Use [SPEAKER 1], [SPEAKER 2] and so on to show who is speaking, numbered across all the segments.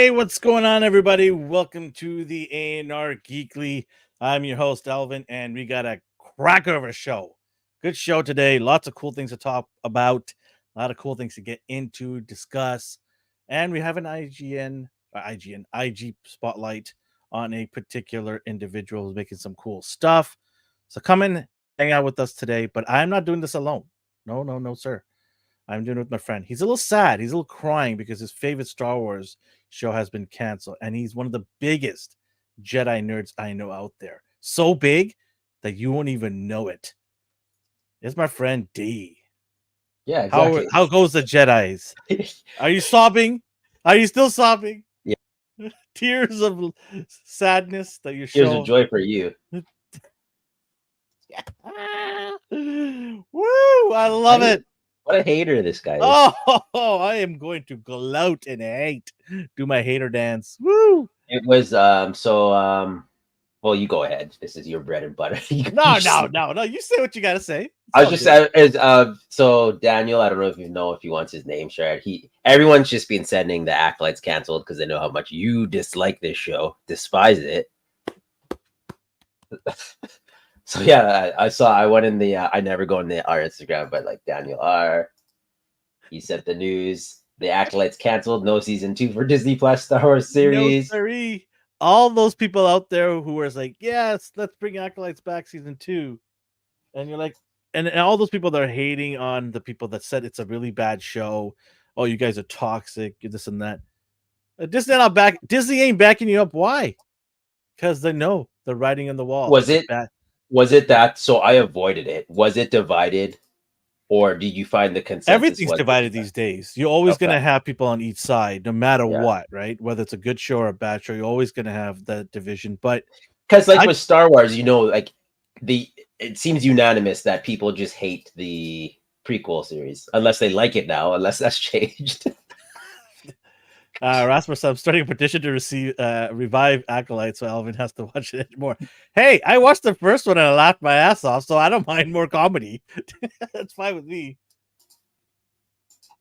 [SPEAKER 1] Hey, what's going on, everybody? Welcome to the A&R Geekly. I'm your host, Alvin, and we got a cracker of a show. Good show today. Lots of cool things to talk about. A lot of cool things to get into, discuss. And we have an IG spotlight on a particular individual who's making some cool stuff. So come and hang out with us today. But I'm not doing this alone. No, sir. I'm doing it with my friend. He's a little sad. He's a little crying because his favorite Star Wars show has been canceled. And he's one of the biggest Jedi nerds I know out there. So big that you won't even know it. It's my friend D.
[SPEAKER 2] Yeah, exactly.
[SPEAKER 1] How goes the Jedis? Are you sobbing? Are you still sobbing?
[SPEAKER 2] Yeah.
[SPEAKER 1] Tears of sadness that your
[SPEAKER 2] Tears
[SPEAKER 1] show.
[SPEAKER 2] of joy for you.
[SPEAKER 1] Woo! I love it.
[SPEAKER 2] What a hater this guy is.
[SPEAKER 1] Oh, I am going to gloat and hate. Do my hater dance. Woo!
[SPEAKER 2] It was well, you go ahead. This is your bread and butter.
[SPEAKER 1] No. You say what you gotta say.
[SPEAKER 2] I was just so Daniel, I don't know if he wants his name shared. Everyone's just been sending the Acolytes canceled because they know how much you dislike this show, despise it. So yeah, I went in the I never go in our Instagram, but like Daniel R. He sent the news. The Acolytes canceled. No season 2 for Disney Plus Star Wars series.
[SPEAKER 1] No, sorry. All those people out there who were like, yes, let's bring Acolytes back season 2. And you're like, and all those people that are hating on the people that said it's a really bad show. Oh, you guys are toxic, this and that. Disney ain't backing you up. Why? Because they know the writing on the wall.
[SPEAKER 2] Was it that? So I avoided it. Was it divided, or did you find the consensus?
[SPEAKER 1] Everything's divided these days. You're always going to have people on each side, no matter what, right? Whether it's a good show or a bad show, you're always going to have that division. But
[SPEAKER 2] because, with Star Wars, it seems unanimous that people just hate the prequel series, unless they like it now, unless that's changed.
[SPEAKER 1] Rasmus, I'm starting a petition to revive Acolytes, so Alvin has to watch it more. Hey, I watched the first one and I laughed my ass off, so I don't mind more comedy. That's fine with me.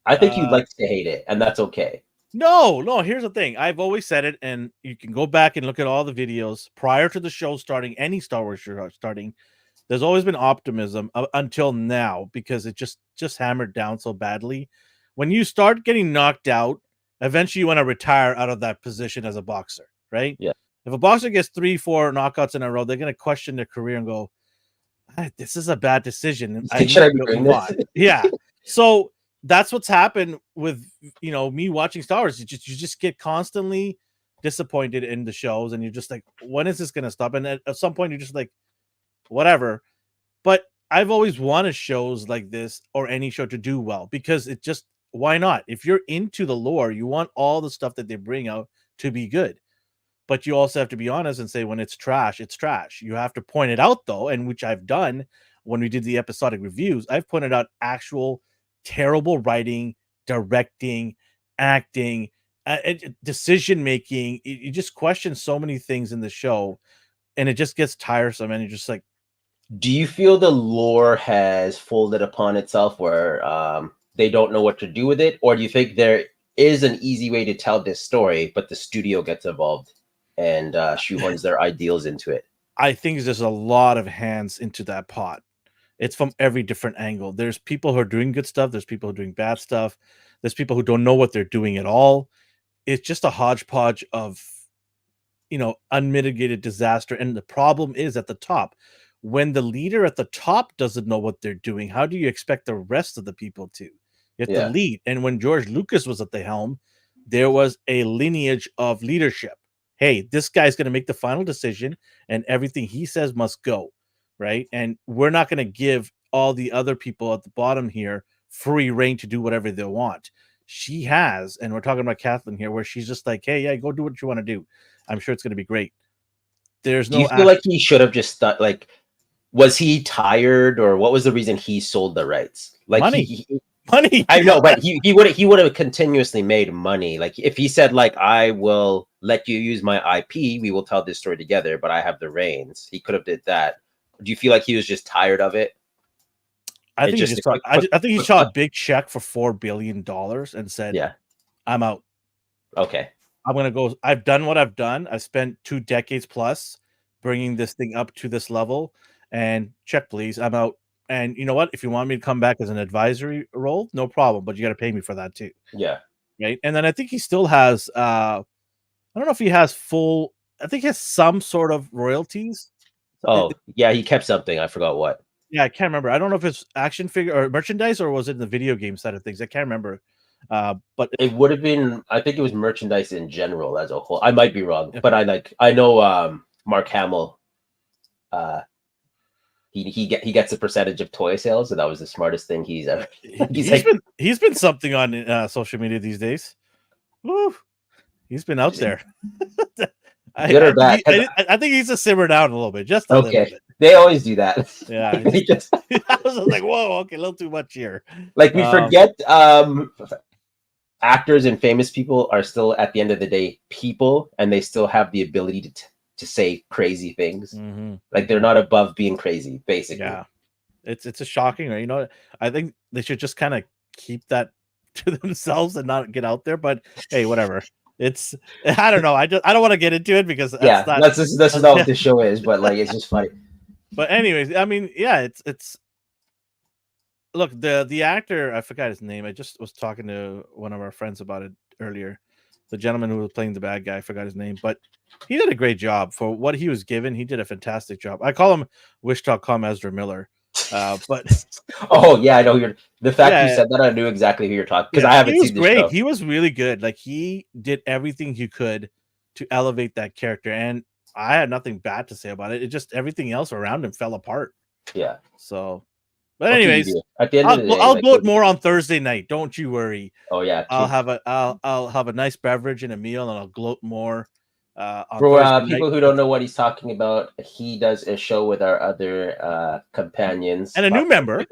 [SPEAKER 2] I think you'd like to hate it, and that's okay.
[SPEAKER 1] No, here's the thing. I've always said it, and you can go back and look at all the videos prior to the show starting, any Star Wars show starting. There's always been optimism until now, because it just hammered down so badly. When you start getting knocked out, eventually you want to retire out of that position as a boxer, right?
[SPEAKER 2] Yeah.
[SPEAKER 1] If a boxer gets 3-4 knockouts in a row, they're going to question their career and go, this is a bad decision.
[SPEAKER 2] Should I be doing this?
[SPEAKER 1] Yeah. So that's what's happened with, me watching Star Wars. You just get constantly disappointed in the shows, and you're just like, when is this going to stop? And at some point you're just like, whatever. But I've always wanted shows like this, or any show, to do well, because why not? If you're into the lore, you want all the stuff that they bring out to be good. But you also have to be honest and say, when it's trash, it's trash. You have to point it out, though, and which I've done when we did the episodic reviews. I've pointed out actual terrible writing, directing, acting, decision making. You just question so many things in the show, and it just gets tiresome, and you're just like,
[SPEAKER 2] do you feel the lore has folded upon itself where they don't know what to do with it? Or do you think there is an easy way to tell this story, but the studio gets involved and shoehorns their ideals into it?
[SPEAKER 1] I think there's a lot of hands into that pot. It's from every different angle. There's people who are doing good stuff. There's people who are doing bad stuff. There's people who don't know what they're doing at all. It's just a hodgepodge of, unmitigated disaster. And the problem is at the top. When the leader at the top doesn't know what they're doing, how do you expect the rest of the people to? You have to lead. And when George Lucas was at the helm, there was a lineage of leadership. Hey, this guy's going to make the final decision, and everything he says must go, right? And we're not going to give all the other people at the bottom here free reign to do whatever they want. She has, and we're talking about Kathleen here, where she's just like, hey, yeah, go do what you want to do. I'm sure it's going to be great. There's no.
[SPEAKER 2] Do you feel like he should have just was he tired, or what was the reason he sold the rights? Like
[SPEAKER 1] money.
[SPEAKER 2] I know, but he would have continuously made money. Like if he said, like, I will let you use my IP, we will tell this story together, but I have the reins. He could have did that. Do you feel like he was just tired of it?
[SPEAKER 1] I think he saw a big check for $4 billion and said, "Yeah, I'm out."
[SPEAKER 2] Okay.
[SPEAKER 1] I'm gonna go. I've done what I've done. I spent 2 decades plus bringing this thing up to this level. And check, please. I'm out. And you know what? If you want me to come back as an advisory role, no problem. But you got to pay me for that too,
[SPEAKER 2] Yeah.
[SPEAKER 1] right? And then I think he still has. I don't know if he has full. I think he has some sort of royalties.
[SPEAKER 2] Oh, yeah, he kept something. I forgot what.
[SPEAKER 1] Yeah, I can't remember. I don't know if it's action figure or merchandise or was it the video game side of things. I can't remember. But
[SPEAKER 2] It would have been, I think it was merchandise in general as a whole. I might be wrong,
[SPEAKER 1] okay.
[SPEAKER 2] but I know Mark Hamill, he gets a percentage of toy sales, and that was the smartest thing he's ever.
[SPEAKER 1] He's been something on social media these days. Woo. He's been out there.
[SPEAKER 2] Good or bad?
[SPEAKER 1] I think he's to simmer down a little bit, just a little bit.
[SPEAKER 2] They always do that.
[SPEAKER 1] Yeah, I was like, whoa, okay, a little too much here.
[SPEAKER 2] Like we forget, actors and famous people are still, at the end of the day, people, and they still have the ability to say crazy things.
[SPEAKER 1] Mm-hmm.
[SPEAKER 2] Like they're not above being crazy, basically.
[SPEAKER 1] Yeah, it's a shocking, right? You know, I think they should just kind of keep that to themselves and not get out there. But hey, whatever. It's I don't know. I don't want to get into it because
[SPEAKER 2] that's not what this show is. But like, it's just funny.
[SPEAKER 1] But anyways, I mean, yeah, it's look, the actor, I forgot his name. I just was talking to one of our friends about it earlier. The gentleman who was playing the bad guy, I forgot his name, but he did a great job for what he was given. He did a fantastic job. I call him Wish.com Ezra Miller. But
[SPEAKER 2] oh yeah, I know the fact you said that, I knew exactly who you're talking, because I haven't seen the show.
[SPEAKER 1] He was really good. Like he did everything he could to elevate that character, and I had nothing bad to say about it. It just everything else around him fell apart.
[SPEAKER 2] Yeah.
[SPEAKER 1] So, but anyways,
[SPEAKER 2] at the end of the day,
[SPEAKER 1] I'll vote more on Thursday night. Don't you worry.
[SPEAKER 2] Oh yeah,
[SPEAKER 1] I'll have a nice beverage and a meal, and I'll gloat more.
[SPEAKER 2] For people who don't know what he's talking about, he does a show with our other companions
[SPEAKER 1] and a new member.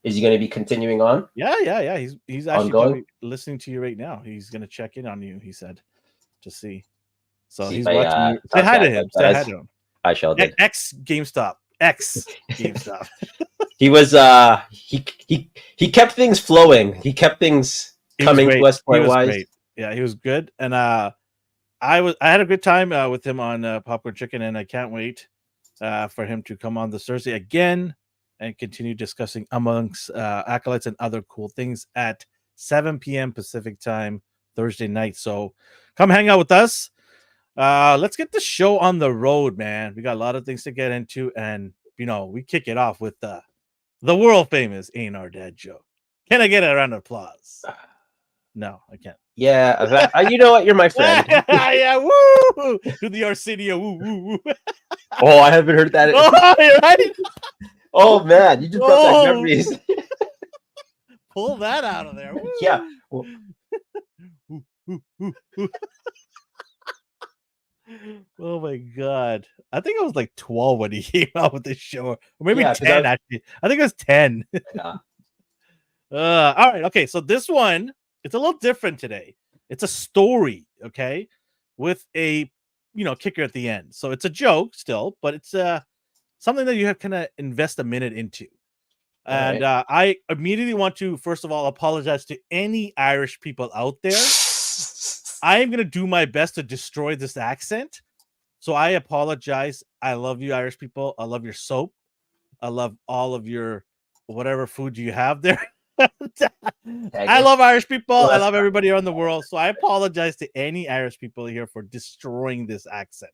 [SPEAKER 2] Is he going to be continuing on?
[SPEAKER 1] Yeah. He's actually listening to you right now. He's going to check in on you. He said to see. So he's watching you. Say hi to him. Say hi to him.
[SPEAKER 2] I shall do.
[SPEAKER 1] X GameStop.
[SPEAKER 2] He was he kept things flowing. He kept things coming to us point wise.
[SPEAKER 1] Yeah, he was good, and I had a good time with him on Popcorn Chicken, and I can't wait for him to come on this Thursday again and continue discussing amongst acolytes and other cool things at 7 p.m. Pacific time Thursday night. So come hang out with us. Let's get the show on the road, man. We got a lot of things to get into, and we kick it off with the world famous Ain't Our Dad joke. Can I get a round of applause? No, I can't.
[SPEAKER 2] Yeah, you know what? You're my friend.
[SPEAKER 1] Yeah, woo! To the Arsenio, woo, woo, woo.
[SPEAKER 2] Oh, I haven't heard that.
[SPEAKER 1] Oh, right?
[SPEAKER 2] Oh man, you just brought back memories.
[SPEAKER 1] Pull that out of there. Woo.
[SPEAKER 2] Yeah.
[SPEAKER 1] Oh my god! I think I was like 12 when he came out with this show, or maybe 10. Actually, I think it was 10.
[SPEAKER 2] Yeah.
[SPEAKER 1] All right. Okay. So this one, it's a little different today. It's a story, okay, with a kicker at the end. So it's a joke still, but it's something that you have kind of invest a minute into. And right. I immediately want to, first of all, apologize to any Irish people out there. I am gonna do my best to destroy this accent. So I apologize. I love you, Irish people. I love your soap. I love all of your whatever food you have there. I love Irish people. I love everybody around the world. So I apologize to any Irish people here for destroying this accent.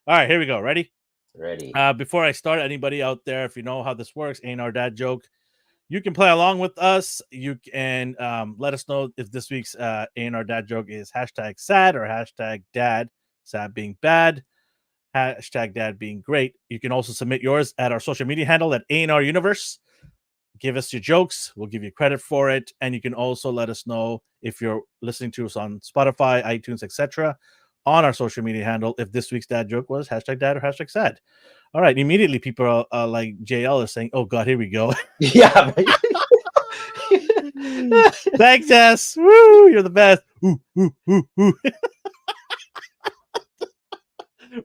[SPEAKER 1] All right, here we go. Ready?
[SPEAKER 2] Ready.
[SPEAKER 1] Before I start, anybody out there, if you know how this works, Ain't Our Dad joke, you can play along with us. You can let us know if this week's Ain't Our Dad joke is hashtag sad or hashtag dad, sad being bad, hashtag dad being great. You can also submit yours at our social media handle at A&R Universe. Give us your jokes. We'll give you credit for it. And you can also let us know if you're listening to us on Spotify, iTunes, etc. on our social media handle if this week's dad joke was hashtag dad or hashtag sad. All right. Immediately, people are like JL is saying, oh, God, here we go.
[SPEAKER 2] Yeah.
[SPEAKER 1] Thanks, Jess. Woo, you're the best. Ooh, ooh, ooh, ooh.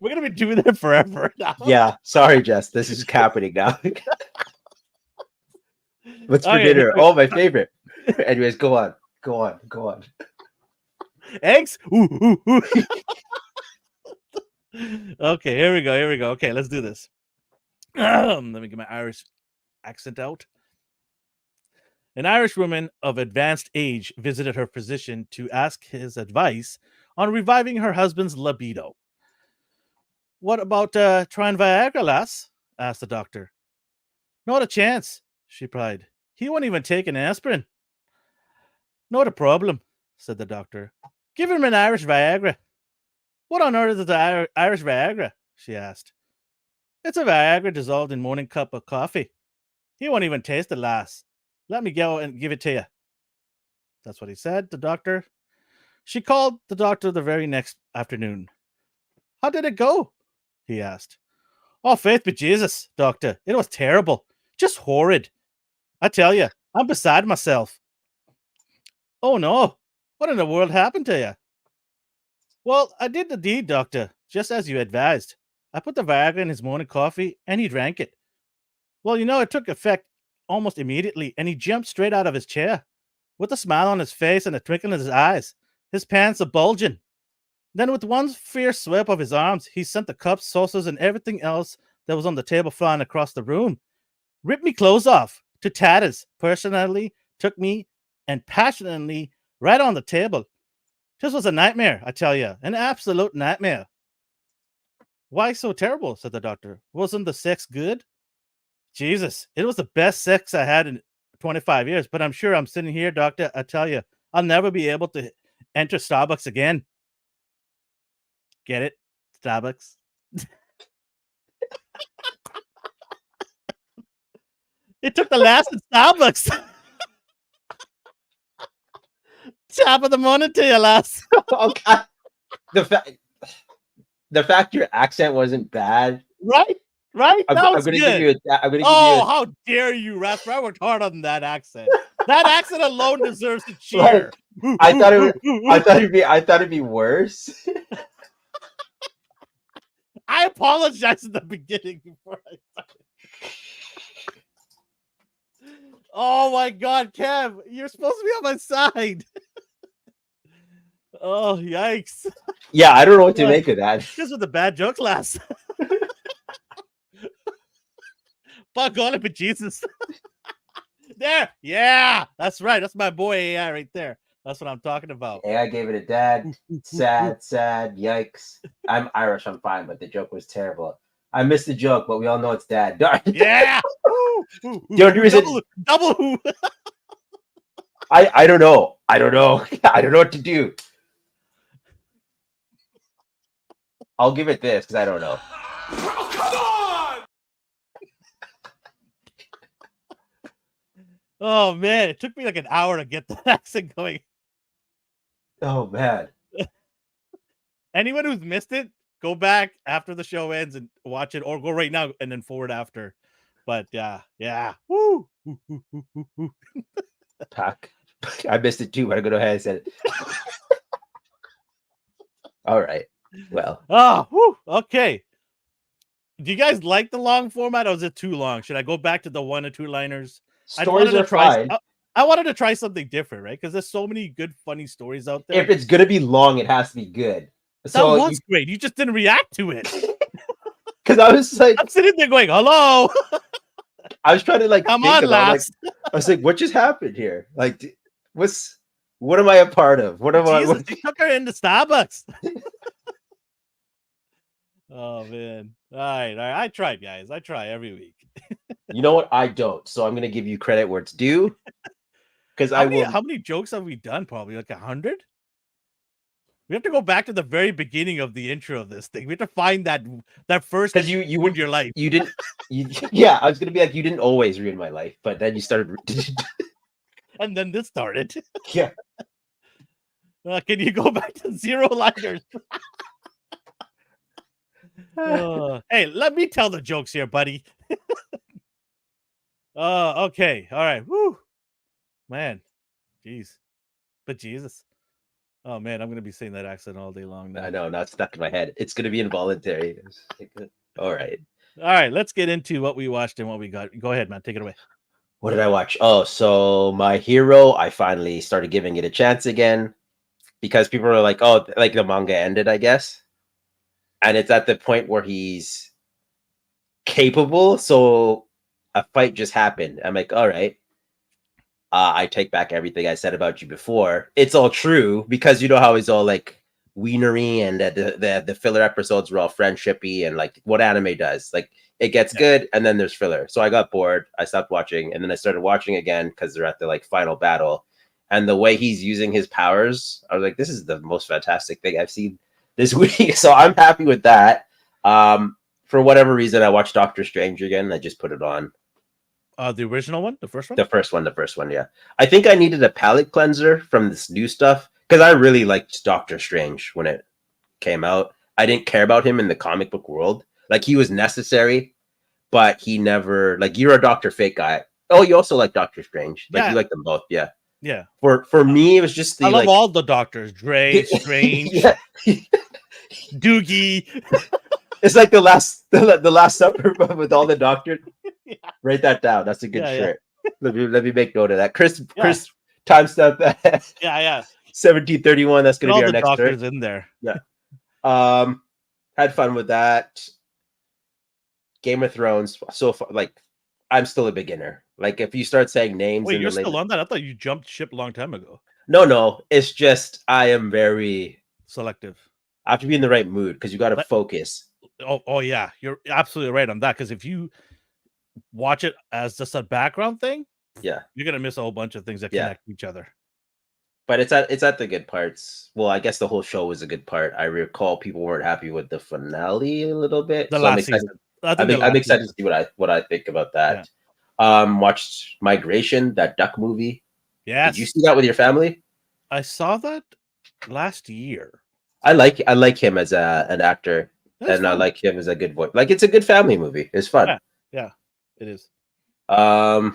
[SPEAKER 1] We're going to be doing that forever now.
[SPEAKER 2] Yeah. Sorry, Jess. This is happening now. What's for dinner? Oh, my favorite. Anyways, go on.
[SPEAKER 1] Eggs? Ooh, ooh, ooh. Okay, here we go. Here we go. Okay, let's do this. Let me get my Irish accent out. An Irish woman of advanced age visited her physician to ask his advice on reviving her husband's libido. What about trying Viagra, lass? Asked the doctor. Not a chance, she replied. He won't even take an aspirin. Not a problem, said the doctor. Give him an Irish Viagra. What on earth is the Irish Viagra? She asked. It's a Viagra dissolved in morning cup of coffee. He won't even taste it, lass. Let me go and give it to you. That's what he said, the doctor. She called the doctor the very next afternoon. How did it go? He asked. Oh, faith be Jesus, doctor. It was terrible. Just horrid. I tell you, I'm beside myself. Oh, no. What in the world happened to you? Well, I did the deed, doctor, just as you advised. I put the Viagra in his morning coffee, and he drank it. Well, it took effect almost immediately, and he jumped straight out of his chair, with a smile on his face and a twinkle in his eyes, his pants a bulging. Then, with one fierce sweep of his arms, he sent the cups, saucers, and everything else that was on the table flying across the room. Ripped me clothes off to tatters, personally took me and passionately right on the table. This was a nightmare, I tell you, an absolute nightmare. Why so terrible? Said the doctor. Wasn't the sex good? Jesus, it was the best sex I had in 25 years, but I'm sure I'm sitting here, doctor. I tell you, I'll never be able to enter Starbucks again. Get it? Starbucks. It took the last at Starbucks. Top of the morning to you, lass.
[SPEAKER 2] Okay. The fact your accent wasn't bad.
[SPEAKER 1] Right?
[SPEAKER 2] I'm gonna
[SPEAKER 1] good.
[SPEAKER 2] give you a.
[SPEAKER 1] How dare you, Rasper? I worked hard on that accent. That accent alone deserves a cheer.
[SPEAKER 2] Like, I thought it'd be worse.
[SPEAKER 1] I apologize at the beginning before I started. Oh my God, Kev, you're supposed to be on my side. Oh, yikes.
[SPEAKER 2] Yeah, I don't know what to make of that.
[SPEAKER 1] This was a bad joke, lass. Fuck on it, but Jesus. There. Yeah, that's right. That's my boy AI right there. That's what I'm talking about.
[SPEAKER 2] AI gave it a dad. Sad, yikes. I'm Irish, I'm fine, but the joke was terrible. I missed the joke, but we all know it's dad.
[SPEAKER 1] Yeah.
[SPEAKER 2] The only reason
[SPEAKER 1] double.
[SPEAKER 2] I don't know. I don't know what to do. I'll give it this because I don't know.
[SPEAKER 3] Oh, come on!
[SPEAKER 1] Oh man, it took me like an hour to get the accent going.
[SPEAKER 2] Oh man.
[SPEAKER 1] Anyone who's missed it, go back after the show ends and watch it, or go right now and then forward after. But yeah. Woo.
[SPEAKER 2] Pack. I missed it too, but I'm gonna go ahead and say it. All right. Well.
[SPEAKER 1] Okay. Do you guys like the long format, or is it too long? Should I go back to the 1 or 2 liners?
[SPEAKER 2] Stories are fine.
[SPEAKER 1] I wanted to try something different, right? Because there's so many good, funny stories out there.
[SPEAKER 2] If it's gonna be long, it has to be good.
[SPEAKER 1] That was great. You just didn't react to it.
[SPEAKER 2] Because I was like,
[SPEAKER 1] I'm sitting there going, "Hello."
[SPEAKER 2] I was trying to like,
[SPEAKER 1] come on, lass.
[SPEAKER 2] I was like, what just happened here? Like, what am I a part of? What am I?
[SPEAKER 1] You took her into Starbucks. Oh man! All right. I tried, guys. I try every week.
[SPEAKER 2] You know what? I don't. So I'm gonna give you credit where it's due. Because
[SPEAKER 1] how many jokes have we done? Probably like 100. We have to go back to the very beginning of the intro of this thing. We have to find that first.
[SPEAKER 2] Because you
[SPEAKER 1] ruined your life.
[SPEAKER 2] You didn't. Yeah, I was gonna be like, you didn't always ruin my life, but then you started.
[SPEAKER 1] And then this started.
[SPEAKER 2] Yeah.
[SPEAKER 1] Can you go back to 0 liners? Hey, let me tell the jokes here, buddy. Okay. All right. Woo. Man. Jeez. But Jesus. Oh, man. I'm going to be saying that accent all day long now.
[SPEAKER 2] I know. Now it's stuck in my head. It's going to be involuntary. All right.
[SPEAKER 1] All right. Let's get into what we watched and what we got. Go ahead, man. Take it away.
[SPEAKER 2] What did I watch? Oh, so My Hero. I finally started giving it a chance again. because people are like, oh, like the manga ended, I guess. And it's at the point where he's capable. So a fight just happened. I'm like, all right. I take back everything I said about you before. It's all true because you know how he's all like wienery and the filler episodes were all friendshipy and like what anime does. Like it gets good and then there's filler. So I got bored. I stopped watching and then I started watching again because they're at the like final battle. And the way he's using his powers, I was like, this is the most fantastic thing I've seen this week. So I'm happy with that. For whatever reason, I watched Doctor Strange again. I just put it on.
[SPEAKER 1] The original one, the first one.
[SPEAKER 2] The first one, yeah. I think I needed a palate cleanser from this new stuff because I really liked Doctor Strange when it came out. I didn't care about him in the comic book world. Like he was necessary, but he never like you're a Doctor Fate guy. Oh, you also like Doctor Strange. Like you like them both, yeah.
[SPEAKER 1] Yeah.
[SPEAKER 2] For me, it was just
[SPEAKER 1] I love all the doctors. Dre, Strange, Doogie.
[SPEAKER 2] It's like the last supper with all the doctors. Yeah. Write that down. That's a good shirt. Yeah. Let me make note of that. Chris timestamp that.
[SPEAKER 1] Yeah.
[SPEAKER 2] 1731. That's gonna be our next
[SPEAKER 1] doctors in there.
[SPEAKER 2] Yeah. Had fun with that. Game of Thrones. So far, like I'm still a beginner. Like if you start saying names,
[SPEAKER 1] wait, you're still on that? I thought you jumped ship a long time ago.
[SPEAKER 2] No. It's just I am very
[SPEAKER 1] selective.
[SPEAKER 2] I have to be in the right mood because you got to focus.
[SPEAKER 1] Oh yeah, you're absolutely right on that. Because if you watch it as just a background thing,
[SPEAKER 2] yeah,
[SPEAKER 1] you're gonna miss a whole bunch of things that connect each other.
[SPEAKER 2] But it's at the good parts. Well, I guess the whole show was a good part. I recall people weren't happy with the finale a little bit.
[SPEAKER 1] The last season.
[SPEAKER 2] I'm excited to see what I think about that. Yeah. Watched Migration, that duck movie.
[SPEAKER 1] Yeah.
[SPEAKER 2] Did you see that with your family?
[SPEAKER 1] I saw that last year.
[SPEAKER 2] I like him as an actor. That's fun. I like him as a good voice. Like it's a good family movie. It's fun.
[SPEAKER 1] Yeah, it is.
[SPEAKER 2] I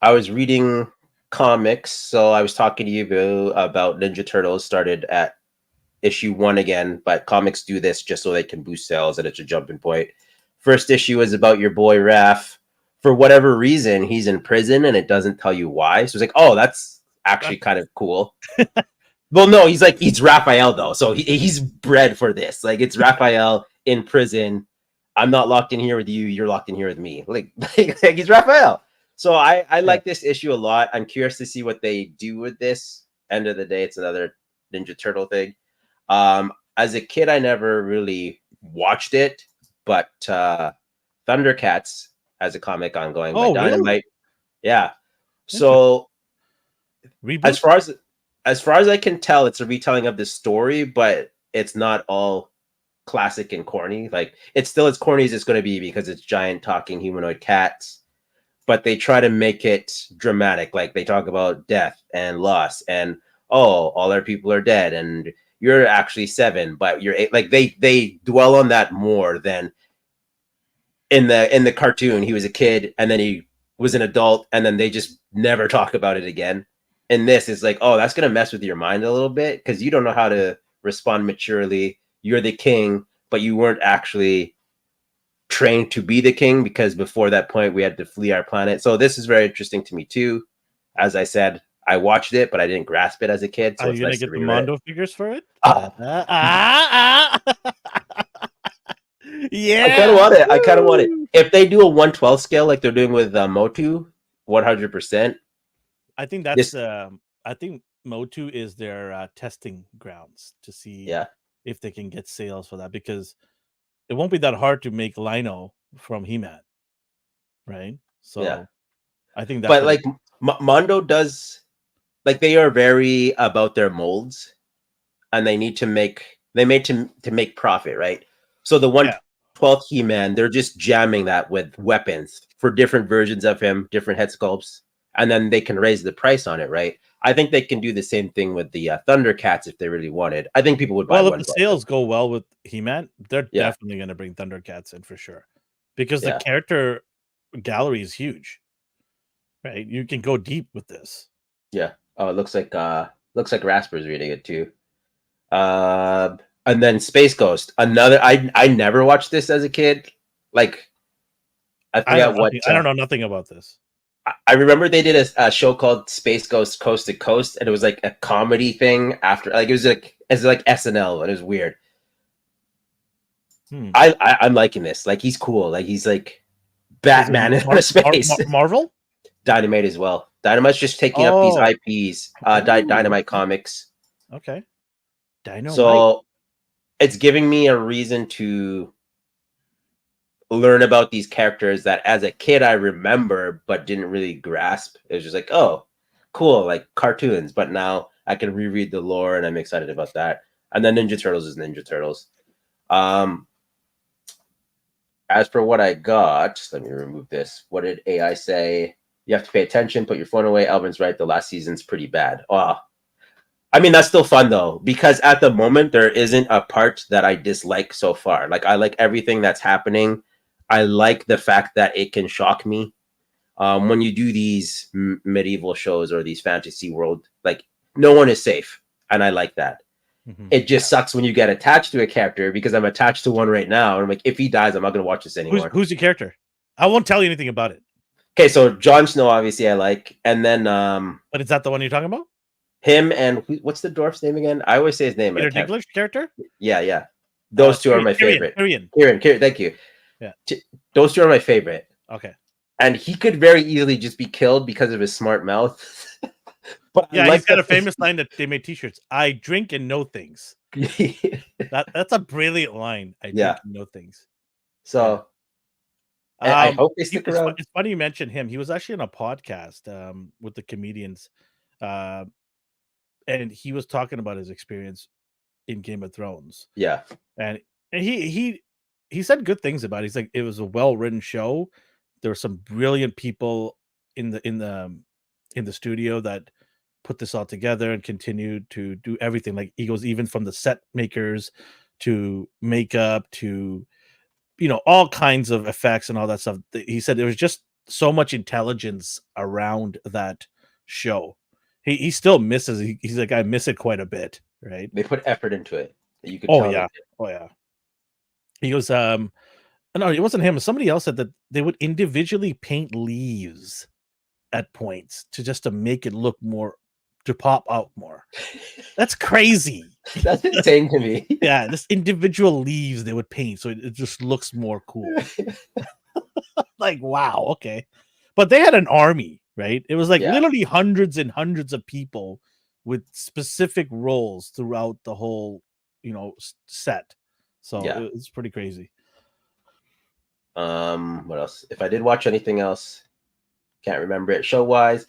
[SPEAKER 2] was reading comics, so I was talking to you about Ninja Turtles. Started at issue 1 again, but comics do this just so they can boost sales, and it's a jumping point. First issue is about your boy Raph. For whatever reason, he's in prison, and it doesn't tell you why. So it's like, oh, that's actually kind of cool. Well, no, he's Raphael though, so he's bred for this. Like it's Raphael in prison. I'm not locked in here with you. You're locked in here with me. Like he's Raphael. So I like this issue a lot. I'm curious to see what they do with this. End of the day, it's another Ninja Turtle thing. As a kid, I never really watched it, but Thundercats has a comic ongoing by Dynamite. Really? Yeah. So
[SPEAKER 1] reboot?
[SPEAKER 2] As far as I can tell, it's a retelling of this story, but it's not all classic and corny. Like it's still as corny as it's going to be because it's giant talking humanoid cats, but they try to make it dramatic. Like they talk about death and loss and all our people are dead and you're actually 7, but you're 8. Like they dwell on that more than in the cartoon. He was a kid and then he was an adult and then they just never talk about it again. And this is like, oh, that's going to mess with your mind a little bit because you don't know how to respond maturely. You're the king, but you weren't actually trained to be the king because before that point, we had to flee our planet. So this is very interesting to me, too. As I said, I watched it, but I didn't grasp it as a kid. So
[SPEAKER 1] are you going to get the Mondo figures for it? Yeah.
[SPEAKER 2] I kind of want it. If they do a 1/12 scale like they're doing with Motu, 100%.
[SPEAKER 1] I think that's I think Motu is their testing grounds to see if they can get sales for that because it won't be that hard to make Lino from He-Man, right? So I think that's
[SPEAKER 2] but like Mondo does, like they are very about their molds, and they need to make make profit, right? So the 1/12 He-Man, they're just jamming that with weapons for different versions of him, different head sculpts. And then they can raise the price on it, right? I think they can do the same thing with the Thundercats if they really wanted. I think people would buy.
[SPEAKER 1] Well, if the sales go well with He-Man, they're definitely going to bring Thundercats in for sure, because the character gallery is huge, right? You can go deep with this.
[SPEAKER 2] Yeah. Oh, it looks like Rasper's reading it too. And then Space Ghost, another. I never watched this as a kid. Like, I forgot
[SPEAKER 1] I don't know nothing about this.
[SPEAKER 2] I remember they did a show called Space Ghost Coast to Coast, and it was like a comedy thing after, like it was like as like SNL, and it was weird. I'm liking this. Like he's cool. Like he's like Batman in outer space.
[SPEAKER 1] Marvel?
[SPEAKER 2] Dynamite as well. Dynamite's just taking up these IPs. Dynamite Comics.
[SPEAKER 1] Okay. Dynamite.
[SPEAKER 2] So it's giving me a reason to learn about these characters that as a kid I remember but didn't really grasp. It was just like, oh, cool, like cartoons. But now I can reread the lore and I'm excited about that. And then Ninja Turtles is Ninja Turtles. As for what I got, let me remove this. What did AI say? You have to pay attention, put your phone away. Alvin's right. The last season's pretty bad. Oh, I mean, that's still fun though, because at the moment there isn't a part that I dislike so far. Like I like everything that's happening. I like the fact that it can shock me. When you do these medieval shows or these fantasy world, like no one is safe. And I like that. Mm-hmm. It just sucks when you get attached to a character, because I'm attached to one right now. And I'm like, if he dies, I'm not going to watch this anymore.
[SPEAKER 1] Who's your character? I won't tell you anything about it.
[SPEAKER 2] Okay, so Jon Snow, obviously, I like. And then...
[SPEAKER 1] but is that the one you're talking about?
[SPEAKER 2] Him and... What's the dwarf's name again? I always say his name.
[SPEAKER 1] Peter Dinklage character?
[SPEAKER 2] Yeah. Those two are my favorite. Kieran, thank you.
[SPEAKER 1] Yeah.
[SPEAKER 2] Those two are my favorite.
[SPEAKER 1] Okay.
[SPEAKER 2] And he could very easily just be killed because of his smart mouth.
[SPEAKER 1] But yeah, he's got a famous line that they made t-shirts. I drink and know things. That's a brilliant line. I drink and know things.
[SPEAKER 2] So I hope they stick around.
[SPEAKER 1] It's funny you mentioned him. He was actually on a podcast with the comedians. And he was talking about his experience in Game of Thrones.
[SPEAKER 2] Yeah.
[SPEAKER 1] And he said good things about it. He's like, it was a well-written show. There were some brilliant people in the studio that put this all together and continued to do everything. Like he goes, even from the set makers to makeup to, all kinds of effects and all that stuff. He said there was just so much intelligence around that show. He still misses. He's like, I miss it quite a bit. Right.
[SPEAKER 2] They put effort into it. You could tell.
[SPEAKER 1] Oh yeah. He goes, no, it wasn't him. Somebody else said that they would individually paint leaves at points to make it look more, to pop out more. That's crazy.
[SPEAKER 2] That's insane to me.
[SPEAKER 1] Yeah, this individual leaves they would paint so it just looks more cool. Like, wow, okay. But they had an army, right? It was like literally hundreds and hundreds of people with specific roles throughout the whole, set. So it's pretty crazy.
[SPEAKER 2] What else? If I did watch anything else, can't remember it. Show-wise,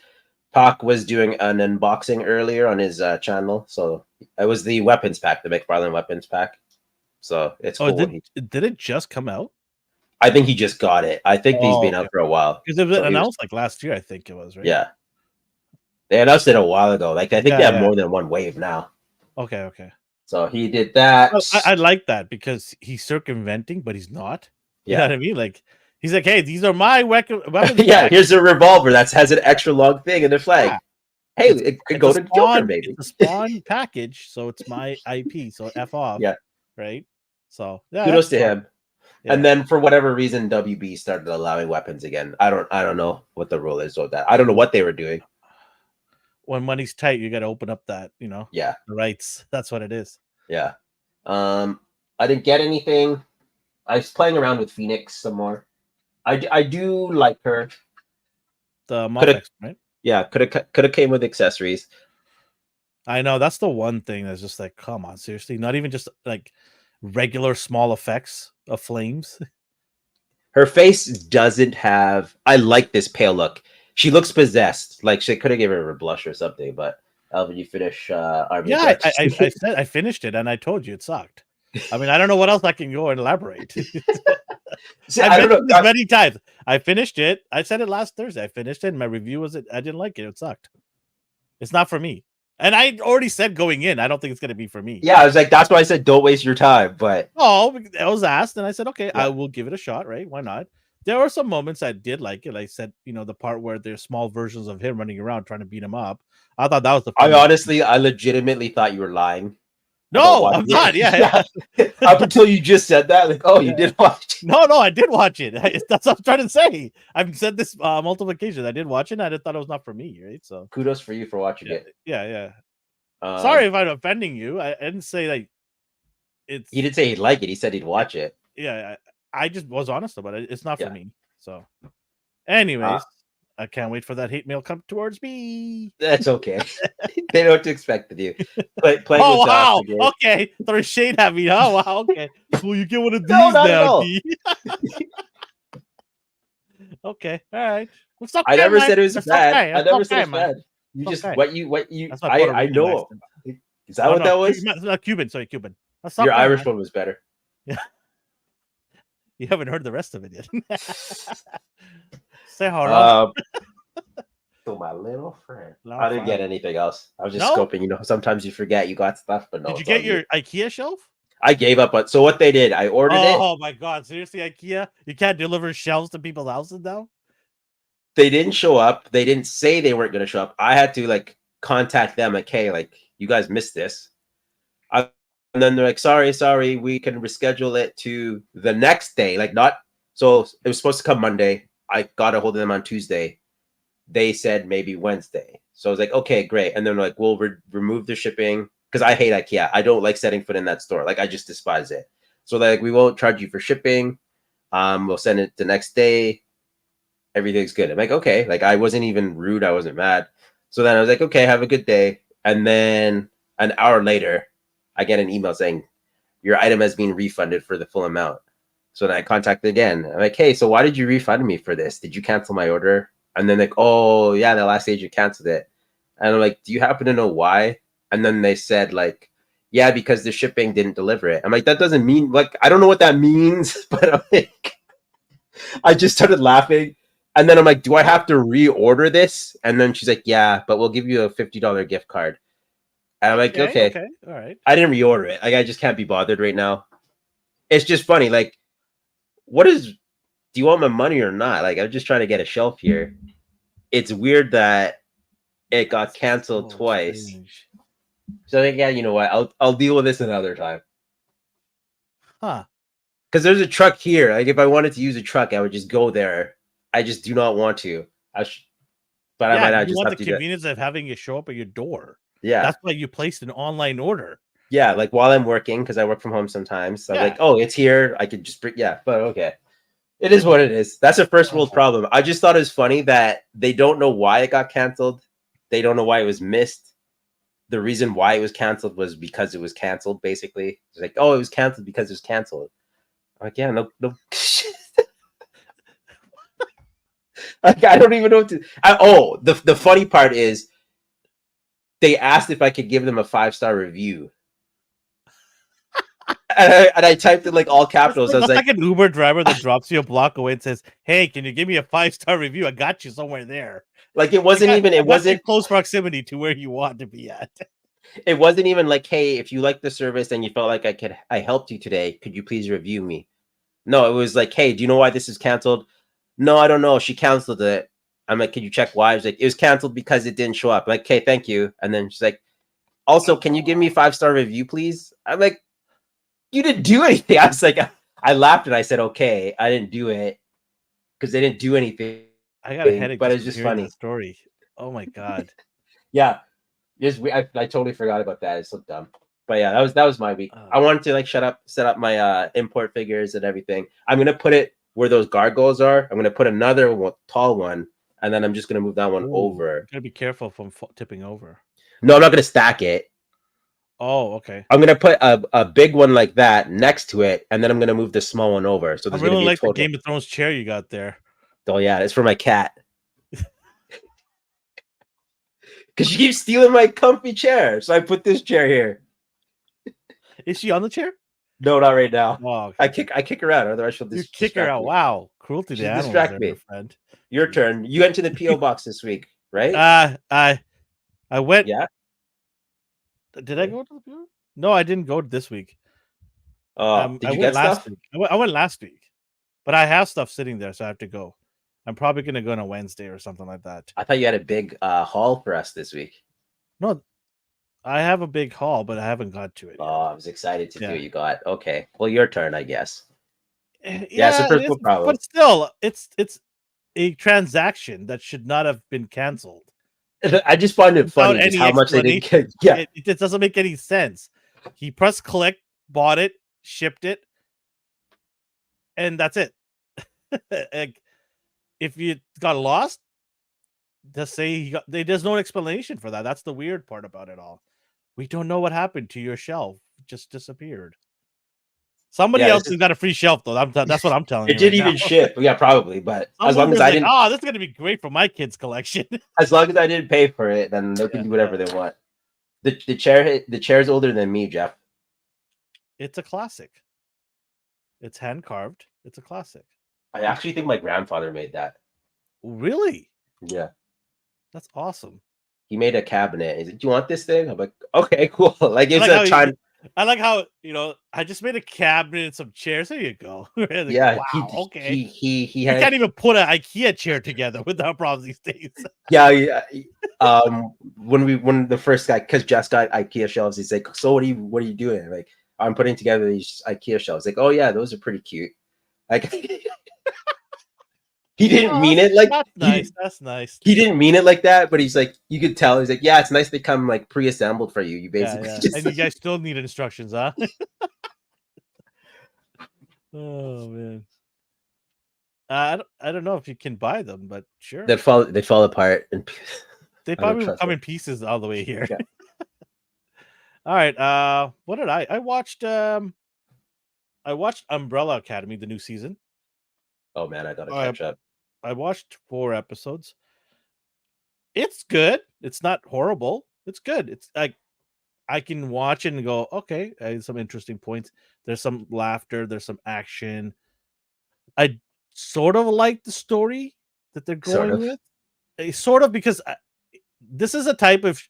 [SPEAKER 2] Pac was doing an unboxing earlier on his channel. So it was the weapons pack, the McFarlane weapons pack. So it's cool.
[SPEAKER 1] Did it just come out?
[SPEAKER 2] I think he just got it. I think he's been out for a while.
[SPEAKER 1] Because it was announced like last year, I think it was, right?
[SPEAKER 2] Yeah. They announced it a while ago. Like I think they have more than one wave now.
[SPEAKER 1] Okay.
[SPEAKER 2] So he did that.
[SPEAKER 1] I like that because he's circumventing, but he's not. You know what I mean? Like he's like, hey, these are my weapons.
[SPEAKER 2] Here's a revolver that has an extra long thing in the flag. Yeah. Hey, it could go to Joker, baby.
[SPEAKER 1] It's a Spawn package, so it's my IP. So F off.
[SPEAKER 2] Yeah.
[SPEAKER 1] Right. So
[SPEAKER 2] kudos to him. Yeah. And then for whatever reason, WB started allowing weapons again. I don't know what the rule is with that. I don't know what they were doing.
[SPEAKER 1] When money's tight, you got to open up that, the rights. That's what it is.
[SPEAKER 2] Yeah. I didn't get anything. I was playing around with Phoenix some more. I do like her.
[SPEAKER 1] The Movex, right?
[SPEAKER 2] Yeah, could have came with accessories.
[SPEAKER 1] I know that's the one thing that's just like, come on, seriously, not even just like regular small effects of flames.
[SPEAKER 2] Her face doesn't have. I like this pale look. She looks possessed. Like she could have given her a blush or something. But Alvin, you finish Army?
[SPEAKER 1] Yeah, I said I finished it, and I told you it sucked. I mean, I don't know what else I can go and elaborate. See, I don't know this many times. I finished it. I said it last Thursday. I finished it. And my review was I didn't like it. It sucked. It's not for me. And I already said going in, I don't think it's going to be for me.
[SPEAKER 2] Yeah, I was like, that's why I said don't waste your time. But
[SPEAKER 1] I was asked, and I said, okay, I will give it a shot. Right? Why not? There were some moments I did like it. I said, the part where there's small versions of him running around trying to beat him up. I thought that was the.
[SPEAKER 2] I legitimately thought you were lying.
[SPEAKER 1] No, I'm not. Yeah.
[SPEAKER 2] Up until you just said that, like, oh, you did watch it.
[SPEAKER 1] No, I did watch it. That's what I'm trying to say. I've said this multiple occasions. I did watch it. And I just thought it was not for me, right? So
[SPEAKER 2] Kudos for you for watching it.
[SPEAKER 1] Yeah. Sorry if I'm offending you. I didn't say like it's.
[SPEAKER 2] He didn't say he'd like it. He said he'd watch it.
[SPEAKER 1] Yeah, I just was honest about it. It's not for me. So, anyways, I can't wait for that hate mail come towards me.
[SPEAKER 2] That's okay. They know what to expect of you. Playing
[SPEAKER 1] oh wow! Okay, throw shade at me. Oh wow! Okay, well you get one of these now. Okay, all right. Okay,
[SPEAKER 2] I never said it was bad.
[SPEAKER 1] Okay.
[SPEAKER 2] I never said it was bad. You just what you. I know. Is that what that was?
[SPEAKER 1] Not Cuban. Sorry, Cuban.
[SPEAKER 2] Your Irish one was better.
[SPEAKER 1] Yeah. You haven't heard the rest of it yet. Say hello.
[SPEAKER 2] To my little friend. I didn't get anything else. I was just scoping. You know, sometimes you forget you got stuff, but no.
[SPEAKER 1] Did you get your IKEA shelf?
[SPEAKER 2] I gave up. But so what they did, I ordered it.
[SPEAKER 1] Oh my god! Seriously, IKEA? You can't deliver shelves to people's houses now?
[SPEAKER 2] They didn't show up. They didn't say they weren't going to show up. I had to like contact them. Like, hey, like you guys missed this. And then they're like, sorry, we can reschedule it to the next day. Like not, so it was supposed to come Monday. I got a hold of them on Tuesday. They said maybe Wednesday. So I was like, okay, great. And then like, we'll remove the shipping because I hate IKEA. I don't like setting foot in that store. Like I just despise it. So like, we won't charge you for shipping. We'll send it the next day. Everything's good. I'm like, okay. Like I wasn't even rude. I wasn't mad. So then I was like, okay, have a good day. And then an hour later, I get an email saying your item has been refunded for the full amount. So then I contacted again. I'm like, hey, so why did you refund me for this? Did you cancel my order? And then like, oh yeah, the last agent canceled it. And I'm like, do you happen to know why? And then they said like, yeah, because the shipping didn't deliver it. I'm like, that doesn't mean like, I don't know what that means, but I'm like, I just started laughing. And then I'm like, do I have to reorder this? And then she's like, yeah, but we'll give you a $50 gift card. And I'm like, okay,
[SPEAKER 1] all right.
[SPEAKER 2] I didn't reorder it. Like, I just can't be bothered right now. It's just funny. Like, do you want my money or not? Like, I'm just trying to get a shelf here. It's weird that it got canceled twice. Strange. So like, yeah, you know what? I'll deal with this another time.
[SPEAKER 1] Huh.
[SPEAKER 2] Because there's a truck here. Like, if I wanted to use a truck, I would just go there. I just do not want to. But I might not just
[SPEAKER 1] want
[SPEAKER 2] have
[SPEAKER 1] the convenience of having it show up at your door.
[SPEAKER 2] Yeah.
[SPEAKER 1] That's why you placed an online order.
[SPEAKER 2] Yeah, like while I'm working, because I work from home sometimes. So I'm like, oh, it's here. I could just bring, but okay. It is what it is. That's a first world problem. I just thought it was funny that they don't know why it got canceled. They don't know why it was missed. The reason why it was canceled was because it was canceled, basically. It's like, oh, it was canceled because it was canceled. I'm like, yeah, no. Like, I don't even know what to. The funny part is they asked if I could give them a 5-star review. And I typed in like all capitals. I was
[SPEAKER 1] like an Uber driver that drops you a block away and says, hey, can you give me a 5-star review? I got you somewhere there.
[SPEAKER 2] Like it wasn't
[SPEAKER 1] close proximity to where you want to be at.
[SPEAKER 2] It wasn't even like, hey, if you like the service and you felt like I helped you today, could you please review me? No, it was like, hey, do you know why this is canceled? No, I don't know. She canceled it. I'm like, can you check why? She's like, it was canceled because it didn't show up. I'm like, okay, thank you. And then she's like, also, can you give me a 5-star review, please? I'm like, you didn't do anything. I was like, I laughed and I said, okay, I didn't do it because they didn't do anything.
[SPEAKER 1] I got a headache,
[SPEAKER 2] but it's just funny.
[SPEAKER 1] Story. Oh my god.
[SPEAKER 2] Yeah, I totally forgot about that. It's so dumb. But yeah, that was my week. I wanted to like set up my import figures and everything. I'm gonna put it where those gargoyles are. I'm gonna put another tall one, and then I'm just gonna move that one over.
[SPEAKER 1] You gotta be careful from tipping over.
[SPEAKER 2] No, I'm not gonna stack it.
[SPEAKER 1] Oh, okay.
[SPEAKER 2] I'm gonna put a big one like that next to it, and then I'm gonna move the small one over. So
[SPEAKER 1] I really like the Game of Thrones chair you got there.
[SPEAKER 2] Oh yeah, it's for my cat. Because she keeps stealing my comfy chair, so I put this chair here.
[SPEAKER 1] Is she on the chair?
[SPEAKER 2] No, not right now.
[SPEAKER 1] Oh, okay.
[SPEAKER 2] I kick her out, otherwise she'll just
[SPEAKER 1] kick her out. Me. Wow, cruelty to animals.
[SPEAKER 2] Distract me,
[SPEAKER 1] friend.
[SPEAKER 2] Your turn. You went to the PO box this week, right?
[SPEAKER 1] I went.
[SPEAKER 2] Yeah.
[SPEAKER 1] Did I go to the PO? No, I didn't go this week.
[SPEAKER 2] Did you get stuff?
[SPEAKER 1] Week. I went last week, but I have stuff sitting there, so I have to go. I'm probably gonna go on a Wednesday or something like that.
[SPEAKER 2] I thought you had a big haul for us this week.
[SPEAKER 1] No, I have a big haul, but I haven't got to it
[SPEAKER 2] Oh,
[SPEAKER 1] yet.
[SPEAKER 2] I was excited to see
[SPEAKER 1] Yeah.
[SPEAKER 2] what you got. Okay, well, your turn, I guess.
[SPEAKER 1] Yeah,
[SPEAKER 2] so
[SPEAKER 1] it
[SPEAKER 2] first,
[SPEAKER 1] is,
[SPEAKER 2] no problem.
[SPEAKER 1] but still, it's a transaction that should not have been canceled
[SPEAKER 2] I just find it
[SPEAKER 1] without
[SPEAKER 2] funny just
[SPEAKER 1] any
[SPEAKER 2] how much they didn't
[SPEAKER 1] explanation.
[SPEAKER 2] get. Yeah,
[SPEAKER 1] It doesn't make any sense. He pressed collect, bought it, shipped it, and that's it. Like, if you got lost, just say there's no explanation for that. That's the weird part about it all. We don't know what happened to your shelf. It just disappeared. Somebody
[SPEAKER 2] yeah.
[SPEAKER 1] else has got a free shelf though. That's what I'm telling
[SPEAKER 2] It
[SPEAKER 1] you
[SPEAKER 2] didn't
[SPEAKER 1] right now.
[SPEAKER 2] even ship. Yeah, probably. But as
[SPEAKER 1] Someone
[SPEAKER 2] long as
[SPEAKER 1] was
[SPEAKER 2] I
[SPEAKER 1] like,
[SPEAKER 2] didn't,
[SPEAKER 1] "Oh, this is gonna be great for my kids' collection."
[SPEAKER 2] as long as I didn't pay for it, then they can do whatever they want. The chair's older than me, Jeff.
[SPEAKER 1] It's a classic. It's hand carved. It's a classic.
[SPEAKER 2] I actually think my grandfather made that.
[SPEAKER 1] Really?
[SPEAKER 2] Yeah,
[SPEAKER 1] That's awesome.
[SPEAKER 2] he made a cabinet. He's like, "Do you want this thing?" I'm like, "Okay, cool." Like
[SPEAKER 1] I
[SPEAKER 2] it's
[SPEAKER 1] like
[SPEAKER 2] a
[SPEAKER 1] how
[SPEAKER 2] China.
[SPEAKER 1] I like how I just made a cabinet and some chairs. There you go. Like,
[SPEAKER 2] Yeah,
[SPEAKER 1] wow. Okay.
[SPEAKER 2] he
[SPEAKER 1] You
[SPEAKER 2] had.
[SPEAKER 1] can't even put an IKEA chair together without problems these days.
[SPEAKER 2] Yeah. When the first guy, because Jess got IKEA shelves, he's like, "So what are you doing?" Like, I'm putting together these IKEA shelves. Like, "Oh yeah, those are pretty cute." Like, he didn't mean it like
[SPEAKER 1] That's nice. That's nice.
[SPEAKER 2] he didn't mean it like that, but he's like, you could tell. He's like, "Yeah, it's nice they come like pre-assembled for you. You basically
[SPEAKER 1] Yeah.
[SPEAKER 2] just
[SPEAKER 1] And you guys still need instructions, huh? Oh man. I don't know if you can buy them, but sure.
[SPEAKER 2] they fall apart and
[SPEAKER 1] They
[SPEAKER 2] I don't
[SPEAKER 1] probably will
[SPEAKER 2] trust
[SPEAKER 1] come
[SPEAKER 2] it.
[SPEAKER 1] in pieces all the way here.
[SPEAKER 2] Yeah.
[SPEAKER 1] All right. What did I watched Umbrella Academy, the new season.
[SPEAKER 2] Oh man, I gotta catch up.
[SPEAKER 1] I watched 4 episodes. It's good. It's not horrible. It's good. It's like I can watch it and go, okay, some interesting points. There's some laughter, there's some action. I sort of like the story that they're
[SPEAKER 2] Sort
[SPEAKER 1] going
[SPEAKER 2] of.
[SPEAKER 1] with. Sort of, because this is a type of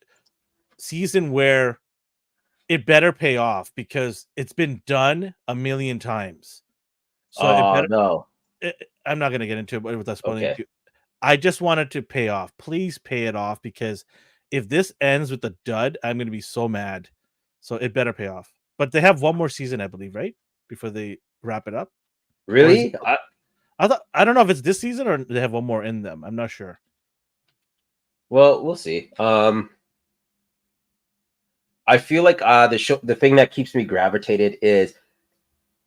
[SPEAKER 1] season where it better pay off because it's been done a million times. So it
[SPEAKER 2] Oh
[SPEAKER 1] better.
[SPEAKER 2] no.
[SPEAKER 1] I'm not going to get into it without spoiling
[SPEAKER 2] Okay.
[SPEAKER 1] it. I just wanted to pay off. Please pay it off, because if this ends with a dud, I'm going to be so mad. So it better pay off. But they have one more season, I believe, right? Before they wrap it up.
[SPEAKER 2] Really?
[SPEAKER 1] I don't know if it's this season or they have one more in them. I'm not sure.
[SPEAKER 2] Well, we'll see. I feel like the thing that keeps me gravitated is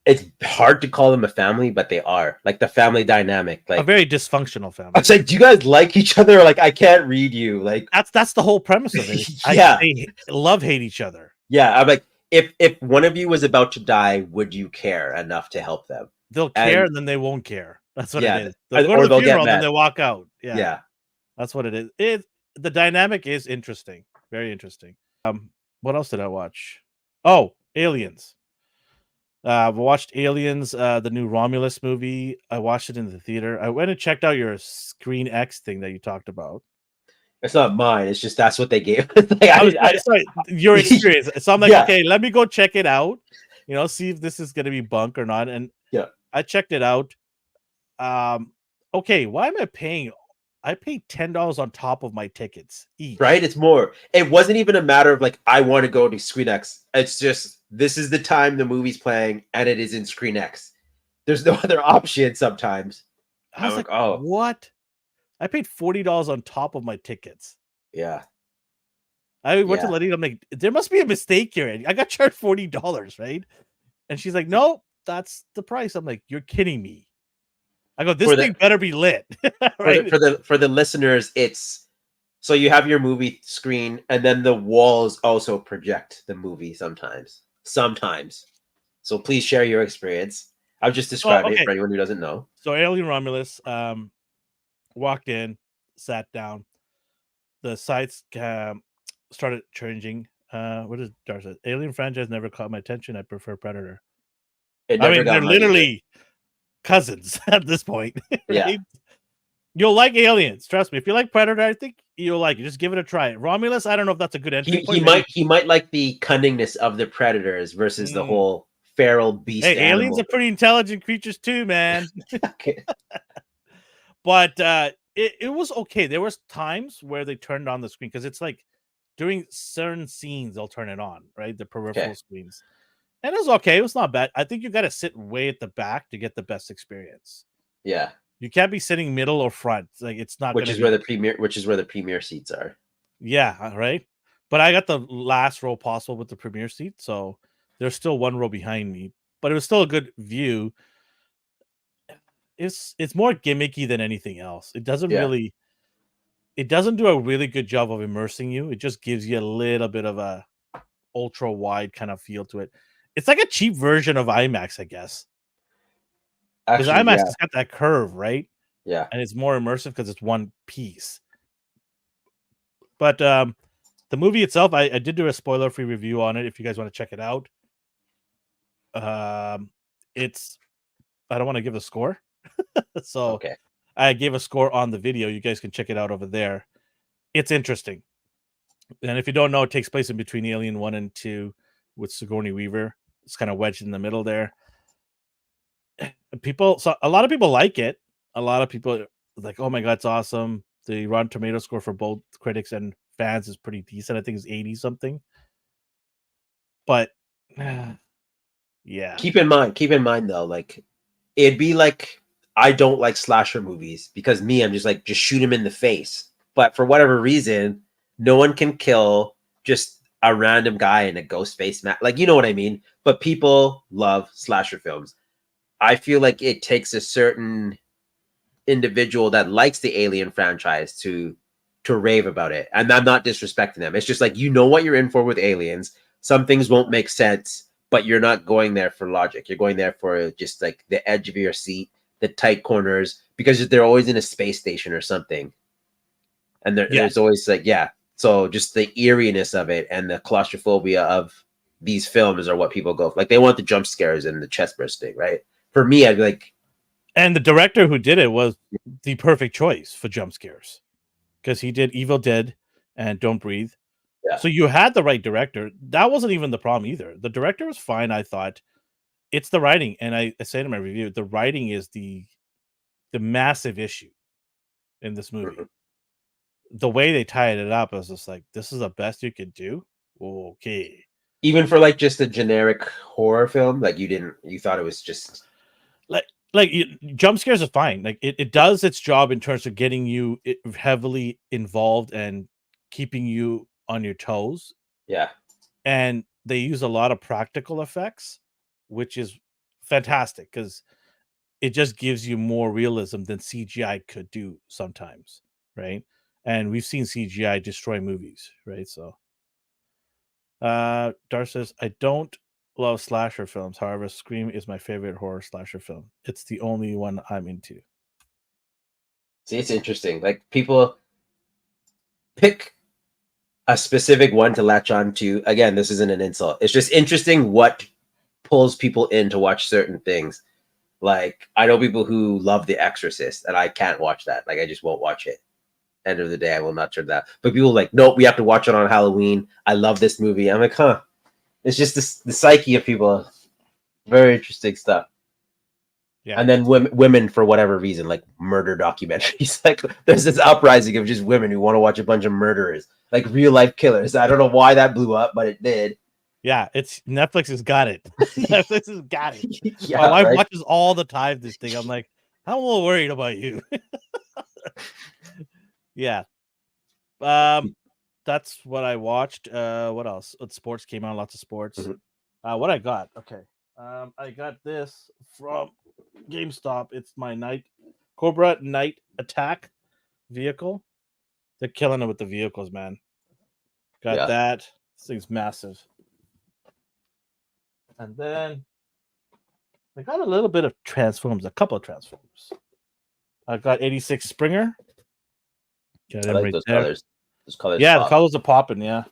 [SPEAKER 2] it's hard to call them a family, but they are like the family dynamic.
[SPEAKER 1] A
[SPEAKER 2] Like,
[SPEAKER 1] very dysfunctional family.
[SPEAKER 2] it's like, do you guys like each other? Like, I can't read you. Like,
[SPEAKER 1] That's the whole premise of it.
[SPEAKER 2] Yeah.
[SPEAKER 1] They hate each other.
[SPEAKER 2] yeah, I'm like, if one of you was about to die, would you care enough to help them?
[SPEAKER 1] They'll care and then they won't care. That's what
[SPEAKER 2] Yeah,
[SPEAKER 1] it is. They'll go
[SPEAKER 2] or
[SPEAKER 1] to the
[SPEAKER 2] they'll get
[SPEAKER 1] funeral and then
[SPEAKER 2] mad.
[SPEAKER 1] they walk out. Yeah.
[SPEAKER 2] Yeah.
[SPEAKER 1] That's what it is. The dynamic is interesting. Very interesting. What else did I watch? Oh, Aliens. I watched Aliens, the new Romulus movie. I watched it in the theater. I went and checked out your Screen X thing that you talked about.
[SPEAKER 2] It's not mine. It's just that's what they gave.
[SPEAKER 1] Sorry, your experience. So I'm like,
[SPEAKER 2] Yeah.
[SPEAKER 1] okay, let me go check it out. See if this is gonna be bunk or not. And
[SPEAKER 2] Yeah.
[SPEAKER 1] I checked it out. Okay, why am I paying? I paid $10 on top of my tickets each.
[SPEAKER 2] Right? It's more. It wasn't even a matter of like, I want to go to Screen X. It's just, this is the time the movie's playing and it is in Screen X. There's no other option sometimes.
[SPEAKER 1] I was like,
[SPEAKER 2] oh,
[SPEAKER 1] what? I paid $40 on top of my tickets.
[SPEAKER 2] yeah.
[SPEAKER 1] I went to Letty. I'm like, there must be a mistake here. I got charged $40, right? And she's like, no, that's the price. I'm like, you're kidding me. I go, this thing better be lit. Right?
[SPEAKER 2] For the listeners, it's so you have your movie screen and then the walls also project the movie sometimes. So please share your experience. I'll just describe it for anyone who doesn't know.
[SPEAKER 1] So Alien Romulus walked in, sat down. The sites started changing. What is Dar said? Alien franchise never caught my attention. I prefer Predator. They're literally cousins at this point. Right?
[SPEAKER 2] Yeah.
[SPEAKER 1] You'll like Aliens. Trust me. If you like Predator, I think you'll like it. Just give it a try. Romulus, I don't know if that's a good entry point.
[SPEAKER 2] He might like the cunningness of the predators versus the whole feral beast.
[SPEAKER 1] Hey, aliens are pretty intelligent creatures too, man.
[SPEAKER 2] Okay.
[SPEAKER 1] But it was okay. There was times where they turned on the screen because it's like during certain scenes they'll turn it on, right? The peripheral
[SPEAKER 2] Okay.
[SPEAKER 1] screens. And it was okay. It was not bad. I think you got to sit way at the back to get the best experience.
[SPEAKER 2] Yeah.
[SPEAKER 1] You can't be sitting middle or front. Like it's not
[SPEAKER 2] Which
[SPEAKER 1] gonna
[SPEAKER 2] is
[SPEAKER 1] be
[SPEAKER 2] where the premier seats are.
[SPEAKER 1] Yeah, right. But I got the last row possible with the premier seat, so there's still one row behind me. But it was still a good view. It's more gimmicky than anything else. It doesn't
[SPEAKER 2] Yeah.
[SPEAKER 1] do a really good job of immersing you. It just gives you a little bit of a ultra wide kind of feel to it. It's like a cheap version of IMAX, I guess. Because
[SPEAKER 2] Actually,
[SPEAKER 1] IMAX
[SPEAKER 2] yeah.
[SPEAKER 1] has got that curve, right?
[SPEAKER 2] Yeah.
[SPEAKER 1] And it's more immersive because it's one piece. But the movie itself, I did do a spoiler-free review on it if you guys want to check it out. It's I don't want to give a score. So
[SPEAKER 2] Okay.
[SPEAKER 1] I gave a score on the video. You guys can check it out over there. It's interesting. And if you don't know, it takes place in between Alien 1 and 2 with Sigourney Weaver. It's kind of wedged in the middle there. So a lot of people like it. A lot of people are like, oh my God, it's awesome. The Rotten Tomato score for both critics and fans is pretty decent. I think it's 80 something. But yeah.
[SPEAKER 2] Keep in mind though, like it'd be like I don't like slasher movies because I'm just shoot him in the face. But for whatever reason, no one can kill just a random guy in a ghost face mask. Like, you know what I mean? But people love slasher films. I feel like it takes a certain individual that likes the Alien franchise to rave about it. And I'm not disrespecting them. It's just like, you know what you're in for with Aliens. Some things won't make sense, but you're not going there for logic. You're going there for just like the edge of your seat, the tight corners, because they're always in a space station or something. And there's always like, yeah. So just the eeriness of it and the claustrophobia of these films are what people go for. Like they want the jump scares and the chest bursting, right? For me, I'd be like,
[SPEAKER 1] and the director who did it was the perfect choice for jump scares because he did Evil Dead and Don't Breathe.
[SPEAKER 2] Yeah.
[SPEAKER 1] So you had the right director. That wasn't even the problem either. The director was fine, I thought. It's the writing, and I say in my review, the writing is the massive issue in this movie.
[SPEAKER 2] mm-hmm.
[SPEAKER 1] The way they tied it up, I was just like, this is the best you could do? Okay.
[SPEAKER 2] Even for like just a generic horror film, like you thought it was just
[SPEAKER 1] like jump scares are fine. Like it does its job in terms of getting you heavily involved and keeping you on your toes.
[SPEAKER 2] Yeah.
[SPEAKER 1] And they use a lot of practical effects, which is fantastic because it just gives you more realism than CGI could do sometimes, right? And we've seen CGI destroy movies, right? So Dar says, I don't love slasher films. However, Scream is my favorite horror slasher film. It's the only one I'm into.
[SPEAKER 2] See, it's interesting. Like people pick a specific one to latch on to. Again, this isn't an insult. It's just interesting what pulls people in to watch certain things. Like I know people who love The Exorcist, and I can't watch that. Like I just won't watch it. End of the day, I will not turn that. But people are like, nope, we have to watch it on Halloween. I love this movie. I'm like, huh. It's just the psyche of people. Very interesting stuff.
[SPEAKER 1] Yeah.
[SPEAKER 2] And then women, for whatever reason, like murder documentaries. Like there's this uprising of just women who want to watch a bunch of murderers, like real life killers. I don't know why that blew up, but it did.
[SPEAKER 1] Yeah, it's Netflix has got it. Netflix has got it.
[SPEAKER 2] Yeah,
[SPEAKER 1] my wife
[SPEAKER 2] right?
[SPEAKER 1] watches all the time this thing. I'm like, I'm a little worried about you. Yeah. That's what I watched. What else? Sports came out, lots of sports.
[SPEAKER 2] Mm-hmm.
[SPEAKER 1] What I got? Okay. I got this from GameStop. It's my Cobra Night Attack vehicle. They're killing it with the vehicles, man. Got that. This thing's massive. And then I got a little bit of Transformers, a couple of Transformers. I got 86 Springer.
[SPEAKER 2] I like those colors. Those colors.
[SPEAKER 1] Yeah, the colors are popping. Yeah.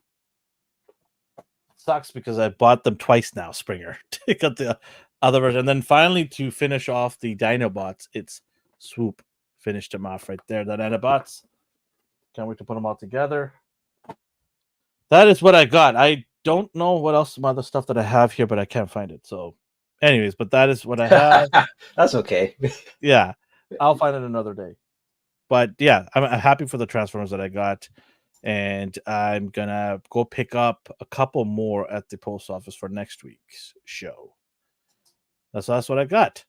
[SPEAKER 1] Sucks because I bought them twice now, Springer. Got the other version. And then finally to finish off the Dinobots, it's Swoop. Finished them off right there. The Dinobots. Can't wait to put them all together. That is what I got. I don't know what else, some other stuff that I have here, but I can't find it. So, anyways, but that is what I have.
[SPEAKER 2] That's okay.
[SPEAKER 1] Yeah, I'll find it another day. But yeah, I'm happy for the Transformers that I got. and I'm gonna go pick up a couple more at the post office for next week's show. That's what I got.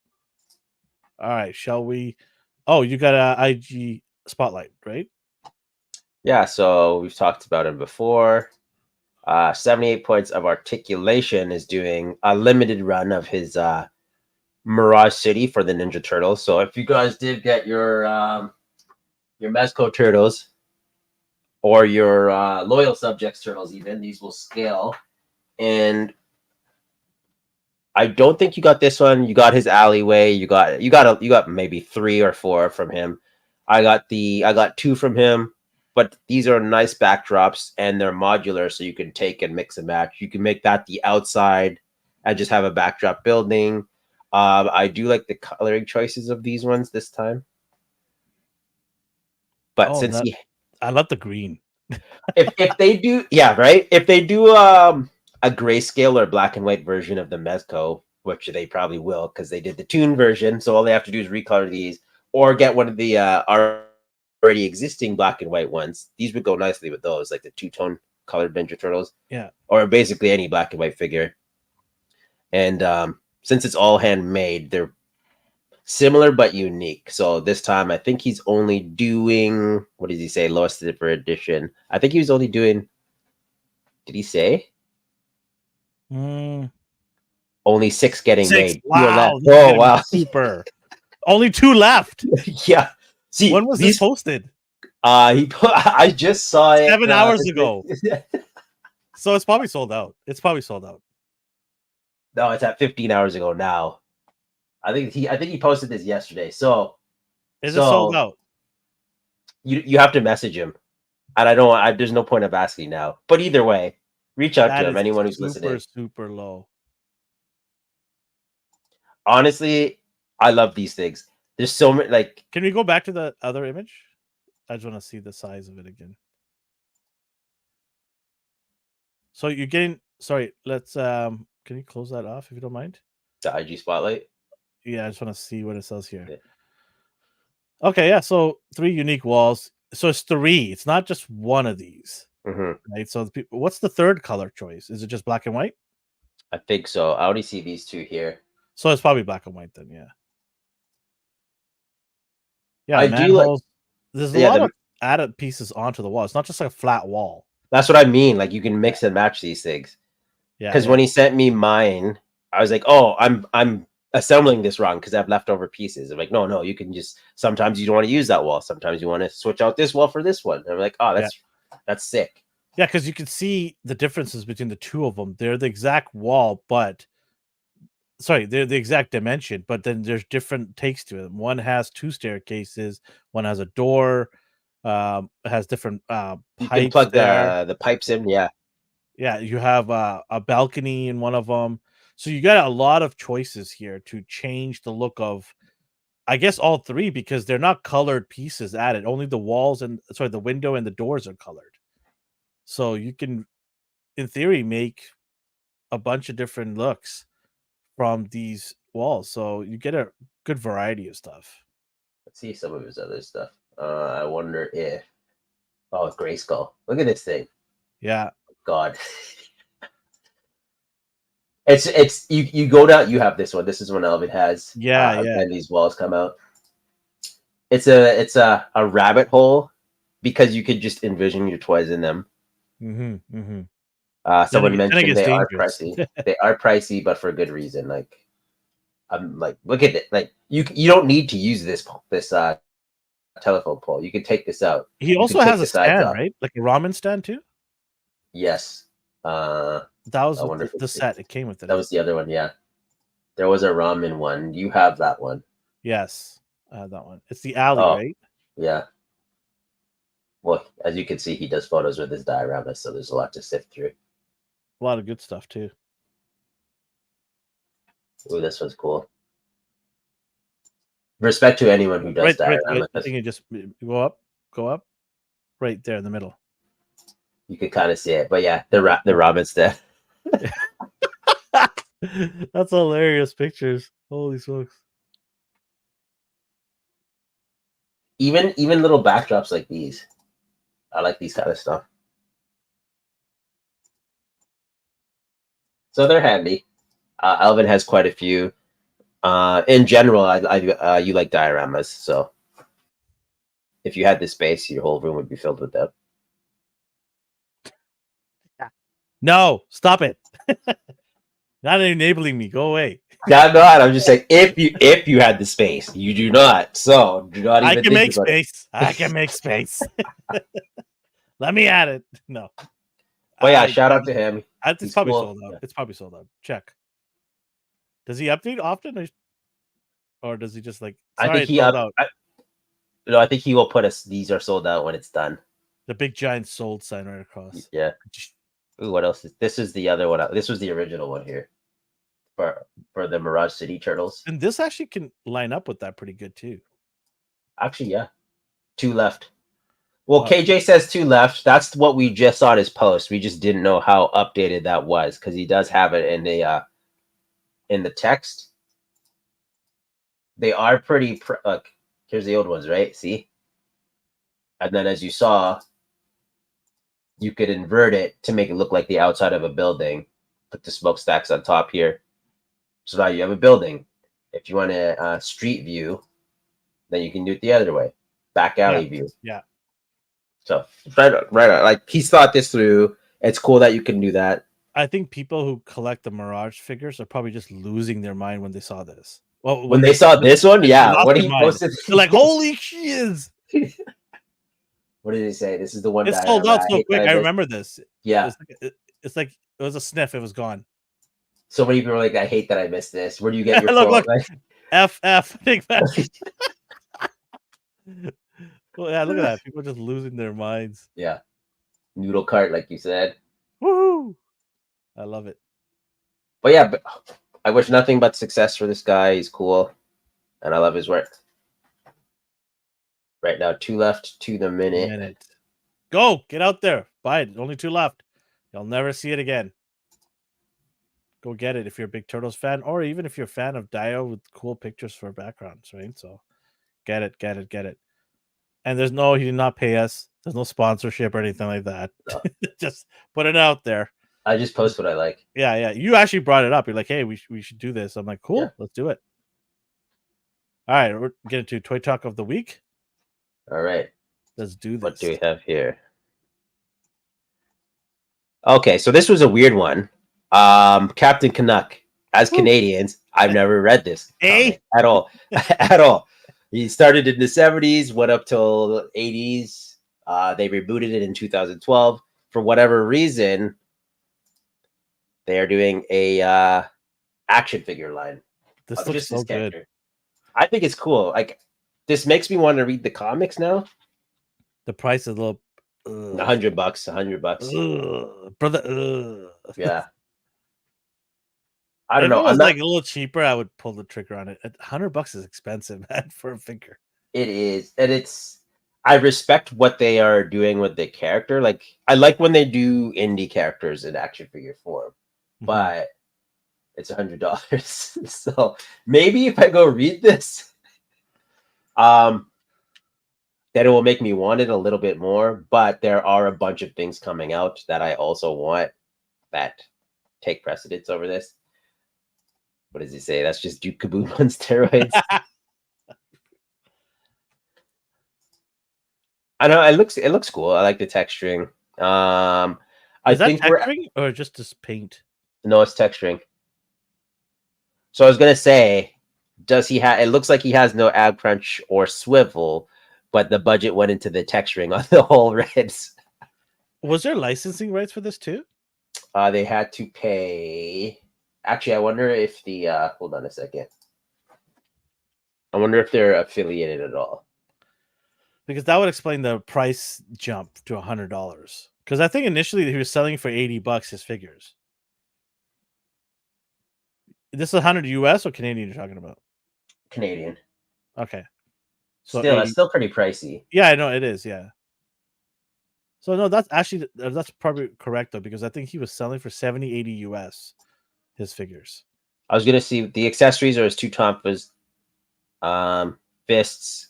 [SPEAKER 1] All right, shall we? Oh, you got a IG spotlight, right?
[SPEAKER 2] Yeah, so we've talked about him before. 78 points of articulation is doing a limited run of his Mirage City for the Ninja Turtles. So if you guys did get your Mezco Turtles or your Loyal Subjects Turtles, even these will scale. And I don't think you got this one. You got his alleyway. You got maybe 3 or 4 from him. I got 2 from him. But these are nice backdrops and they're modular, so you can take and mix and match. You can make that the outside and just have a backdrop building. I do like the coloring choices of these ones this time. But
[SPEAKER 1] I love the green.
[SPEAKER 2] if they do, yeah, right. If they do a grayscale or black and white version of the Mezco, which they probably will because they did the Toon version, so all they have to do is recolor these or get one of the already existing black and white ones. These would go nicely with those, like the 2-tone colored Ninja Turtles.
[SPEAKER 1] Yeah.
[SPEAKER 2] Or basically any black and white figure. And since it's all handmade, they're similar but unique. So this time, I think he's only doing, what did he say? Lowest Zipper edition. I think he was only doing, did he say? Only 6 getting made.
[SPEAKER 1] Wow.
[SPEAKER 2] Oh, wow.
[SPEAKER 1] Super. Only 2 left.
[SPEAKER 2] Yeah. See,
[SPEAKER 1] when was this posted?
[SPEAKER 2] I just saw it
[SPEAKER 1] 7 hours ago. So it's probably sold out.
[SPEAKER 2] No, it's at 15 hours ago now. I think he posted this yesterday. So
[SPEAKER 1] is it sold out?
[SPEAKER 2] You have to message him, and there's no point of asking now. But either way, reach out to him. Anyone who's listening.
[SPEAKER 1] Super low.
[SPEAKER 2] Honestly, I love these things. There's so many. Like,
[SPEAKER 1] can we go back to the other image? I just want to see the size of it again. So you're getting. Sorry, let's. Can you close that off if you don't mind?
[SPEAKER 2] The IG spotlight.
[SPEAKER 1] Yeah, I just want to see what it says here.
[SPEAKER 2] Yeah.
[SPEAKER 1] Okay, yeah. So 3 unique walls. So it's 3. It's not just one of these, right? So what's the third color choice? Is it just black and white?
[SPEAKER 2] I think so. I only see these 2 here.
[SPEAKER 1] So it's probably black and white then. Yeah. Yeah,
[SPEAKER 2] I do like.
[SPEAKER 1] There's a lot of added pieces onto the wall. It's not just like a flat wall.
[SPEAKER 2] That's what I mean. Like you can mix and match these things.
[SPEAKER 1] Yeah.
[SPEAKER 2] Because when he sent me mine, I was like, "Oh, I'm assembling this wrong because I have leftover pieces." I'm like, "No, you can just. Sometimes you don't want to use that wall. Sometimes you want to switch out this wall for this one." And I'm like, "Oh, that's sick."
[SPEAKER 1] Yeah, because you can see the differences between the 2 of them. They're the exact wall, but they're the exact dimension, but then there's different takes to it. One has 2 staircases, one has a door, has different
[SPEAKER 2] You
[SPEAKER 1] pipes
[SPEAKER 2] can plug
[SPEAKER 1] there.
[SPEAKER 2] the pipes in, yeah.
[SPEAKER 1] Yeah, you have a balcony in one of them. So you got a lot of choices here to change the look of, I guess, all 3 because they're not colored pieces added. Only the walls and the window and the doors are colored. So you can, in theory, make a bunch of different looks from these walls. So you get a good variety of stuff.
[SPEAKER 2] Let's see some of his other stuff. I wonder if it's Grayskull. Look at this thing.
[SPEAKER 1] Yeah.
[SPEAKER 2] God. It's you go down, you have this one. This is one Elvin has.
[SPEAKER 1] Yeah.
[SPEAKER 2] And these walls come out. It's a rabbit hole because you could just envision your toys in them. Someone mentioned they are pricey. They are pricey, but for good reason. Like, I'm like, look at it. Like, you don't need to use this telephone pole. You can take this out.
[SPEAKER 1] He also has a stand, right? Like a ramen stand too.
[SPEAKER 2] Yes.
[SPEAKER 1] That was the set. It came with it.
[SPEAKER 2] That was the other one. Yeah. There was a ramen one. You have that one.
[SPEAKER 1] Yes, I have that one. It's the alley, right?
[SPEAKER 2] Yeah. Well, as you can see, he does photos with his diorama, so there's a lot to sift through.
[SPEAKER 1] A lot of good stuff too.
[SPEAKER 2] Ooh, this one's cool. Respect to anyone who does diorama.
[SPEAKER 1] Right. I think you just go up, right there in the middle.
[SPEAKER 2] You can kind of see it, but yeah, the ramen stand.
[SPEAKER 1] That's hilarious pictures. Holy smokes!
[SPEAKER 2] Even little backdrops like these. I like these kind of stuff. So they're handy. Alvin has quite a few. In general, you like dioramas, so if you had the space, your whole room would be filled with them.
[SPEAKER 1] No, stop it. Not enabling me. Go away.
[SPEAKER 2] I'm not. I'm just saying if you had the space, you do not. So do not even
[SPEAKER 1] I can
[SPEAKER 2] think
[SPEAKER 1] make
[SPEAKER 2] about it.
[SPEAKER 1] space. I can make space. Let me add it. No.
[SPEAKER 2] But yeah, shout out to him.
[SPEAKER 1] It's
[SPEAKER 2] He's
[SPEAKER 1] probably
[SPEAKER 2] cool.
[SPEAKER 1] sold out.
[SPEAKER 2] Yeah.
[SPEAKER 1] It's probably sold out. Check. Does he update often, or does he just like? Sorry,
[SPEAKER 2] I think
[SPEAKER 1] it's
[SPEAKER 2] he
[SPEAKER 1] sold
[SPEAKER 2] up.
[SPEAKER 1] out.
[SPEAKER 2] I think he will put us. These are sold out when it's done.
[SPEAKER 1] The big giant sold sign right across.
[SPEAKER 2] Yeah. Ooh, what else? This is the other one. This was the original one here for the Mirage City Turtles.
[SPEAKER 1] And this actually can line up with that pretty good too.
[SPEAKER 2] Actually, yeah. 2 left. Well, KJ says 2 left. That's what we just saw in his post. We just didn't know how updated that was because he does have it in the text. They are pretty. Look, here's the old ones, right? See, and then as you saw, you could invert it to make it look like the outside of a building. Put the smokestacks on top here, so now you have a building. If you want a street view, then you can do it the other way, back alley view.
[SPEAKER 1] Yeah.
[SPEAKER 2] So right on. Like he's thought this through. It's cool that you can do that.
[SPEAKER 1] I think people who collect the Mirage figures are probably just losing their mind when they saw this. Well,
[SPEAKER 2] when they saw this one, yeah. What he posted,
[SPEAKER 1] they're like, "Holy shiz!"
[SPEAKER 2] What did he say? This is the one.
[SPEAKER 1] It sold out so quick. I remember this.
[SPEAKER 2] Yeah,
[SPEAKER 1] it's like it was a sniff. It was gone.
[SPEAKER 2] So many people are like, "I hate that I missed this." Where do you get your
[SPEAKER 1] look, FF? Think that. Well, yeah, look at that. People are just losing their minds.
[SPEAKER 2] Yeah, noodle cart, like you said.
[SPEAKER 1] Woohoo! I love it.
[SPEAKER 2] But yeah, I wish nothing but success for this guy. He's cool, and I love his work. Right now, 2 left to the minute.
[SPEAKER 1] Go, get out there, buy it. Only 2 left. You'll never see it again. Go get it if you're a big Turtles fan, or even if you're a fan of Dio with cool pictures for backgrounds, right? So, get it. And he did not pay us. There's no sponsorship or anything like that. No. Just put it out there.
[SPEAKER 2] I just post what I like.
[SPEAKER 1] Yeah. You actually brought it up. You're like, hey, we should do this. I'm like, cool, yeah. Let's do it. All right, we're getting to Toy Talk of the Week.
[SPEAKER 2] All right.
[SPEAKER 1] Let's do this.
[SPEAKER 2] What do we have here? Okay, so this was a weird one. Captain Canuck. As Canadians, I've never read this at all. At all. He started in the 70s, went up till the 80s. They rebooted it in 2012. For whatever reason, they are doing a action figure line.
[SPEAKER 1] This looks so good.
[SPEAKER 2] I think it's cool. Like, this makes me want to read the comics now.
[SPEAKER 1] The price is a little...
[SPEAKER 2] $100. $100.
[SPEAKER 1] Brother.
[SPEAKER 2] Yeah. I don't know.
[SPEAKER 1] If it was like a little cheaper, I would pull the trigger on it. $100 is expensive, man, for a figure.
[SPEAKER 2] It is. And I respect what they are doing with the character. Like, I like when they do indie characters in action figure form, but it's $100. So maybe if I go read this, then it will make me want it a little bit more. But there are a bunch of things coming out that I also want that take precedence over this. What does he say? That's just Duke Kaboom on steroids. I know it looks cool. I like the texturing.
[SPEAKER 1] Is that texturing or just this paint?
[SPEAKER 2] No, it's texturing. So I was gonna say, does he have? It looks like he has no ab crunch or swivel, but the budget went into the texturing on the whole reds.
[SPEAKER 1] Was there licensing rights for this too?
[SPEAKER 2] They had to pay. Actually, I wonder if the hold on a second. I wonder if they're affiliated at all.
[SPEAKER 1] Because that would explain the price jump to $100. Because I think initially he was selling for $80 his figures. This is 100 US or Canadian you're talking about?
[SPEAKER 2] Canadian.
[SPEAKER 1] Okay. So
[SPEAKER 2] it's still pretty pricey.
[SPEAKER 1] Yeah, I know it is. Yeah. So no, that's probably correct though, because I think he was selling for 70, 80 US his figures.
[SPEAKER 2] I was gonna see the accessories are his 2 tonfas, fists,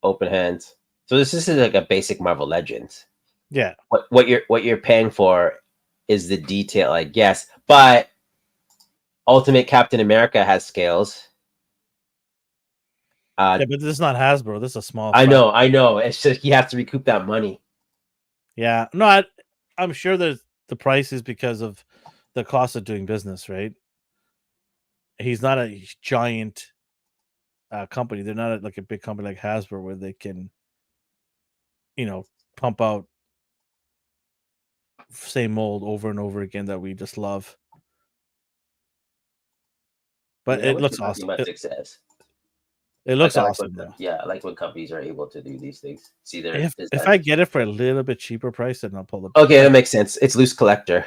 [SPEAKER 2] open hands. So this is like a basic Marvel Legends.
[SPEAKER 1] Yeah.
[SPEAKER 2] What you're paying for is the detail, I guess. But Ultimate Captain America has scales.
[SPEAKER 1] Yeah, but this is not Hasbro. This is a small.
[SPEAKER 2] I know. It's just he has to recoup that money.
[SPEAKER 1] Yeah, no, I'm sure there's the price is because of the cost of doing business, right? He's not a giant company. They're not like a big company like Hasbro where they can, pump out same mold over and over again that we just love. But it looks awesome.
[SPEAKER 2] Success.
[SPEAKER 1] It looks awesome, though.
[SPEAKER 2] Yeah, I like when companies are able to do these things. See their
[SPEAKER 1] if I get it for a little bit cheaper price, then I'll pull the.
[SPEAKER 2] Okay, that makes sense. It's loose collector.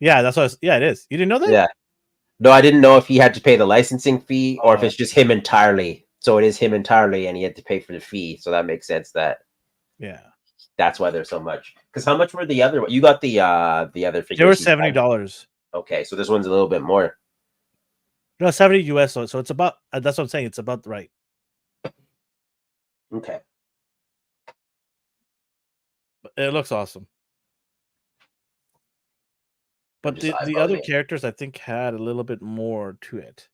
[SPEAKER 1] Yeah, that's what. Yeah, it is. You didn't know that?
[SPEAKER 2] Yeah. No, I didn't know if he had to pay the licensing fee or if it's just him entirely. So it is him entirely, and he had to pay for the fee. So that makes sense. That's why there's so much. Because how much were the other? You got the other figures.
[SPEAKER 1] They were $70.
[SPEAKER 2] Okay, so this one's a little bit more.
[SPEAKER 1] No, 70 US. So it's about. That's what I'm saying. It's about right.
[SPEAKER 2] Okay.
[SPEAKER 1] It looks awesome. But the other characters, I think, had a little bit more to it.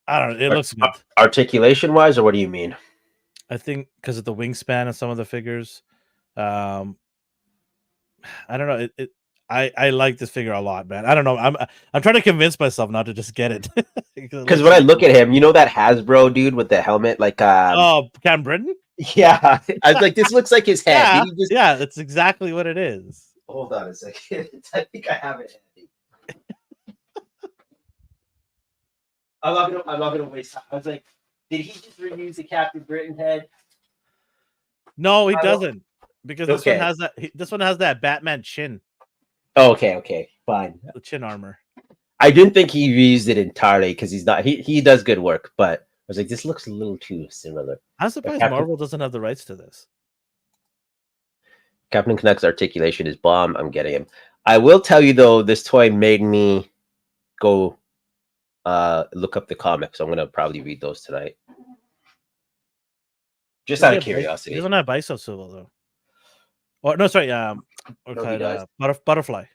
[SPEAKER 1] I don't know. It looks good.
[SPEAKER 2] Articulation-wise, or what do you mean?
[SPEAKER 1] I think because of the wingspan of some of the figures. I don't know. I like this figure a lot, man. I don't know. I'm trying to convince myself not to just get it.
[SPEAKER 2] Because when I look at him, you know that Hasbro dude with the helmet, like
[SPEAKER 1] Cam Britton?
[SPEAKER 2] Yeah, I was like, this looks like his head.
[SPEAKER 1] Yeah, that's exactly what it is.
[SPEAKER 2] Hold on a second. I think I have it handy. I'm not gonna waste time. I was like, did he just reuse the Captain Britain head?
[SPEAKER 1] No, he doesn't. Because this one has that. This one has that Batman chin.
[SPEAKER 2] Oh, okay, fine.
[SPEAKER 1] The chin armor.
[SPEAKER 2] I didn't think he reused it entirely because he's not. He does good work, but I was like, this looks a little too similar.
[SPEAKER 1] I'm surprised Marvel doesn't have the rights to this.
[SPEAKER 2] Captain Canuck's articulation is bomb. I'm getting him. I will tell you though, this toy made me go look up the comics. I'm gonna probably read those tonight. Just out of curiosity.
[SPEAKER 1] He doesn't have Biceps Civil though. Oh no, sorry. Butterfly.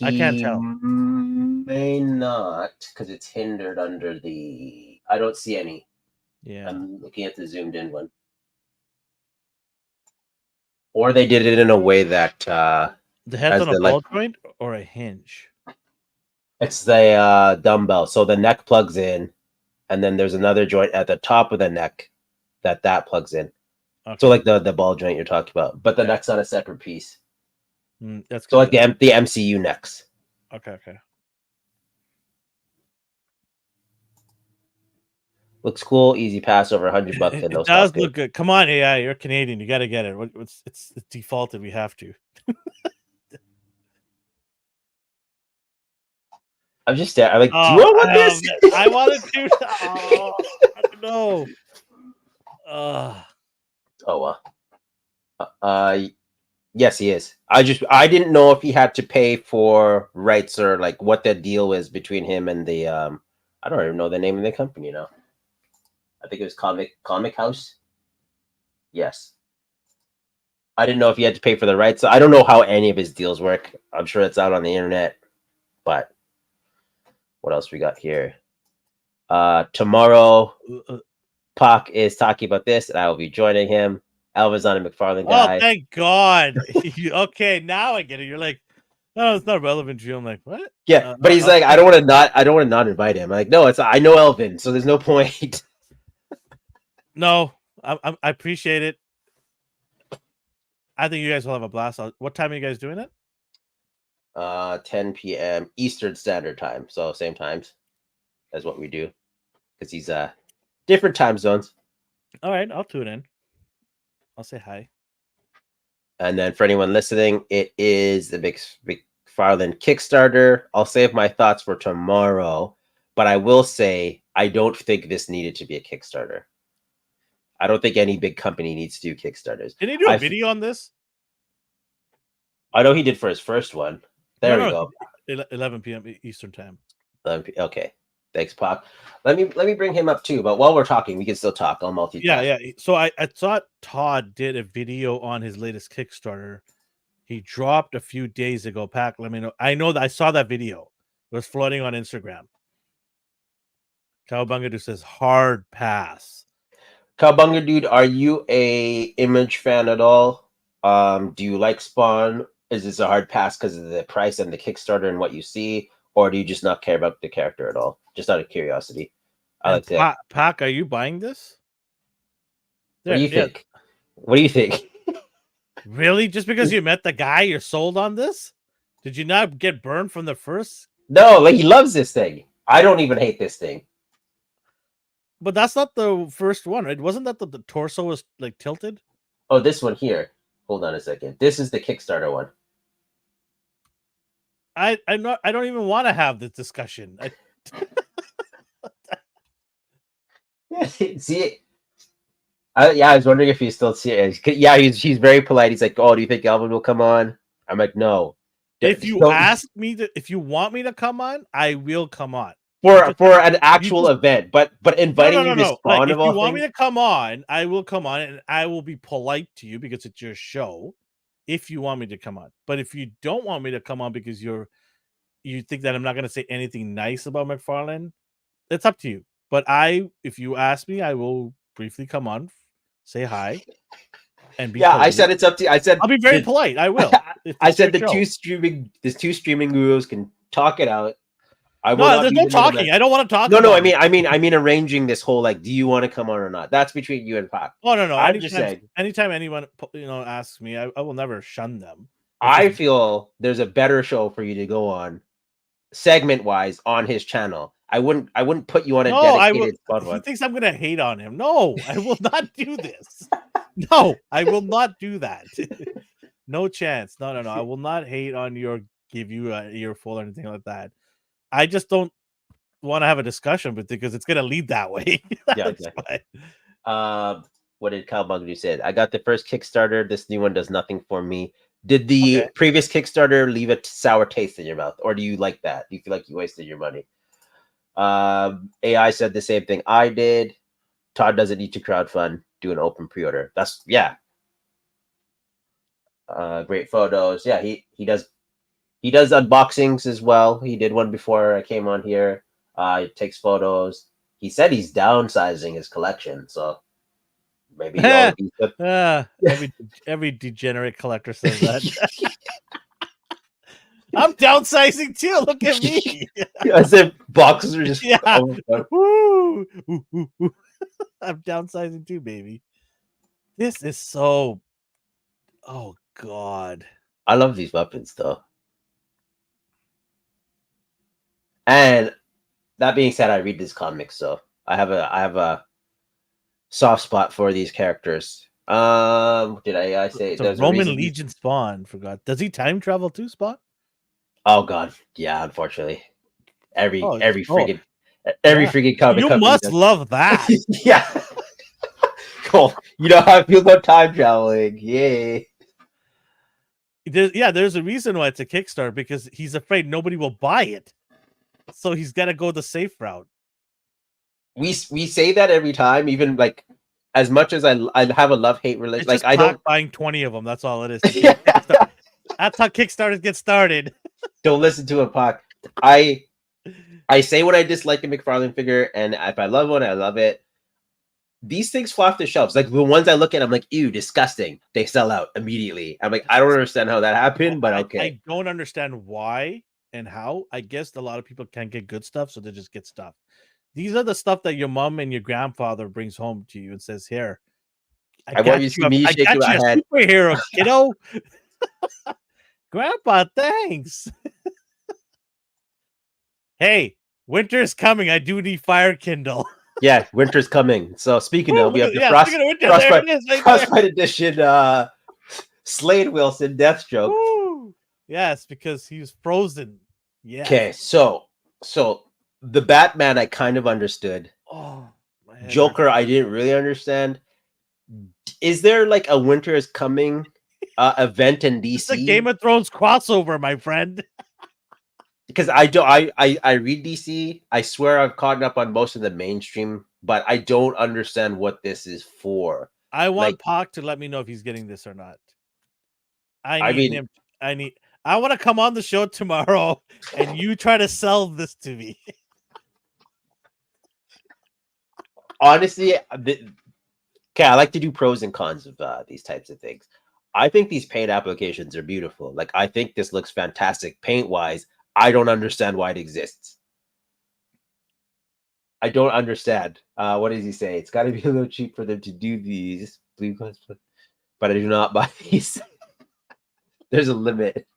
[SPEAKER 1] I can't tell.
[SPEAKER 2] May not, because it's hindered under the. I don't see any.
[SPEAKER 1] Yeah.
[SPEAKER 2] I'm looking at the zoomed in one. Or they did it in a way that
[SPEAKER 1] the head's on a ball joint or a hinge.
[SPEAKER 2] It's the dumbbell, so the neck plugs in, and then there's another joint at the top of the neck that plugs in. Okay. So like the ball joint you're talking about, but the neck's on a separate piece.
[SPEAKER 1] That's
[SPEAKER 2] so like the MCU necks.
[SPEAKER 1] Okay.
[SPEAKER 2] Looks cool, easy pass over $100.
[SPEAKER 1] It does look good. Come on, AI, you're Canadian. You got to get it. It's defaulted. We have to.
[SPEAKER 2] I'm just there. I'm like, do you want this?
[SPEAKER 1] I wanted to. Oh, no.
[SPEAKER 2] Oh well. Yes, he is. I didn't know if he had to pay for rights or like what the deal was between him and the I don't even know the name of the company now. I think it was Comic House. Yes. I didn't know if he had to pay for the rights. I don't know how any of his deals work. I'm sure it's out on the internet. But what else we got here? Tomorrow, Pac is talking about this, and I will be joining him. Elva's on a McFarlane guy.
[SPEAKER 1] Oh, thank God. Okay, now I get it. You're like, no, it's not relevant to you. I'm like, what?
[SPEAKER 2] Yeah, but he's like, I don't want to not invite him. I'm like, no, I know Elvin, so there's no point.
[SPEAKER 1] No, I appreciate it. I think you guys will have a blast. What time are you guys doing it?
[SPEAKER 2] 10 p.m. Eastern Standard Time, so same times as what we do, because he's different time zones.
[SPEAKER 1] All right, I'll tune in. I'll say hi.
[SPEAKER 2] And then for anyone listening, it is the McFarlane Kickstarter. I'll save my thoughts for tomorrow, but I will say I don't think this needed to be a Kickstarter. I don't think any big company needs to do Kickstarters.
[SPEAKER 1] Did he do a video on this?
[SPEAKER 2] I know he did for his first one. There we go.
[SPEAKER 1] 11 p.m. Eastern time.
[SPEAKER 2] 11 p.m. Okay. Thanks, Pac. Let me bring him up too. But while we're talking, we can still talk. I'll multitask.
[SPEAKER 1] Yeah. So I thought Todd did a video on his latest Kickstarter. He dropped a few days ago. Pac, let me know. I know that I saw that video. It was floating on Instagram. Cowabunga says hard pass.
[SPEAKER 2] Cowabunga dude, are you a Image fan at all? Do you like Spawn? Is this a hard pass because of the price and the Kickstarter and what you see, or do you just not care about the character at all? Just out of curiosity. I like that.
[SPEAKER 1] Pac, are you buying this?
[SPEAKER 2] What do you think? What do you think?
[SPEAKER 1] Really? Just because you met the guy, you're sold on this? Did you not get burned from the first?
[SPEAKER 2] No, like he loves this thing. I don't even hate this thing.
[SPEAKER 1] But that's not the first one, right? Wasn't that the torso was like tilted?
[SPEAKER 2] Oh, this one here. Hold on a second. This is the Kickstarter one.
[SPEAKER 1] I don't even want to have this discussion.
[SPEAKER 2] See it? I was wondering if he's still serious. Yeah, he's very polite. He's like, "Oh, do you think Alvin will come on?" I'm like, "No."
[SPEAKER 1] If you ask me if you want me to come on, I will come on
[SPEAKER 2] for an actual event. But inviting you to Spawn
[SPEAKER 1] like,
[SPEAKER 2] of
[SPEAKER 1] if
[SPEAKER 2] all
[SPEAKER 1] you want
[SPEAKER 2] things,
[SPEAKER 1] me to come on, I will come on, and I will be polite to you because it's your show. If you want me to come on, but if you don't want me to come on because you think that I'm not going to say anything nice about McFarlane, it's up to you. But if you ask me, I will briefly come on, say hi, and be polite.
[SPEAKER 2] I said it's up to you. I said
[SPEAKER 1] I'll be very polite. I will.
[SPEAKER 2] I said the two streaming gurus can talk it out.
[SPEAKER 1] There's no talking. I don't want to talk.
[SPEAKER 2] No, I mean arranging this whole like, do you want to come on or not? That's between you and Pac.
[SPEAKER 1] Oh no.
[SPEAKER 2] I'm just saying.
[SPEAKER 1] Anytime anyone asks me, I will never shun them.
[SPEAKER 2] I feel there's a better show for you to go on, segment wise, on his channel. I wouldn't put you on a dedicated spot.
[SPEAKER 1] He thinks I'm gonna hate on him. No, I will not do this. No, I will not do that. No chance. No. I will not hate on give you an earful or anything like that. I just don't want to have a discussion with it because it's gonna lead that way.
[SPEAKER 2] Yeah. Okay. What did Kyle Buggy said? I got the first Kickstarter. This new one does nothing for me. Did the previous Kickstarter leave a sour taste in your mouth, or do you like that? Do you feel like you wasted your money? AI said the same thing I did. Todd doesn't need to crowdfund. Do an open pre-order. That's great photos. Yeah, he does unboxings as well. He did one before I came on here. He takes photos. He said he's downsizing his collection, so maybe
[SPEAKER 1] every degenerate collector says that. I'm downsizing too. Look at me.
[SPEAKER 2] I said boxes are just
[SPEAKER 1] Woo. I'm downsizing too, baby. This is so. Oh God.
[SPEAKER 2] I love these weapons though. And that being said, I read these comics, so I have a soft spot for these characters. Did I say
[SPEAKER 1] the Roman Legion Spawn? Forgot. Does he time travel too, Spawn?
[SPEAKER 2] Oh God, yeah. Unfortunately, every freaking comic.
[SPEAKER 1] You must love that.
[SPEAKER 2] Yeah. Cool. You know how I feel about time traveling. Yay.
[SPEAKER 1] There's a reason why it's a Kickstarter, because he's afraid nobody will buy it. So he's got to go the safe route.
[SPEAKER 2] We say that every time, even like as much as I have a love-hate relationship. Like I don't
[SPEAKER 1] buying 20 of them. That's all it is. That's how Kickstarters get started.
[SPEAKER 2] Don't listen to a Pac. I say when I dislike a McFarlane figure, and if I love one, I love it. These things fall off the shelves. Like the ones I look at, I'm like, ew, disgusting. They sell out immediately. I'm like, I don't understand how that happened, but okay.
[SPEAKER 1] I don't understand why and how. I guess a lot of people can't get good stuff, so they just get stuff. These are the stuff that your mom and your grandfather brings home to you and says, "Here,
[SPEAKER 2] I want you to see me shake your head,
[SPEAKER 1] superhero, kiddo." Grandpa, thanks. Hey, winter's coming. I do need fire kindle.
[SPEAKER 2] Yeah, winter's coming. So speaking of, we have the Frostbite edition Slade Wilson Deathstroke.
[SPEAKER 1] Woo! Yes, because he was frozen. Yeah.
[SPEAKER 2] Okay, so the Batman I kind of understood.
[SPEAKER 1] Oh,
[SPEAKER 2] Joker I didn't really understand. Is there like a winter is coming event in DC?
[SPEAKER 1] It's a Game of Thrones crossover, my friend.
[SPEAKER 2] because I read DC. I swear I've caught up on most of the mainstream, but I don't understand what this is for.
[SPEAKER 1] I want
[SPEAKER 2] Like,
[SPEAKER 1] Pac to let me know if he's getting this or not. I
[SPEAKER 2] I
[SPEAKER 1] need
[SPEAKER 2] mean,
[SPEAKER 1] him. I want to come on the show tomorrow and you try to sell this to me.
[SPEAKER 2] honestly, okay, I like to do pros and cons of these types of things. I think these paint applications are beautiful. Like, I think this looks fantastic paint wise. I don't understand why it exists. I don't understand. What does he say? It's got to be a little cheap for them to do these blue glass, but I do not buy these. There's a limit.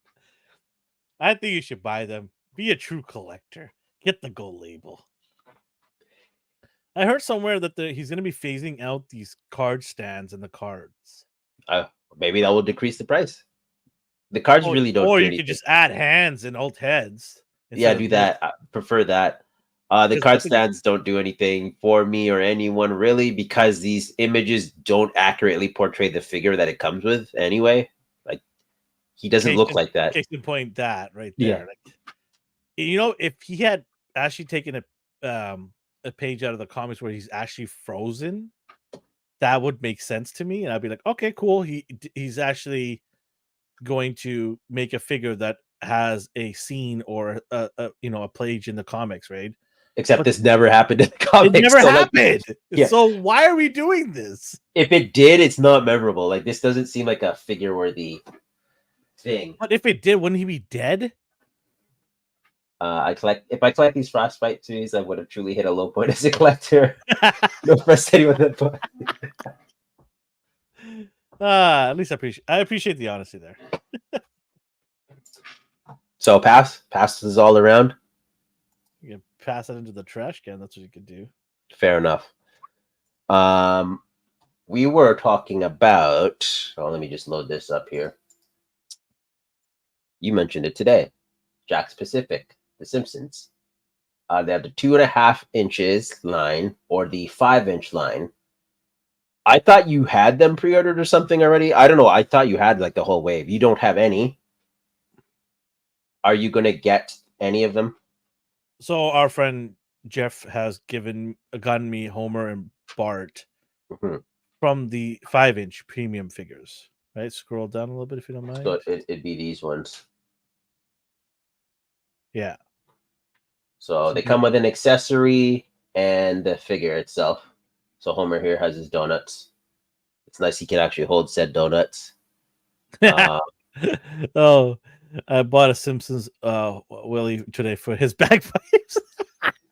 [SPEAKER 1] I think you should buy them. Be a true collector. Get the gold label. I heard somewhere that he's going to be phasing out these card stands and the cards.
[SPEAKER 2] Maybe that will decrease the price. The cards really don't.
[SPEAKER 1] Or
[SPEAKER 2] do
[SPEAKER 1] you
[SPEAKER 2] anything.
[SPEAKER 1] could just add hands and alt heads.
[SPEAKER 2] Yeah, do that. I prefer that. The card stands don't do anything for me or anyone really because these images don't accurately portray the figure that it comes with anyway. Like, he doesn't look like that.
[SPEAKER 1] Case in point, that right
[SPEAKER 2] Yeah.
[SPEAKER 1] there. Like, you know, if he had actually taken a page out of the comics where he's actually frozen, that would make sense to me, and I'd be like, okay, cool. He's actually going to make a figure that has a scene or a page in the comics, right?
[SPEAKER 2] Except this never happened in the comics.
[SPEAKER 1] It never happened.
[SPEAKER 2] Yeah.
[SPEAKER 1] So why are we doing this?
[SPEAKER 2] If it did, it's not memorable. Like, this doesn't seem like a figure worthy thing.
[SPEAKER 1] But if it did, wouldn't he be dead?
[SPEAKER 2] If I collect these Frostbite series, I would have truly hit a low point as a collector. No offense to anyone that bought.
[SPEAKER 1] At least I appreciate the honesty there.
[SPEAKER 2] So passes all around.
[SPEAKER 1] You can pass it into the trash can. That's what you could do.
[SPEAKER 2] Fair enough. We were talking about. Oh, let me just load this up here. You mentioned it today. Jack's Pacific, The Simpsons. They have the 2.5 inches line or the 5-inch line. I thought you had them pre-ordered or something already. I don't know. I thought you had like the whole wave. You don't have any. Are you going to get any of them?
[SPEAKER 1] So our friend Jeff has gotten me Homer and Bart from the 5-inch premium figures. Right? Scroll down a little bit if you don't mind.
[SPEAKER 2] So it'd be these ones.
[SPEAKER 1] Yeah.
[SPEAKER 2] So they come with an accessory and the figure itself. So Homer here has his donuts. It's nice he can actually hold said donuts.
[SPEAKER 1] Oh, I bought a Simpsons Willie today for his bagpipes.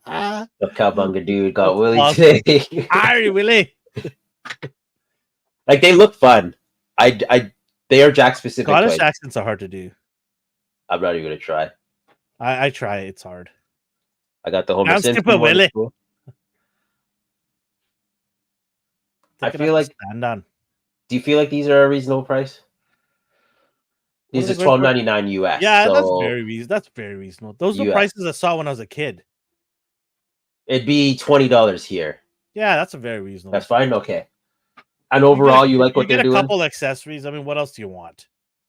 [SPEAKER 2] The Cowabunga dude got Willie today.
[SPEAKER 1] Ari Willie.
[SPEAKER 2] Like, they look fun. They are Jack specific.
[SPEAKER 1] Scottish accents are hard to do.
[SPEAKER 2] I'm not even gonna try.
[SPEAKER 1] I try. It's hard.
[SPEAKER 2] I got the Homer Simpson one.
[SPEAKER 1] Willie.
[SPEAKER 2] Cool. I feel like. Do you feel like these are a reasonable price? These are $12.99 US.
[SPEAKER 1] Yeah,
[SPEAKER 2] so
[SPEAKER 1] that's very reasonable. Those are prices I saw when I was a kid.
[SPEAKER 2] It'd be $20 here.
[SPEAKER 1] Yeah, that's a very reasonable.
[SPEAKER 2] That's fine. Okay. And overall, you like what they're doing?
[SPEAKER 1] A couple accessories. I mean, what else do you want?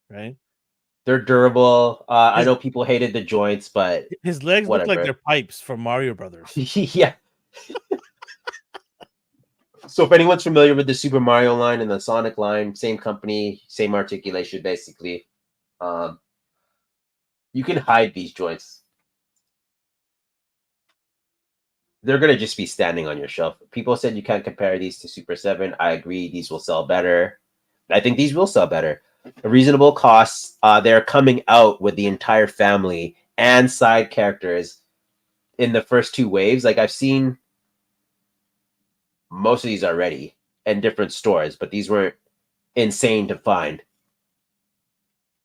[SPEAKER 1] Right?
[SPEAKER 2] They're durable. I know people hated the joints, but
[SPEAKER 1] his legs look like they're pipes from Mario Brothers.
[SPEAKER 2] Yeah. So if anyone's familiar with the Super Mario line and the Sonic line, same company, same articulation, basically. You can hide these joints. They're going to just be standing on your shelf. People said you can't compare these to Super 7. I agree. These will sell better. I think these will sell better. A reasonable cost. They're coming out with the entire family and side characters in the first 2 waves. Like, I've seen most of these already in different stores, but these weren't insane to find.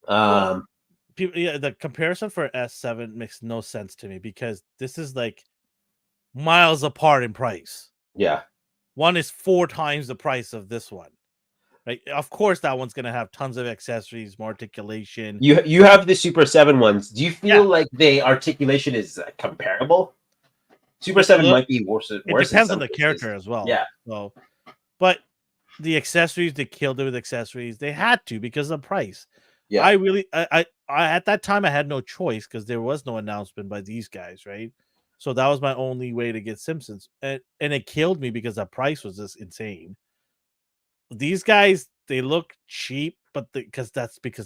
[SPEAKER 1] The comparison for S7 makes no sense to me because this is like miles apart in price.
[SPEAKER 2] Yeah.
[SPEAKER 1] One is 4 times the price of this one. Right? Of course, that one's going to have tons of accessories, more articulation.
[SPEAKER 2] You have the Super 7 ones. Do you feel like the articulation is comparable? Super 7 might be worse.
[SPEAKER 1] It depends on the character as well.
[SPEAKER 2] Yeah.
[SPEAKER 1] So, but the accessories, they killed it with accessories. They had to because of the price.
[SPEAKER 2] Yeah.
[SPEAKER 1] I at that time I had no choice because there was no announcement by these guys, right? So that was my only way to get Simpsons, and it killed me because the price was just insane. These guys, they look cheap, but because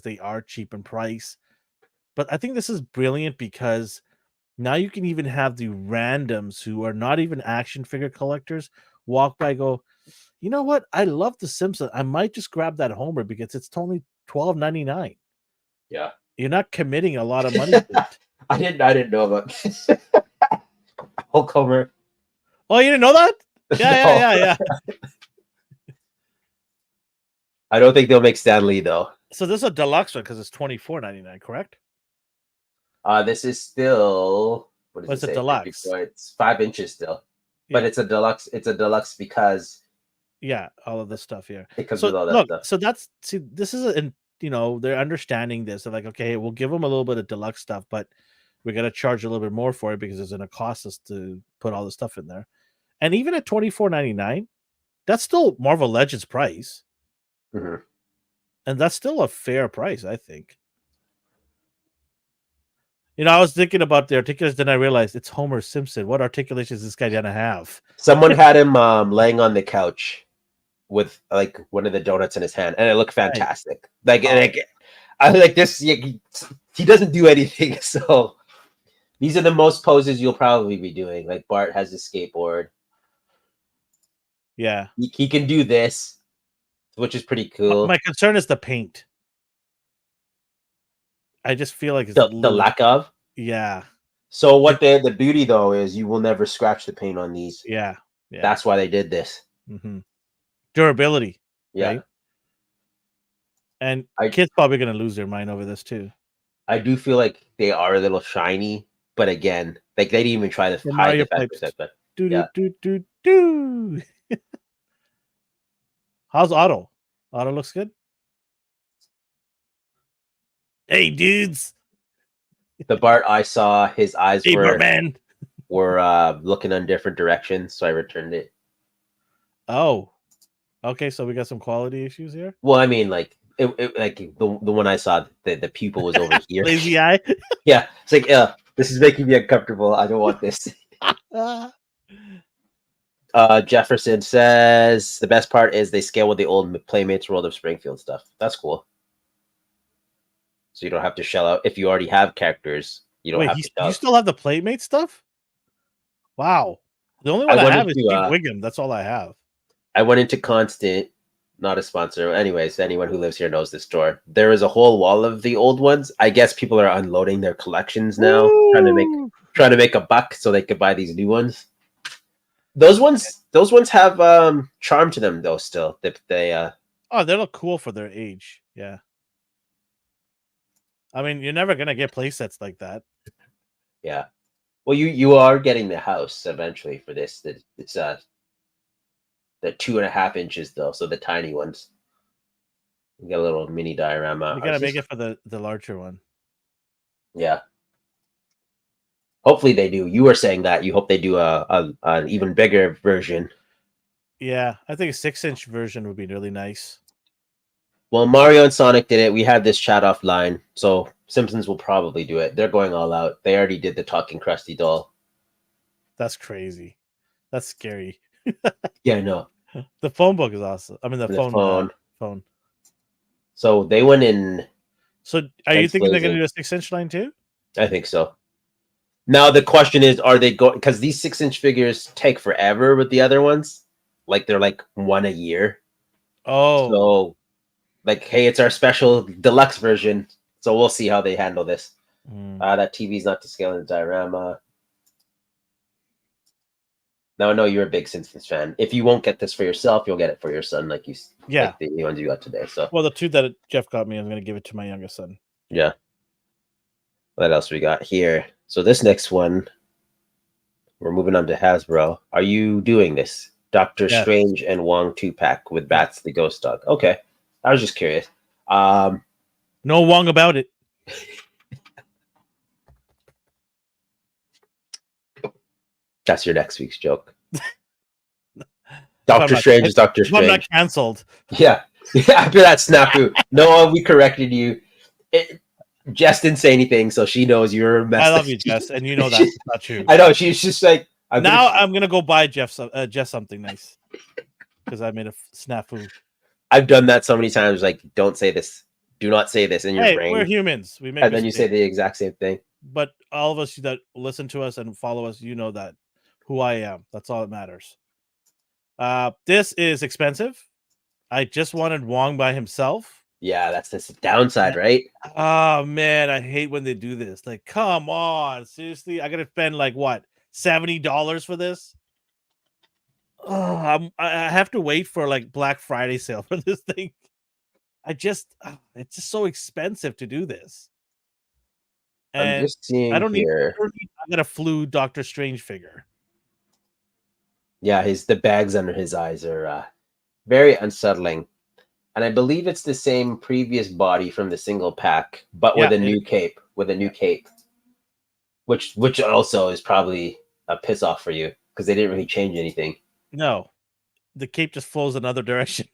[SPEAKER 1] they are cheap in price. But I think this is brilliant because now you can even have the randoms who are not even action figure collectors walk by, go, you know what? I love the Simpsons. I might just grab that Homer because it's only $12.99.
[SPEAKER 2] Yeah.
[SPEAKER 1] You're not committing a lot of money to it.
[SPEAKER 2] I didn't know about Hulk Homer.
[SPEAKER 1] Oh, you didn't know that?
[SPEAKER 2] No.
[SPEAKER 1] Yeah.
[SPEAKER 2] I don't think they'll make Stan Lee though.
[SPEAKER 1] So this is a deluxe one because it's $24.99, correct?
[SPEAKER 2] This is still what does
[SPEAKER 1] It's
[SPEAKER 2] it
[SPEAKER 1] a
[SPEAKER 2] say?
[SPEAKER 1] deluxe.
[SPEAKER 2] It's 5 inches still, but
[SPEAKER 1] Yeah.
[SPEAKER 2] it's a deluxe. It's a deluxe because
[SPEAKER 1] all of this stuff here.
[SPEAKER 2] it comes
[SPEAKER 1] So
[SPEAKER 2] with all that
[SPEAKER 1] look,
[SPEAKER 2] stuff.
[SPEAKER 1] so this is they're understanding this. They're like, okay, we'll give them a little bit of deluxe stuff, but we're gonna charge a little bit more for it because it's gonna cost us to put all the stuff in there. And even at $24.99, that's still Marvel Legends price.
[SPEAKER 2] Mm-hmm.
[SPEAKER 1] And that's still a fair price, I think. I was thinking about the articulation, then I realized it's Homer Simpson. What articulation is this guy gonna have?
[SPEAKER 2] Someone had him laying on the couch with like one of the donuts in his hand, and it looked fantastic. Like, I like this. He doesn't do anything, so these are the most poses you'll probably be doing. Like Bart has his skateboard.
[SPEAKER 1] Yeah,
[SPEAKER 2] he can do this, which is pretty cool.
[SPEAKER 1] My concern is the paint. I just feel like it's
[SPEAKER 2] the lack of.
[SPEAKER 1] Yeah.
[SPEAKER 2] So what the beauty though is you will never scratch the paint on these.
[SPEAKER 1] Yeah.
[SPEAKER 2] That's why they did this.
[SPEAKER 1] Mm-hmm. Durability.
[SPEAKER 2] Yeah.
[SPEAKER 1] Right? And kids probably gonna lose their mind over this too.
[SPEAKER 2] I do feel like they are a little shiny, but again, like they didn't even try to hide the fact that. But
[SPEAKER 1] do. How's Otto? Otto looks good. Hey, dudes.
[SPEAKER 2] The Bart I saw, his eyes were looking in different directions, so I returned it.
[SPEAKER 1] Oh, okay. So we got some quality issues here.
[SPEAKER 2] Well, I mean, like like the one I saw, the pupil was over here.
[SPEAKER 1] Lazy eye.
[SPEAKER 2] Yeah, it's like, this is making me uncomfortable. I don't want this. Jefferson says the best part is they scale with the old Playmates World of Springfield stuff. That's cool. So you don't have to shell out if you already have characters. You don't have to.
[SPEAKER 1] You still have the Playmate stuff? Wow. The only one I have is Steve Wiggum. That's all I have.
[SPEAKER 2] I went into Constant, not a sponsor. Anyways, anyone who lives here knows this store. There is a whole wall of the old ones. I guess people are unloading their collections now, trying to make a buck so they could buy these new ones. Those ones have charm to them though. Still, they
[SPEAKER 1] look cool for their age. Yeah. I mean, you're never gonna get play sets like that.
[SPEAKER 2] Yeah. Well, you are getting the house eventually for this. It's the 2.5 inches though, so the tiny ones. You get a little mini diorama.
[SPEAKER 1] You gotta make it for the larger one.
[SPEAKER 2] Yeah. Hopefully they do. You were saying that you hope they do an even bigger version.
[SPEAKER 1] Yeah, I think a 6-inch version would be really nice.
[SPEAKER 2] Well, Mario and Sonic did it. We had this chat offline, so Simpsons will probably do it. They're going all out. They already did the talking Krusty doll.
[SPEAKER 1] That's crazy. That's scary.
[SPEAKER 2] Yeah, I know.
[SPEAKER 1] The phone book is awesome. I mean, the phone.
[SPEAKER 2] So they went in.
[SPEAKER 1] So are you thinking they're going to do a 6-inch line too?
[SPEAKER 2] I think so. Now the question is, are they going? Because these 6-inch figures take forever with the other ones. Like they're like one a year.
[SPEAKER 1] Oh.
[SPEAKER 2] So, like, hey, it's our special deluxe version. So we'll see how they handle this. That TV's not to scale in the diorama. Now I know you're a big Simpsons fan. If you won't get this for yourself, you'll get it for your son, like the new ones you got today. So
[SPEAKER 1] the two that Jeff got me, I'm going to give it to my youngest son.
[SPEAKER 2] Yeah. What else we got here? So this next one, we're moving on to Hasbro. Are you doing this? Doctor Strange and Wong 2-pack with Bats the Ghost Dog. Okay. I was just curious.
[SPEAKER 1] No Wong about it.
[SPEAKER 2] That's your next week's joke. Doctor Strange is Doctor Strange.
[SPEAKER 1] I'm not canceled.
[SPEAKER 2] Yeah. After that snafu. Noah, we corrected you. Jess didn't say anything, so she knows you're messed.
[SPEAKER 1] I love you, Jess, and you know that's not true.
[SPEAKER 2] I know she's just like
[SPEAKER 1] I'm gonna go buy Jess something nice because I made a snafu.
[SPEAKER 2] I've done that so many times. Like, don't say this. Do not say this in your brain.
[SPEAKER 1] We're humans. We make
[SPEAKER 2] and then you say the exact same thing.
[SPEAKER 1] But all of us that listen to us and follow us, you know that who I am. That's all that matters. This is expensive. I just wanted Wong by himself.
[SPEAKER 2] Yeah, that's the downside, right?
[SPEAKER 1] Oh man, I hate when they do this. Like, come on, seriously, I gotta spend like what $70 for this. Oh, I have to wait for like Black Friday sale for this thing. It's just so expensive to do this. And
[SPEAKER 2] I'm just seeing
[SPEAKER 1] I don't
[SPEAKER 2] here.
[SPEAKER 1] I got a flu Doctor Strange figure.
[SPEAKER 2] Yeah, the bags under his eyes are very unsettling. And I believe it's the same previous body from the single pack, but with a new cape. Which also is probably a piss off for you because they didn't really change anything.
[SPEAKER 1] No, the cape just flows another direction.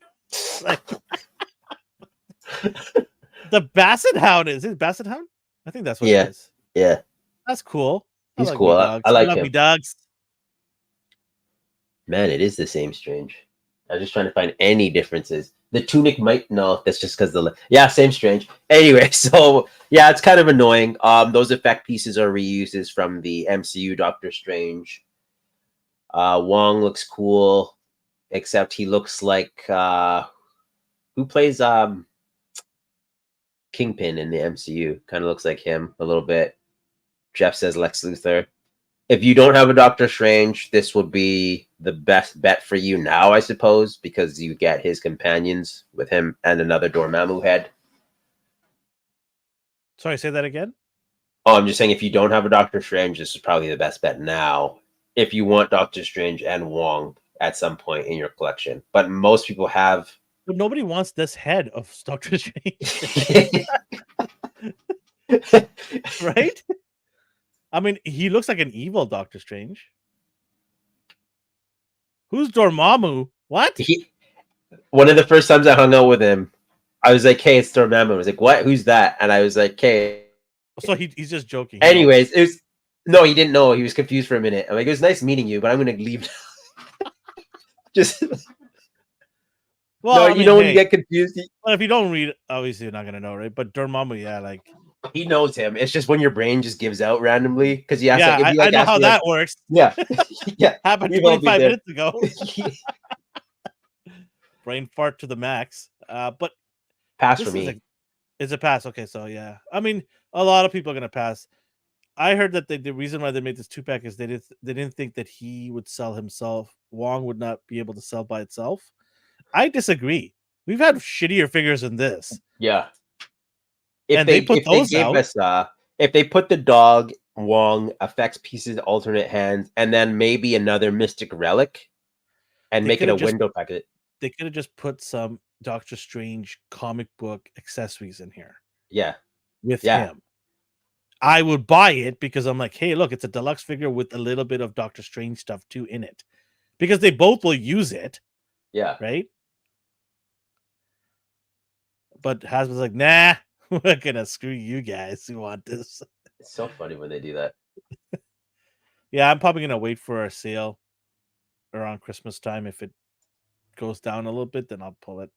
[SPEAKER 1] Like, the Basset Hound is it Basset Hound? I think that's what it is.
[SPEAKER 2] Yeah,
[SPEAKER 1] that's cool.
[SPEAKER 2] He's cool. I like him.
[SPEAKER 1] Dogs.
[SPEAKER 2] Man, it is the same Strange. I was just trying to find any differences. The tunic might that's just because same Strange. Anyway, so yeah, it's kind of annoying. Those effect pieces are reuses from the MCU Doctor Strange. Wong looks cool, except he looks like who plays Kingpin in the MCU. Kind of looks like him a little bit. Jeff says Lex Luthor. If you don't have a Doctor Strange, this would be the best bet for you now, I suppose, because you get his companions with him and another Dormammu head.
[SPEAKER 1] Sorry, say that again?
[SPEAKER 2] Oh, I'm just saying if you don't have a Doctor Strange, this is probably the best bet now. If you want Doctor Strange and Wong at some point in your collection. But most people have...
[SPEAKER 1] But nobody wants this head of Doctor Strange. Right? I mean, he looks like an evil Doctor Strange. Who's Dormammu? What?
[SPEAKER 2] One of the first times I hung out with him, I was like, "Hey, it's Dormammu." I was like, "What? Who's that?" And I was like, "Hey."
[SPEAKER 1] So he's just joking.
[SPEAKER 2] Anyways, it was he didn't know. He was confused for a minute. I'm like, "It was nice meeting you, but I'm gonna leave." Just
[SPEAKER 1] well,
[SPEAKER 2] no, when you get confused.
[SPEAKER 1] Well, if you don't read, obviously you're not gonna know, right? But Dormammu, yeah, like.
[SPEAKER 2] He knows him. It's just when your brain just gives out randomly because you ask.
[SPEAKER 1] Yeah, I know how that works.
[SPEAKER 2] Yeah, yeah.
[SPEAKER 1] Happened 25 minutes ago. Brain fart to the max. But
[SPEAKER 2] pass for me.
[SPEAKER 1] It's a pass. Okay, so yeah. I mean, a lot of people are gonna pass. I heard that the reason why they made this 2-pack is they didn't think that he would sell himself. Wong would not be able to sell by itself. I disagree. We've had shittier figures than this.
[SPEAKER 2] Yeah. If they put the dog, Wong, effects pieces, alternate hands, and then maybe another mystic relic, and make it a window packet.
[SPEAKER 1] They could have just put some Doctor Strange comic book accessories in here.
[SPEAKER 2] Yeah.
[SPEAKER 1] With him. I would buy it because I'm like, hey, look, it's a deluxe figure with a little bit of Doctor Strange stuff too in it. Because they both will use it.
[SPEAKER 2] Yeah.
[SPEAKER 1] Right? But Hasbro's like, nah. We're gonna screw you guys who want this.
[SPEAKER 2] It's so funny when they do that.
[SPEAKER 1] Yeah, I'm probably gonna wait for a sale around Christmas time. If it goes down a little bit, then I'll pull it.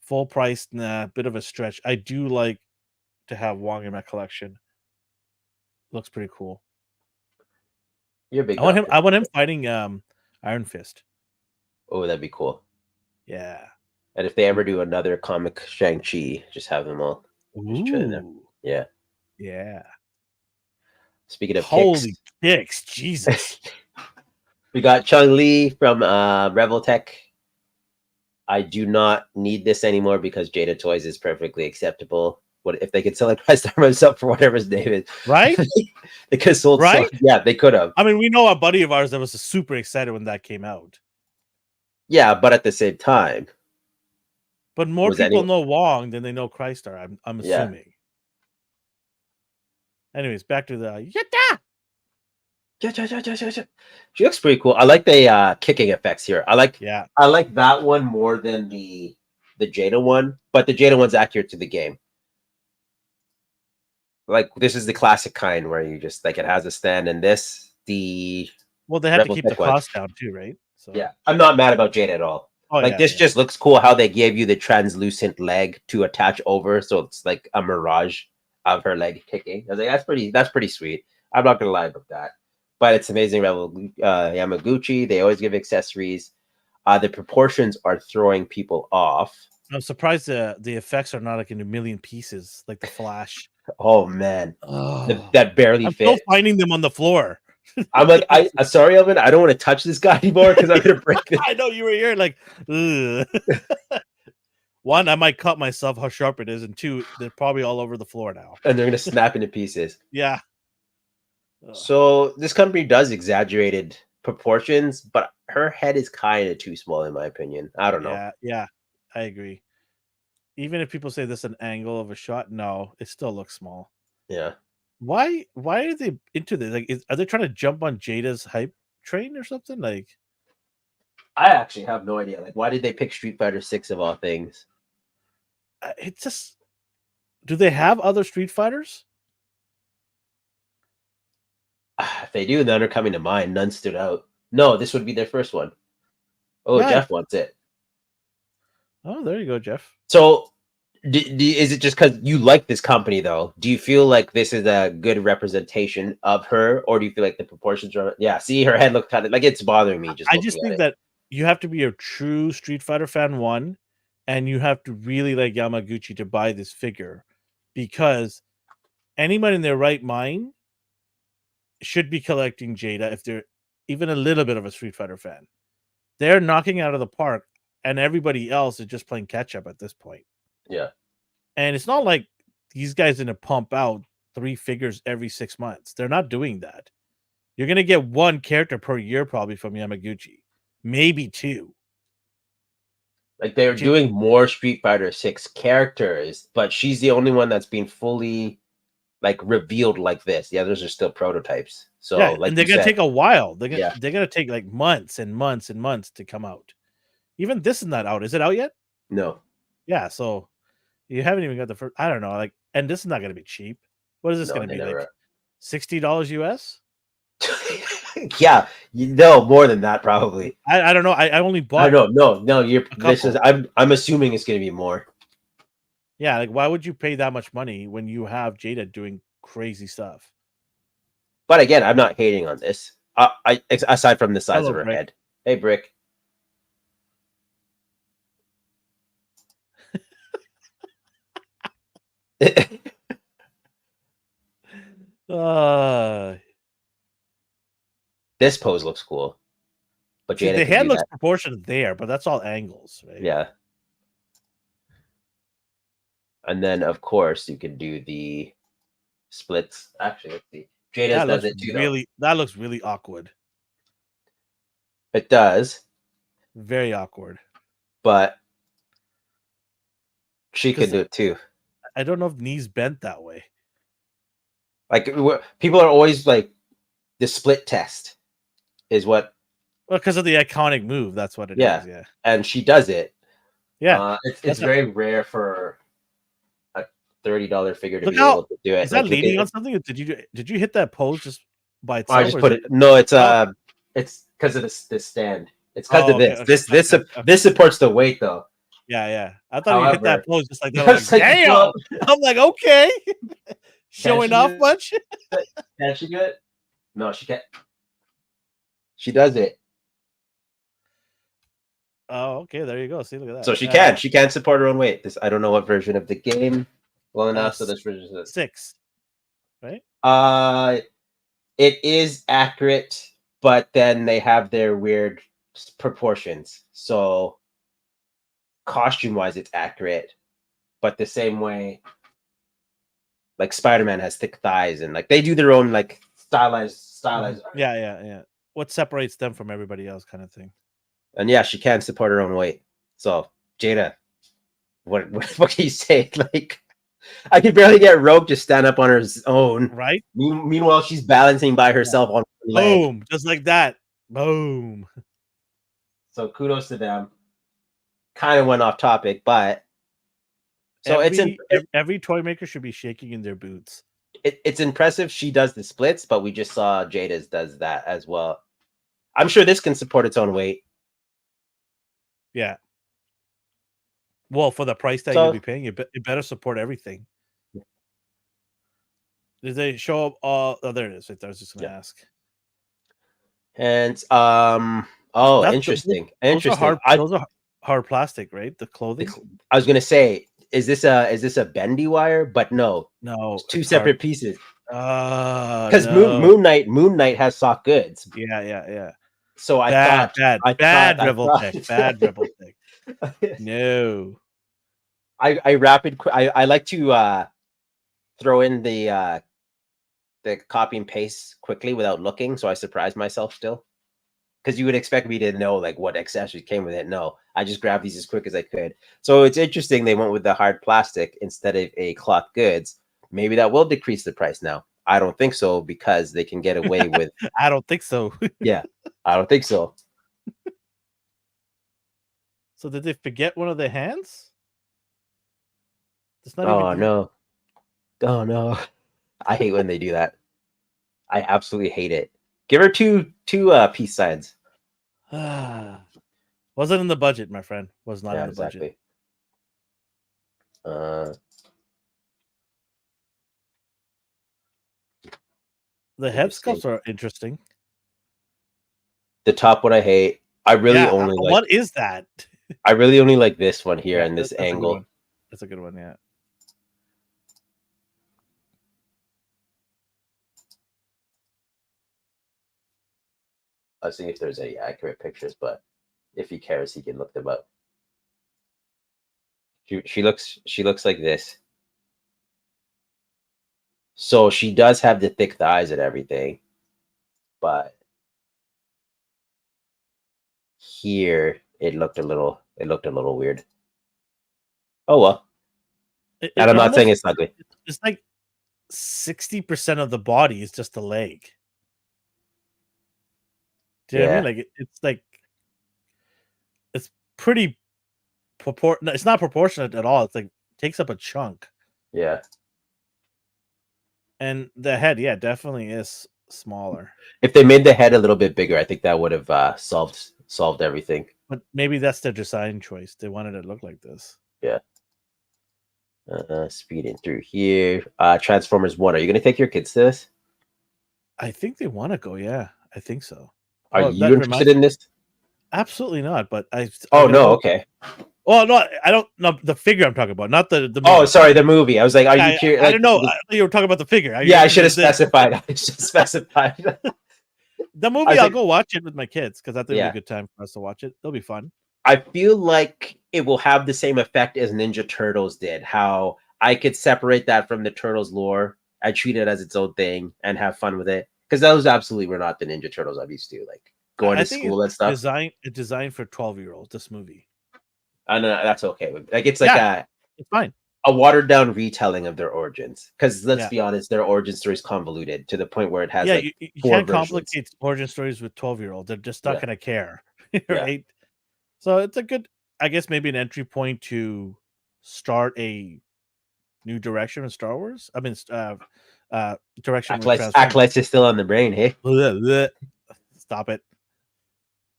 [SPEAKER 1] Full price, nah, bit of a stretch. I do like to have Wong in my collection. Looks pretty cool.
[SPEAKER 2] You're a big.
[SPEAKER 1] I want him fighting Iron Fist.
[SPEAKER 2] Oh, that'd be cool.
[SPEAKER 1] Yeah.
[SPEAKER 2] And if they ever do another comic Shang-Chi, just have them all. Yeah.
[SPEAKER 1] Yeah.
[SPEAKER 2] Speaking of
[SPEAKER 1] holy kicks, Jesus.
[SPEAKER 2] We got Chung-Li from Revoltech. I do not need this anymore because Jada Toys is perfectly acceptable. What if they could sell a price myself for whatever his name is?
[SPEAKER 1] Right?
[SPEAKER 2] They could have sold yeah, they could have.
[SPEAKER 1] I mean, we know a buddy of ours that was super excited when that came out.
[SPEAKER 2] Yeah, but at the same time.
[SPEAKER 1] But more people know Wong than they know Crystar, I'm assuming. Anyways, back to the
[SPEAKER 2] Yada! She looks pretty cool. I like the kicking effects here. I like that one more than the Jada one, but the Jada one's accurate to the game. Like this is the classic kind where you just like it has a stand, and this
[SPEAKER 1] Well, they had to keep the
[SPEAKER 2] Revoltech one.
[SPEAKER 1] cost down too, right? So
[SPEAKER 2] Yeah, I'm not mad about Jade at all.
[SPEAKER 1] Oh
[SPEAKER 2] Like
[SPEAKER 1] yeah,
[SPEAKER 2] this
[SPEAKER 1] yeah.
[SPEAKER 2] just looks cool how they gave you the translucent leg to attach over, so it's like a mirage of her leg kicking. I was like, that's pretty sweet. I'm not gonna lie about that. But it's amazing. Yamaguchi, they always give accessories. The proportions are throwing people off.
[SPEAKER 1] I'm surprised the effects are not like in a million pieces, like the Flash.
[SPEAKER 2] Oh man,
[SPEAKER 1] Oh,
[SPEAKER 2] that barely
[SPEAKER 1] I'm still
[SPEAKER 2] fit.
[SPEAKER 1] finding them on the floor.
[SPEAKER 2] I'm like, I'm sorry, Elvin. I don't want to touch this guy anymore because I'm gonna break this.
[SPEAKER 1] I know you were here, like, ugh. One, I might cut myself how sharp it is, and two, they're probably all over the floor now.
[SPEAKER 2] And they're gonna snap into pieces.
[SPEAKER 1] Yeah. Ugh.
[SPEAKER 2] So this company does exaggerated proportions, but her head is kind of too small in my opinion. I don't know.
[SPEAKER 1] Yeah, I agree. Even if people say this is an angle of a shot, no, it still looks small.
[SPEAKER 2] Yeah.
[SPEAKER 1] Why are they into this? Like, are they trying to jump on Jada's hype train or something? Like,
[SPEAKER 2] I actually have no idea. Like, why did they pick Street Fighter 6 of all things?
[SPEAKER 1] it's just, do they have other Street Fighters?
[SPEAKER 2] If they do, none are coming to mind. None stood out. No, this would be their first one. Oh,
[SPEAKER 1] Yeah.
[SPEAKER 2] Jeff wants it.
[SPEAKER 1] Oh, there you go, Jeff.
[SPEAKER 2] So, is it just because you like this company, though? Do you feel like this is a good representation of her, or do you feel like the proportions are? Yeah, see, her head looked kind of like it's bothering me.
[SPEAKER 1] I just think that you have to be a true Street Fighter fan, one, and you have to really like Yamaguchi to buy this figure, because anyone in their right mind should be collecting Jada if they're even a little bit of a Street Fighter fan. They're knocking out of the park, and everybody else is just playing catch up at this point.
[SPEAKER 2] Yeah.
[SPEAKER 1] And it's not like these guys are going to pump out 3 figures every 6 months. They're not doing that. You're going to get 1 character per year probably from Yamaguchi, maybe 2.
[SPEAKER 2] Like they're doing more Street Fighter 6 characters, but she's the only one that's been fully like revealed like this. The others are still prototypes. So
[SPEAKER 1] yeah,
[SPEAKER 2] like
[SPEAKER 1] and they're gonna take a while. They're
[SPEAKER 2] Yeah.
[SPEAKER 1] gonna take like months and months and months to come out. Even this is not out. Is it out yet?
[SPEAKER 2] No.
[SPEAKER 1] Yeah, so you haven't even got the first. I don't know. Like, and this is not gonna be cheap. What is this
[SPEAKER 2] No,
[SPEAKER 1] gonna
[SPEAKER 2] they
[SPEAKER 1] be
[SPEAKER 2] never
[SPEAKER 1] like? $60 US?
[SPEAKER 2] Yeah, more than that probably.
[SPEAKER 1] I don't know. I only
[SPEAKER 2] I
[SPEAKER 1] bought.
[SPEAKER 2] don't no. You're this is
[SPEAKER 1] couple.
[SPEAKER 2] I'm assuming it's gonna be more.
[SPEAKER 1] Yeah, like why would you pay that much money when you have Jada doing crazy stuff?
[SPEAKER 2] But again, I'm not hating on this. I aside from the size
[SPEAKER 1] Hello,
[SPEAKER 2] of her
[SPEAKER 1] Brick.
[SPEAKER 2] head. Hey, Brick. This pose looks cool. But
[SPEAKER 1] see,
[SPEAKER 2] Jada
[SPEAKER 1] the
[SPEAKER 2] can
[SPEAKER 1] head
[SPEAKER 2] do
[SPEAKER 1] looks
[SPEAKER 2] that.
[SPEAKER 1] proportionate there, but that's all angles, right?
[SPEAKER 2] Yeah. And then of course you can do the splits. Actually, let's see. Jada's does it too, though.
[SPEAKER 1] That looks really awkward.
[SPEAKER 2] It does,
[SPEAKER 1] Very awkward.
[SPEAKER 2] but she can do it too.
[SPEAKER 1] I don't know if knees bent that way.
[SPEAKER 2] Like people are always like, the split test is what.
[SPEAKER 1] Well, because of the iconic move, that's what it is. Yeah,
[SPEAKER 2] and she does it.
[SPEAKER 1] Yeah,
[SPEAKER 2] it's very rare for a $30 figure to
[SPEAKER 1] Look
[SPEAKER 2] be able to do it.
[SPEAKER 1] Is that leaning on something? Did you hit that pose just by itself?
[SPEAKER 2] I just put it. No, it's because of this stand. It's because of this. This supports the weight though.
[SPEAKER 1] Yeah. I thought you hit that pose just like that. Like,
[SPEAKER 2] like,
[SPEAKER 1] damn.
[SPEAKER 2] well,
[SPEAKER 1] I'm like, okay. Showing off much?
[SPEAKER 2] Can she do it? No, she can't. She does it.
[SPEAKER 1] Oh, okay. There you go. See, look at that.
[SPEAKER 2] So she can. She can support her own weight. I don't know what version of the game. Well enough. So this version is
[SPEAKER 1] 6, right?
[SPEAKER 2] It is accurate, but then they have their weird proportions. So costume-wise, it's accurate, but the same way, like Spider-Man has thick thighs, and like they do their own like stylized.
[SPEAKER 1] Yeah. What separates them from everybody else, kind of thing.
[SPEAKER 2] And yeah, she can support her own weight. So Jada, what can you say? Like, I could barely get Rogue to stand up on her own.
[SPEAKER 1] Right.
[SPEAKER 2] Meanwhile, she's balancing by herself on her leg.
[SPEAKER 1] Boom, just like that. Boom.
[SPEAKER 2] So kudos to them. Kind of went off topic, but so
[SPEAKER 1] every toy maker should be shaking in their boots.
[SPEAKER 2] it's impressive she does the splits, but we just saw Jada's does that as well. I'm sure this can support its own weight.
[SPEAKER 1] Yeah. Well, for the price tag
[SPEAKER 2] So-
[SPEAKER 1] you'll be paying, you better support everything. Did they show up? Oh, there it is. I was just going to ask.
[SPEAKER 2] And interesting.
[SPEAKER 1] Those are hard plastic, right? The clothing.
[SPEAKER 2] I was gonna say, is this a bendy wire? But no,
[SPEAKER 1] No,
[SPEAKER 2] two separate pieces. Because
[SPEAKER 1] no.
[SPEAKER 2] Moon Knight has soft goods.
[SPEAKER 1] Yeah.
[SPEAKER 2] So I
[SPEAKER 1] bad
[SPEAKER 2] Revoltech.
[SPEAKER 1] Bad Revoltech. No.
[SPEAKER 2] I like to throw in the copy and paste quickly without looking, so I surprise myself still. Because you would expect me to know like what accessories came with it. No, I just grabbed these as quick as I could. So it's interesting they went with the hard plastic instead of a cloth goods. Maybe that will decrease the price now. I don't think so because they can get away with.
[SPEAKER 1] I don't think so.
[SPEAKER 2] Yeah, I don't think so.
[SPEAKER 1] So did they forget one of their hands?
[SPEAKER 2] Oh no! I hate when they do that. I absolutely hate it. Give her two peace signs.
[SPEAKER 1] Wasn't in the budget, my friend. Was not in the budget. The head sculpts are interesting.
[SPEAKER 2] The top one I hate. I really only like.
[SPEAKER 1] What is that?
[SPEAKER 2] I really only like this one here and this angle.
[SPEAKER 1] That's a good one, yeah.
[SPEAKER 2] I'll see if there's any accurate pictures, but if he cares, he can look them up. She looks like this. So she does have the thick thighs and everything, but here it looked a little weird. Oh well. And I'm not saying it's ugly.
[SPEAKER 1] It's like 60% of the body is just the leg. Do you know what I mean? Like it's pretty it's not proportionate at all. It's like takes up a chunk.
[SPEAKER 2] Yeah.
[SPEAKER 1] And the head, definitely is smaller.
[SPEAKER 2] If they made the head a little bit bigger, I think that would have solved everything.
[SPEAKER 1] But maybe that's their design choice. They wanted it to look like this.
[SPEAKER 2] Yeah. Speeding through here. Transformers 1. Are you going to take your kids to this?
[SPEAKER 1] I think they want to go. Yeah, I think so.
[SPEAKER 2] Are you interested in this?
[SPEAKER 1] Absolutely not. But
[SPEAKER 2] okay.
[SPEAKER 1] Well, no, I don't know the figure I'm talking about, not the movie.
[SPEAKER 2] Oh, sorry, the movie. I was like, are you curious?
[SPEAKER 1] I don't know. You were talking about the figure.
[SPEAKER 2] I should have specified. I should have specified.
[SPEAKER 1] The movie, I'll go watch it with my kids because I think it'll be a good time for us to watch it. It'll be fun.
[SPEAKER 2] I feel like it will have the same effect as Ninja Turtles did. How I could separate that from the Turtles lore and treat it as its own thing and have fun with it. Because those absolutely were not the Ninja Turtles I'm used to, like going to school and stuff.
[SPEAKER 1] It's designed for 12-year-olds. This movie.
[SPEAKER 2] I know that's okay. Like it's like
[SPEAKER 1] it's fine.
[SPEAKER 2] A watered down retelling of their origins. Because let's be honest, their origin story is convoluted to the point where it has
[SPEAKER 1] you can't complicate origin stories with 12-year-olds. They're just not gonna care, right? So it's a good, I guess, maybe an entry point to start a new direction in Star Wars. I mean, direction.
[SPEAKER 2] Acolytes is still on the brain, hey?
[SPEAKER 1] Stop it.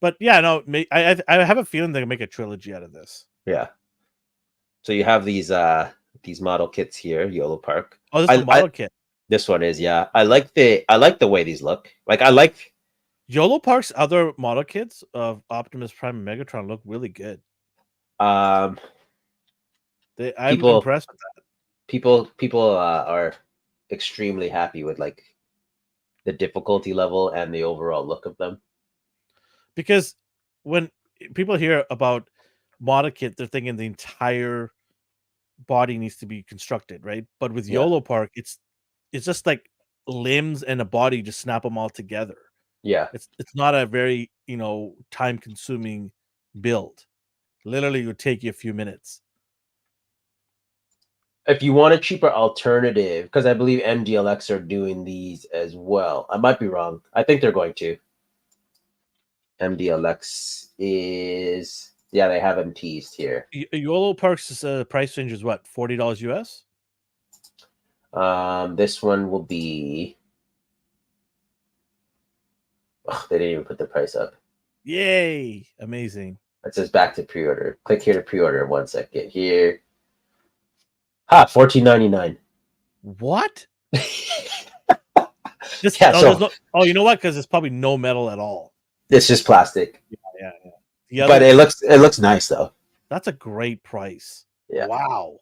[SPEAKER 1] But no, I have a feeling they'll make a trilogy out of this.
[SPEAKER 2] Yeah. So you have these model kits here, YOLO Park.
[SPEAKER 1] Oh, this is a model kit.
[SPEAKER 2] This one is, yeah. I like the way these look. Like I like
[SPEAKER 1] YOLO Park's other model kits of Optimus Prime and Megatron look really good. I'm impressed with that.
[SPEAKER 2] People are extremely happy with like the difficulty level and the overall look of them.
[SPEAKER 1] Because when people hear about model kit, they're thinking the entire body needs to be constructed, right? But with YOLO Park, it's just like limbs and a body, just snap them all together.
[SPEAKER 2] Yeah,
[SPEAKER 1] it's not a very time consuming build. Literally, it would take you a few minutes.
[SPEAKER 2] If you want a cheaper alternative, because I believe MDLX are doing these as well. I might be wrong. I think they're going to. MDLX is they have them teased here.
[SPEAKER 1] YOLO Park's price range is what, $40 US?
[SPEAKER 2] This one will be. Oh, they didn't even put the price up.
[SPEAKER 1] Yay! Amazing.
[SPEAKER 2] It says back to pre-order. Click here to pre-order. 1 second here. $14.99.
[SPEAKER 1] What?
[SPEAKER 2] Yeah, so
[SPEAKER 1] you know what? Because it's probably no metal at all.
[SPEAKER 2] it's just plastic.
[SPEAKER 1] Yeah.
[SPEAKER 2] But it looks nice though.
[SPEAKER 1] That's a great price.
[SPEAKER 2] Yeah.
[SPEAKER 1] Wow.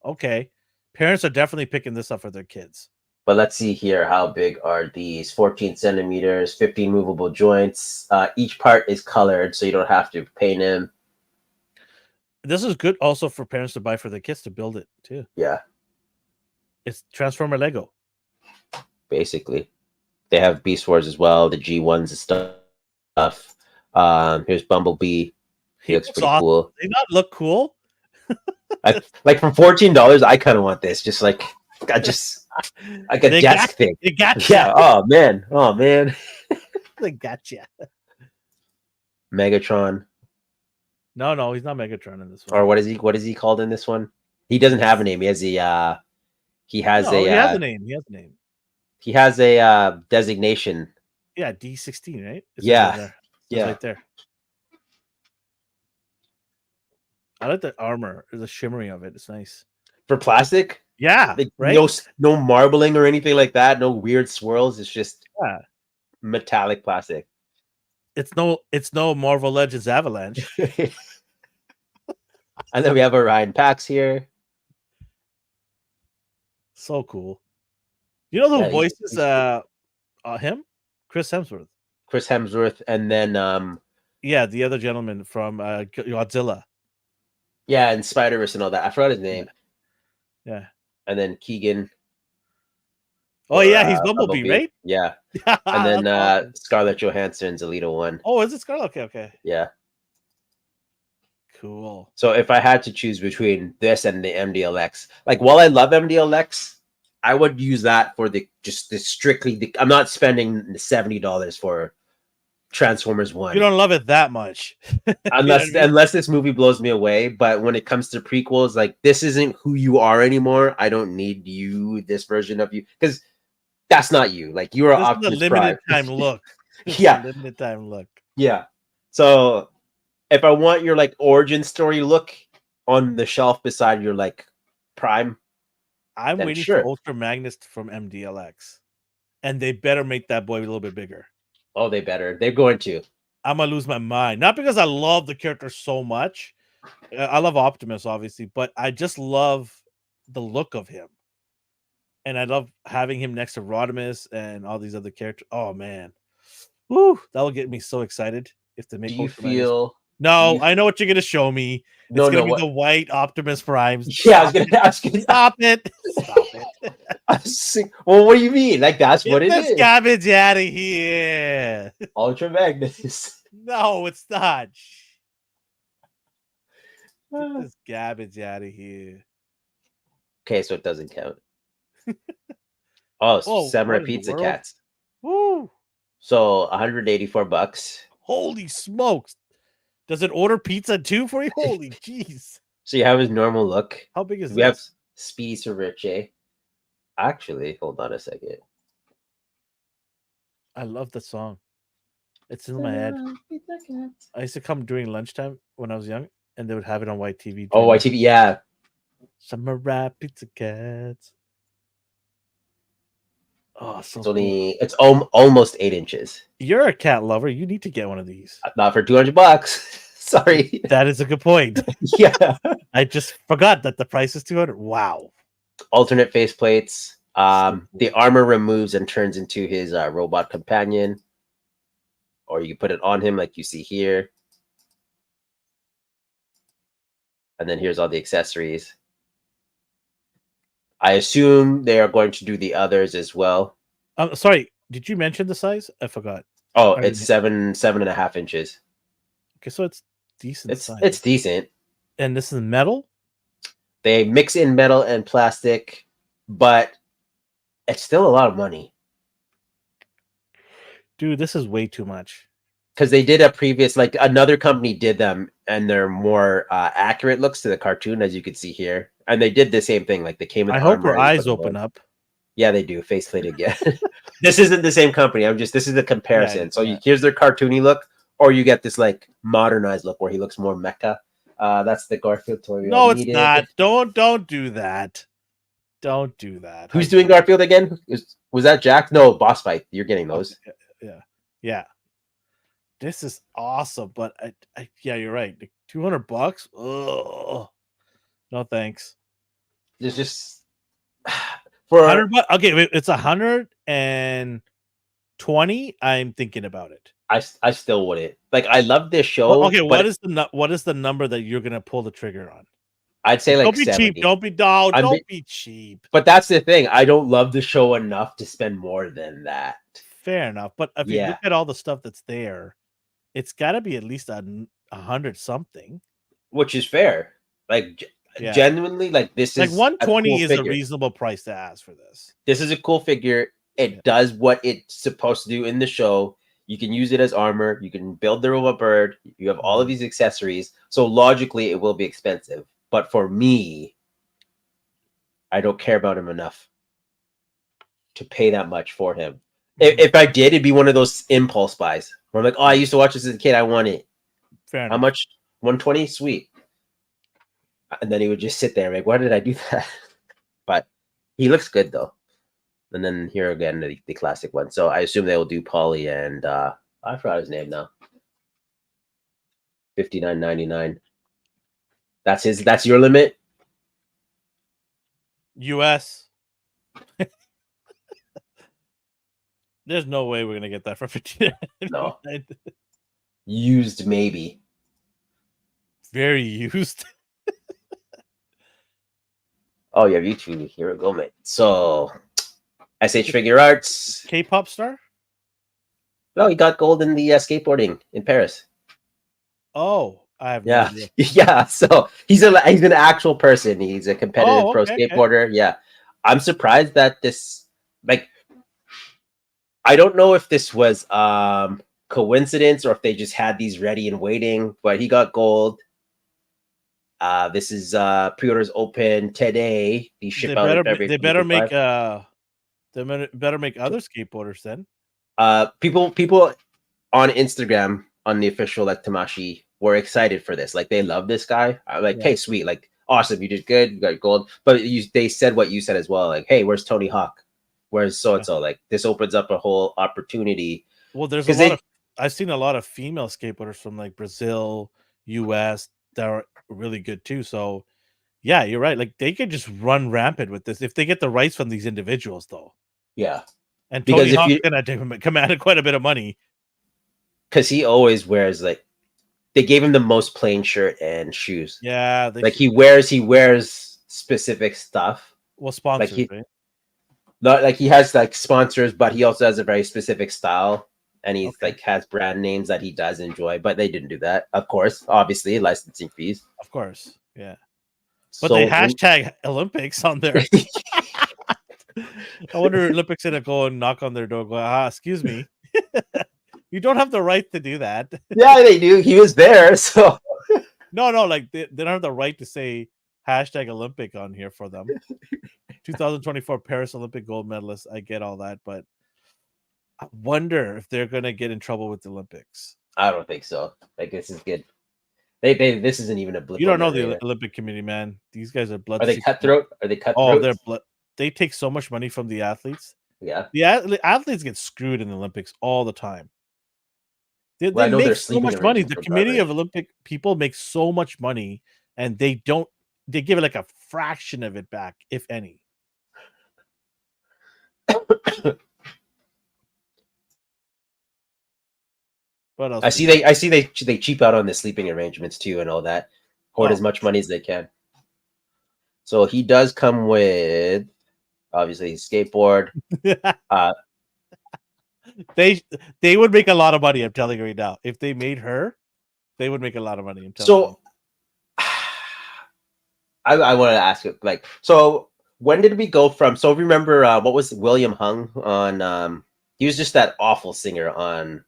[SPEAKER 1] Okay. Parents are definitely picking this up for their kids.
[SPEAKER 2] But let's see here. How big are these? 14 centimeters, 15 movable joints. Each part is colored, so you don't have to paint them.
[SPEAKER 1] This is good also for parents to buy for their kids to build it too.
[SPEAKER 2] Yeah.
[SPEAKER 1] It's Transformer Lego.
[SPEAKER 2] Basically. They have Beast Wars as well, the G1s and stuff. Here's Bumblebee. He looks pretty cool.
[SPEAKER 1] They not look cool.
[SPEAKER 2] Like from $14, I kind of want this. Just like a desk thing.
[SPEAKER 1] They got you.
[SPEAKER 2] Yeah. Oh man.
[SPEAKER 1] They got you.
[SPEAKER 2] Megatron.
[SPEAKER 1] No, he's not Megatron in this one.
[SPEAKER 2] Or what is he? What is he called in this one? He doesn't have a name. He has a. He has
[SPEAKER 1] a name. He has a name.
[SPEAKER 2] He has a designation.
[SPEAKER 1] Yeah, D16, right? It's right there. I like the armor. The shimmering of it. It's nice.
[SPEAKER 2] For plastic?
[SPEAKER 1] Yeah.
[SPEAKER 2] Like,
[SPEAKER 1] right?
[SPEAKER 2] No marbling or anything like that. No weird swirls. It's just metallic plastic.
[SPEAKER 1] It's no Marvel Legends Avalanche.
[SPEAKER 2] And then we have Orion Pax here.
[SPEAKER 1] So cool. You know who voices him? Chris Hemsworth.
[SPEAKER 2] Chris Hemsworth, and then
[SPEAKER 1] the other gentleman from Godzilla.
[SPEAKER 2] Yeah, and Spider-Verse and all that. I forgot his name.
[SPEAKER 1] Yeah.
[SPEAKER 2] And then Keegan.
[SPEAKER 1] Oh yeah, he's Bumblebee, right?
[SPEAKER 2] Yeah. And then Scarlett Johansson's Alita 1.
[SPEAKER 1] Oh, is it Scarlett? Okay.
[SPEAKER 2] Yeah.
[SPEAKER 1] Cool.
[SPEAKER 2] So if I had to choose between this and the MDLX, like while I love MDLX, I would use that for I'm not spending $70 for Transformers 1.
[SPEAKER 1] You don't love it that much.
[SPEAKER 2] unless this movie blows me away. But when it comes to prequels, like this isn't who you are anymore. I don't need you, this version of you, because that's not you. Like you are Optimus Prime.
[SPEAKER 1] Limited time look.
[SPEAKER 2] Yeah.
[SPEAKER 1] Limited time look.
[SPEAKER 2] Yeah. So if I want your like origin story look on the shelf beside your like Prime,
[SPEAKER 1] I'm waiting for Ultra Magnus from MDLX, and they better make that boy a little bit bigger.
[SPEAKER 2] Oh, they better. They're going to.
[SPEAKER 1] I'm gonna lose my mind. Not because I love the character so much. I love Optimus, obviously, but I just love the look of him, and I love having him next to Rodimus and all these other characters. Oh man, woo! That will get me so excited if they make.
[SPEAKER 2] Do you feel?
[SPEAKER 1] No, I know what you're gonna show me. It's gonna be the white Optimus Primes.
[SPEAKER 2] Yeah, I was gonna
[SPEAKER 1] stop it. Stop it.
[SPEAKER 2] Well, what do you mean? Like that's what it is.
[SPEAKER 1] Get this garbage out of here.
[SPEAKER 2] Ultra Magnus.
[SPEAKER 1] No, it's not. Get this garbage out of here.
[SPEAKER 2] Okay, so it doesn't count. Samurai Pizza Cats.
[SPEAKER 1] Woo!
[SPEAKER 2] So $184.
[SPEAKER 1] Holy smokes! Does it order pizza too for you? Holy jeez!
[SPEAKER 2] So you have his normal look.
[SPEAKER 1] How big is
[SPEAKER 2] we have Speedy Cereche. Actually, hold on a second.
[SPEAKER 1] I love the song. It's in my head. I used to come during lunchtime when I was young, and they would have it on white TV.
[SPEAKER 2] Oh, white TV, yeah.
[SPEAKER 1] Samurai Pizza Cats. Oh, so
[SPEAKER 2] it's almost 8 inches.
[SPEAKER 1] You're a cat lover. You need to get one of these.
[SPEAKER 2] Not for $200. Sorry.
[SPEAKER 1] That is a good point.
[SPEAKER 2] Yeah.
[SPEAKER 1] I just forgot that the price is $200. Wow.
[SPEAKER 2] Alternate faceplates. The armor removes and turns into his robot companion. Or you put it on him like you see here. And then here's all the accessories. I assume they are going to do the others as well.
[SPEAKER 1] Sorry, did you mention the size? I forgot.
[SPEAKER 2] Oh, it's 7.5 inches.
[SPEAKER 1] Okay, so it's decent size.
[SPEAKER 2] It's decent.
[SPEAKER 1] And this is metal?
[SPEAKER 2] They mix in metal and plastic, but it's still a lot of money.
[SPEAKER 1] Dude, this is way too much.
[SPEAKER 2] Because they did a previous, like another company did them, and they're more accurate looks to the cartoon, as you can see here. And they did the same thing. Like they came in.
[SPEAKER 1] I hope her eyes open up.
[SPEAKER 2] Yeah, they do faceplate again. This isn't the same company. This is the comparison. Here's their cartoony look, or you get this like modernized look where he looks more mecha. That's the Garfield toy.
[SPEAKER 1] No, it's not. Don't do that. Don't do that.
[SPEAKER 2] Who's doing Garfield again? Was that Jack? No, Boss Fight. You're getting those.
[SPEAKER 1] Okay. Yeah. This is awesome, but yeah, you're right. Like $200. Oh, no thanks.
[SPEAKER 2] There's just for
[SPEAKER 1] $100. Okay, it's 120. I'm thinking about it.
[SPEAKER 2] I still wouldn't. Like, I love this show.
[SPEAKER 1] Well, okay, what is the number that you're gonna pull the trigger on?
[SPEAKER 2] I'd say like
[SPEAKER 1] don't be
[SPEAKER 2] 70.
[SPEAKER 1] cheap. Don't be cheap.
[SPEAKER 2] But that's the thing. I don't love the show enough to spend more than that.
[SPEAKER 1] Fair enough. But if you look at all the stuff that's there, it's got to be at least 100 something.
[SPEAKER 2] Which is fair. Like, genuinely, like, this
[SPEAKER 1] like
[SPEAKER 2] is
[SPEAKER 1] 120 is
[SPEAKER 2] figure.
[SPEAKER 1] a reasonable price to ask for this.
[SPEAKER 2] This is a cool figure. It does what it's supposed to do in the show. You can use it as armor. You can build the robot bird. You have all of these accessories. So logically, it will be expensive. But for me, I don't care about him enough to pay that much for him. If I did, it'd be one of those impulse buys where I'm like, oh, I used to watch this as a kid. I want it.
[SPEAKER 1] Fair enough.
[SPEAKER 2] How much? 120? Sweet. And then he would just sit there like, why did I do that? But he looks good, though. And then here again, the classic one. So I assume they will do Polly and I forgot his name now. $59.99. That's your limit?
[SPEAKER 1] US. There's no way we're gonna get that for $59.
[SPEAKER 2] No. Used, maybe.
[SPEAKER 1] Very used.
[SPEAKER 2] Oh, yeah, YouTube. Here we go, mate. So SH Figure Arts.
[SPEAKER 1] K-pop star?
[SPEAKER 2] No, he got gold in the skateboarding in Paris.
[SPEAKER 1] Oh, I have no idea.
[SPEAKER 2] Yeah. So he's an actual person. He's a competitive pro skateboarder. Okay. Yeah, I'm surprised that this, like, I don't know if this was coincidence or if they just had these ready and waiting. But he got gold. This is pre-orders open today. These ship out in February.
[SPEAKER 1] They better make other skateboarders then.
[SPEAKER 2] People on Instagram on the official like Tamashi were excited for this. Like, they love this guy. I'm like, hey, sweet, like, awesome, you did good, you got gold. But they said what you said as well. Like, hey, where's Tony Hawk? Where's so and so? Like, this opens up a whole opportunity.
[SPEAKER 1] Well, there's I've seen a lot of female skateboarders from like Brazil, US that are really good too. So yeah, you're right. Like, they could just run rampant with this if they get the rights from these individuals, though.
[SPEAKER 2] Yeah,
[SPEAKER 1] and Tony Hawk's gonna command quite a bit of money
[SPEAKER 2] because he always wears, like, they gave him the most plain shirt and shoes.
[SPEAKER 1] Yeah,
[SPEAKER 2] like he wears specific stuff.
[SPEAKER 1] Well, sponsors,
[SPEAKER 2] like
[SPEAKER 1] right?
[SPEAKER 2] Not like he has like sponsors, but he also has a very specific style, and he's like has brand names that he does enjoy. But they didn't do that, of course. Obviously, licensing fees,
[SPEAKER 1] of course, yeah. But they hashtag Olympics on there. I wonder if Olympics gonna go and knock on their door, go, excuse me. You don't have the right to do that.
[SPEAKER 2] Yeah, they do. He was there, so
[SPEAKER 1] no, like they don't have the right to say hashtag Olympic on here for them. 2024 Paris Olympic gold medalist. I get all that, but I wonder if they're gonna get in trouble with the Olympics.
[SPEAKER 2] I don't think so. Like, this is good. This isn't even a blip.
[SPEAKER 1] You don't know the Olympic committee, man. These guys are blood.
[SPEAKER 2] Are they cutthroat? Are they cutthroat?
[SPEAKER 1] Oh, they're blood. They take so much money from the athletes.
[SPEAKER 2] Yeah,
[SPEAKER 1] the athletes get screwed in the Olympics all the time. They make so much money. The committee of Olympic people make so much money, and they give it like a fraction of it back, if any. What else?
[SPEAKER 2] I see they cheap out on the sleeping arrangements too and all that. Hoard as much money as they can. So he does come with, obviously, his skateboard.
[SPEAKER 1] They would make a lot of money. I'm telling you right now. If they made her, they would make a lot of money. I'm telling you.
[SPEAKER 2] I wanted to ask you, like, so when did we go from? So remember, what was William Hung on? He was just that awful singer on.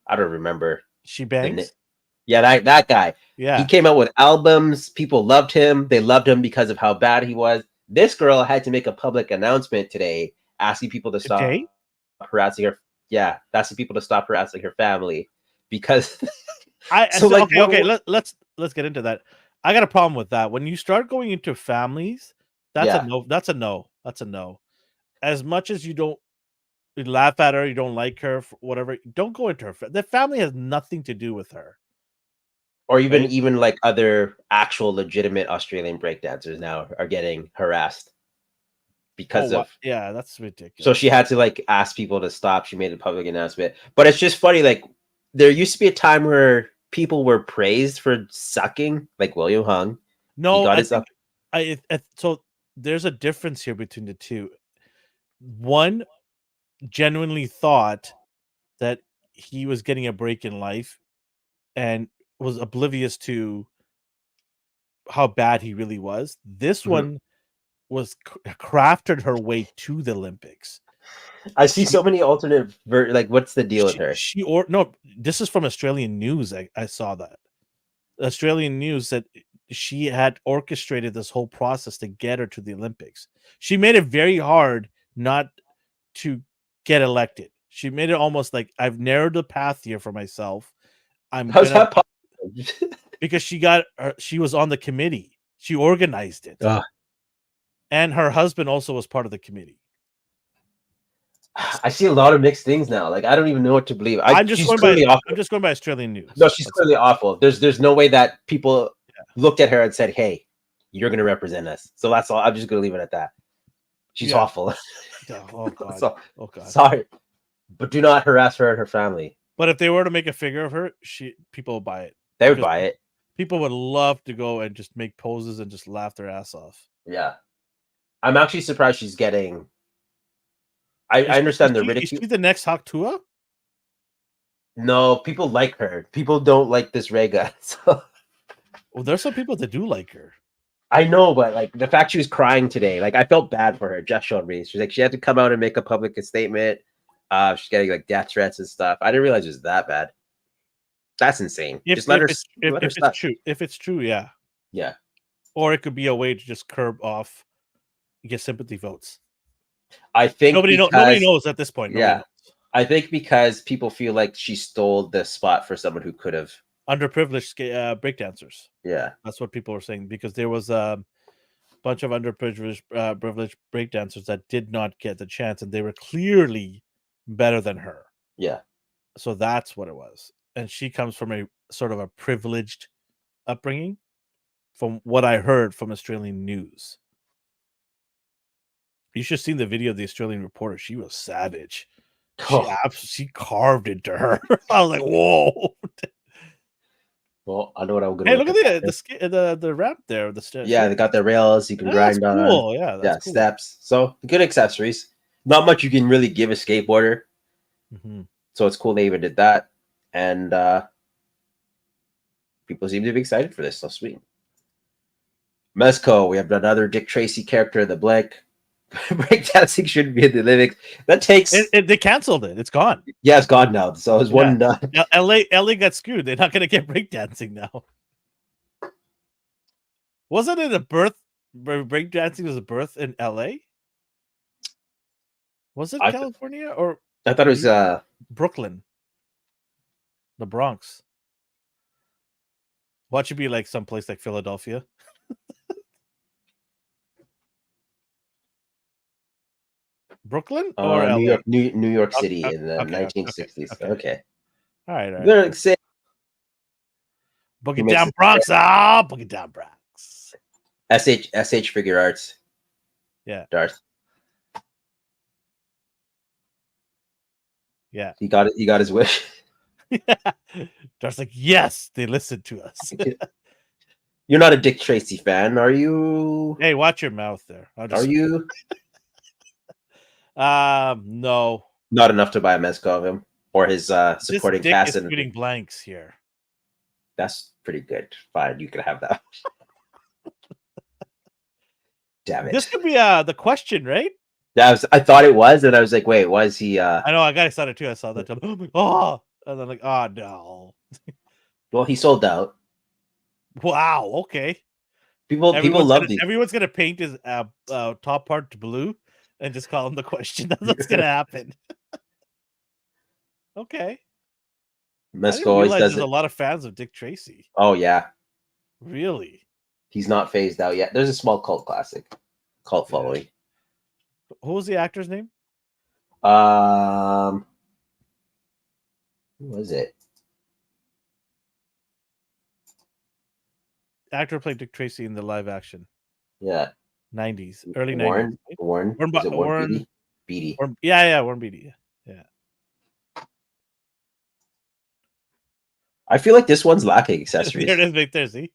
[SPEAKER 2] I don't remember.
[SPEAKER 1] She Bangs.
[SPEAKER 2] Yeah, that guy.
[SPEAKER 1] Yeah,
[SPEAKER 2] he came out with albums. People loved him. They loved him because of how bad he was. This girl had to make a public announcement today asking people to stop
[SPEAKER 1] Today?
[SPEAKER 2] harassing her. Yeah, asking people to stop harassing her family because.
[SPEAKER 1] So like, okay, let's get into that. I got a problem with that. When you start going into families, that's a
[SPEAKER 2] Yeah.
[SPEAKER 1] no. That's a no. That's a no. As much as you don't laugh at her, you don't like her, whatever. Don't go into her. The family has nothing to do with her.
[SPEAKER 2] Or even
[SPEAKER 1] Right?
[SPEAKER 2] even like other actual legitimate Australian breakdancers now are getting harassed because of.
[SPEAKER 1] Yeah, that's ridiculous.
[SPEAKER 2] So she had to like ask people to stop. She made a public announcement, but it's just funny. Like there used to be a time where people were praised for sucking, like William Hung. He
[SPEAKER 1] No,
[SPEAKER 2] got
[SPEAKER 1] I
[SPEAKER 2] his
[SPEAKER 1] think so there's a difference here between the two. One genuinely thought that he was getting a break in life and was oblivious to how bad he really was. This
[SPEAKER 2] Mhm.
[SPEAKER 1] one was crafted her way to the Olympics.
[SPEAKER 2] I see so many alternate like what's the deal with her?
[SPEAKER 1] No, this is from Australian news. I saw that. Australian news that she had orchestrated this whole process to get her to the Olympics. She made it very hard not to get elected. She made it almost like I've narrowed the path here for myself.
[SPEAKER 2] How's that possible?
[SPEAKER 1] Because she was on the committee. She organized it.
[SPEAKER 2] Ugh.
[SPEAKER 1] And her husband also was part of the committee.
[SPEAKER 2] I see a lot of mixed things now. Like I don't even know what to believe.
[SPEAKER 1] I'm just going by Australian news.
[SPEAKER 2] No, she's clearly awful. There's no way that people looked at her and said, "Hey, you're going to represent us." So that's all. I'm just going to leave it at that. She's awful.
[SPEAKER 1] Oh god. Oh god.
[SPEAKER 2] Sorry, but do not harass her and her family.
[SPEAKER 1] But if they were to make a figure of her, people would buy it.
[SPEAKER 2] They would buy it.
[SPEAKER 1] People would love to go and just make poses and just laugh their ass off.
[SPEAKER 2] Yeah, I'm actually surprised she's getting. I understand the ridicule.
[SPEAKER 1] Is she the next Haktua?
[SPEAKER 2] No, people like her. People don't like this Rega. So.
[SPEAKER 1] Well, there's some people that do like her.
[SPEAKER 2] I know, but like the fact she was crying today, like I felt bad for her. Jeff showed me. She's like she had to come out and make a public statement. She's getting like death threats and stuff. I didn't realize it was that bad. That's insane. Just let her.
[SPEAKER 1] If it's true, if it's true, yeah.
[SPEAKER 2] Yeah.
[SPEAKER 1] Or it could be a way to just curb off, get sympathy votes.
[SPEAKER 2] I think
[SPEAKER 1] nobody knows at this point.
[SPEAKER 2] Yeah, I think because people feel like she stole the spot for someone who could have
[SPEAKER 1] underprivileged breakdancers.
[SPEAKER 2] Yeah,
[SPEAKER 1] that's what people were saying because there was a bunch of underprivileged privileged breakdancers that did not get the chance, and they were clearly better than her.
[SPEAKER 2] Yeah,
[SPEAKER 1] so that's what it was, and she comes from a sort of a privileged upbringing, from what I heard from Australian news. You should have seen the video of the Australian reporter. She was savage. She carved into her. I was like, whoa.
[SPEAKER 2] Well, I know what I'm gonna.
[SPEAKER 1] Hey, look at the ramp there. The stairs.
[SPEAKER 2] Yeah, they got the rails. You can grind on.
[SPEAKER 1] Cool. Yeah, that's cool.
[SPEAKER 2] Steps. So good accessories. Not much you can really give a skateboarder.
[SPEAKER 1] Mm-hmm.
[SPEAKER 2] So it's cool they even did that, and people seem to be excited for this. So sweet. Mezco, we have another Dick Tracy character in the blank. Breakdancing shouldn't be in the Olympics. That takes.
[SPEAKER 1] They canceled it. It's gone.
[SPEAKER 2] Yeah, it's gone now. So it's one.
[SPEAKER 1] LA got screwed. They're not going to get breakdancing now. Wasn't it a birth? Breakdancing was a birth in LA. Was it California or?
[SPEAKER 2] I thought it was
[SPEAKER 1] Brooklyn, the Bronx. What should be like someplace like Philadelphia? Brooklyn or
[SPEAKER 2] New York City in the 1960s. Okay.
[SPEAKER 1] All right.
[SPEAKER 2] They're saying
[SPEAKER 1] Boogie Down Bronx. Boogie Down Bronx.
[SPEAKER 2] SH Figure Arts.
[SPEAKER 1] Yeah.
[SPEAKER 2] Darth.
[SPEAKER 1] Yeah.
[SPEAKER 2] He got it. He got his wish.
[SPEAKER 1] Darth's like, yes, they listened to us.
[SPEAKER 2] You're not a Dick Tracy fan, are you?
[SPEAKER 1] Hey, watch your mouth there.
[SPEAKER 2] Are you?
[SPEAKER 1] No.
[SPEAKER 2] Not enough to buy a mezco of him or his supporting cast.
[SPEAKER 1] Is shooting blanks here.
[SPEAKER 2] That's pretty good. Fine, you can have that. Damn it!
[SPEAKER 1] This could be the question, right?
[SPEAKER 2] I thought it was, and I was like, wait, was he?
[SPEAKER 1] I know. I got excited too. I saw that. Oh, and then like, oh no.
[SPEAKER 2] Well, he sold out.
[SPEAKER 1] Wow. Okay.
[SPEAKER 2] People love these.
[SPEAKER 1] Everyone's gonna paint his top part to blue. and just call him the question. That's what's gonna happen. Okay. I
[SPEAKER 2] Mesco
[SPEAKER 1] didn't
[SPEAKER 2] always
[SPEAKER 1] realize
[SPEAKER 2] does
[SPEAKER 1] there's a
[SPEAKER 2] it.
[SPEAKER 1] lot of fans of Dick Tracy.
[SPEAKER 2] Oh yeah,
[SPEAKER 1] Really?
[SPEAKER 2] he's not phased out yet. There's a small cult following.
[SPEAKER 1] Who was the actor's name?
[SPEAKER 2] Who was it?
[SPEAKER 1] Actor played Dick Tracy in the live action.
[SPEAKER 2] Yeah,
[SPEAKER 1] 90s, early 90s.
[SPEAKER 2] Warren.
[SPEAKER 1] Right?
[SPEAKER 2] Warren. Was it Warren Beatty?
[SPEAKER 1] Yeah, Warren Beatty. Yeah.
[SPEAKER 2] I feel like this one's lacking accessories.
[SPEAKER 1] There it is, right there. See?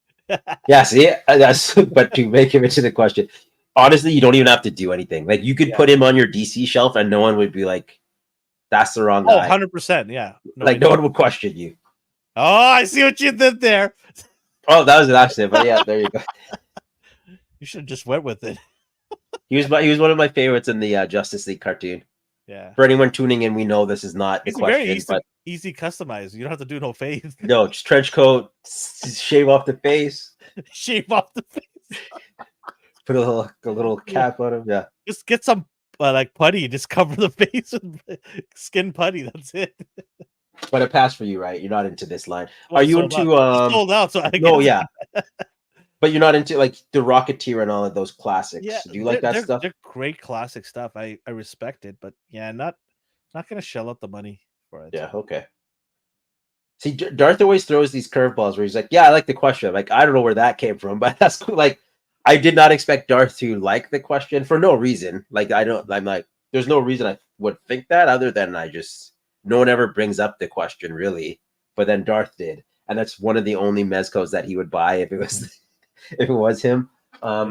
[SPEAKER 2] Yeah, see, that's but to make him into the question, honestly, you don't even have to do anything. Like you could put him on your DC shelf, and no one would be like, "That's the wrong guy."
[SPEAKER 1] 100%. Yeah.
[SPEAKER 2] Like no one would question you.
[SPEAKER 1] Oh, I see what you did there.
[SPEAKER 2] Oh, that was an accident, but yeah, there you go.
[SPEAKER 1] You should have just went with it.
[SPEAKER 2] He was one of my favorites in the Justice League cartoon.
[SPEAKER 1] Yeah.
[SPEAKER 2] For anyone tuning in, we know this is not the
[SPEAKER 1] It's
[SPEAKER 2] question,
[SPEAKER 1] very
[SPEAKER 2] but
[SPEAKER 1] easy customized. You don't have to do no face.
[SPEAKER 2] no, just trench coat, shave off the face,
[SPEAKER 1] Shave off the face.
[SPEAKER 2] put a little cap on him. Yeah,
[SPEAKER 1] Just get some like putty. Just cover the face with skin putty. That's it.
[SPEAKER 2] but it passed for you, right? You're not into this line.
[SPEAKER 1] Well,
[SPEAKER 2] Are you
[SPEAKER 1] sold
[SPEAKER 2] into
[SPEAKER 1] out. It's sold out? So I
[SPEAKER 2] No,
[SPEAKER 1] guess.
[SPEAKER 2] yeah. But you're not into like the Rocketeer and all of those classics.
[SPEAKER 1] Yeah,
[SPEAKER 2] Do you like that stuff?
[SPEAKER 1] They're great classic stuff. I respect it, but yeah, not gonna shell out the money for it.
[SPEAKER 2] Yeah, okay. See, Darth always throws these curveballs where he's like, "Yeah, I like the question." I'm like, I don't know where that came from, but that's cool. Like, I did not expect Darth to like the question for no reason. Like, I'm like, there's no reason I would think that other than no one ever brings up the question really, but then Darth did, and that's one of the only mezcos that he would buy if it was if it was him.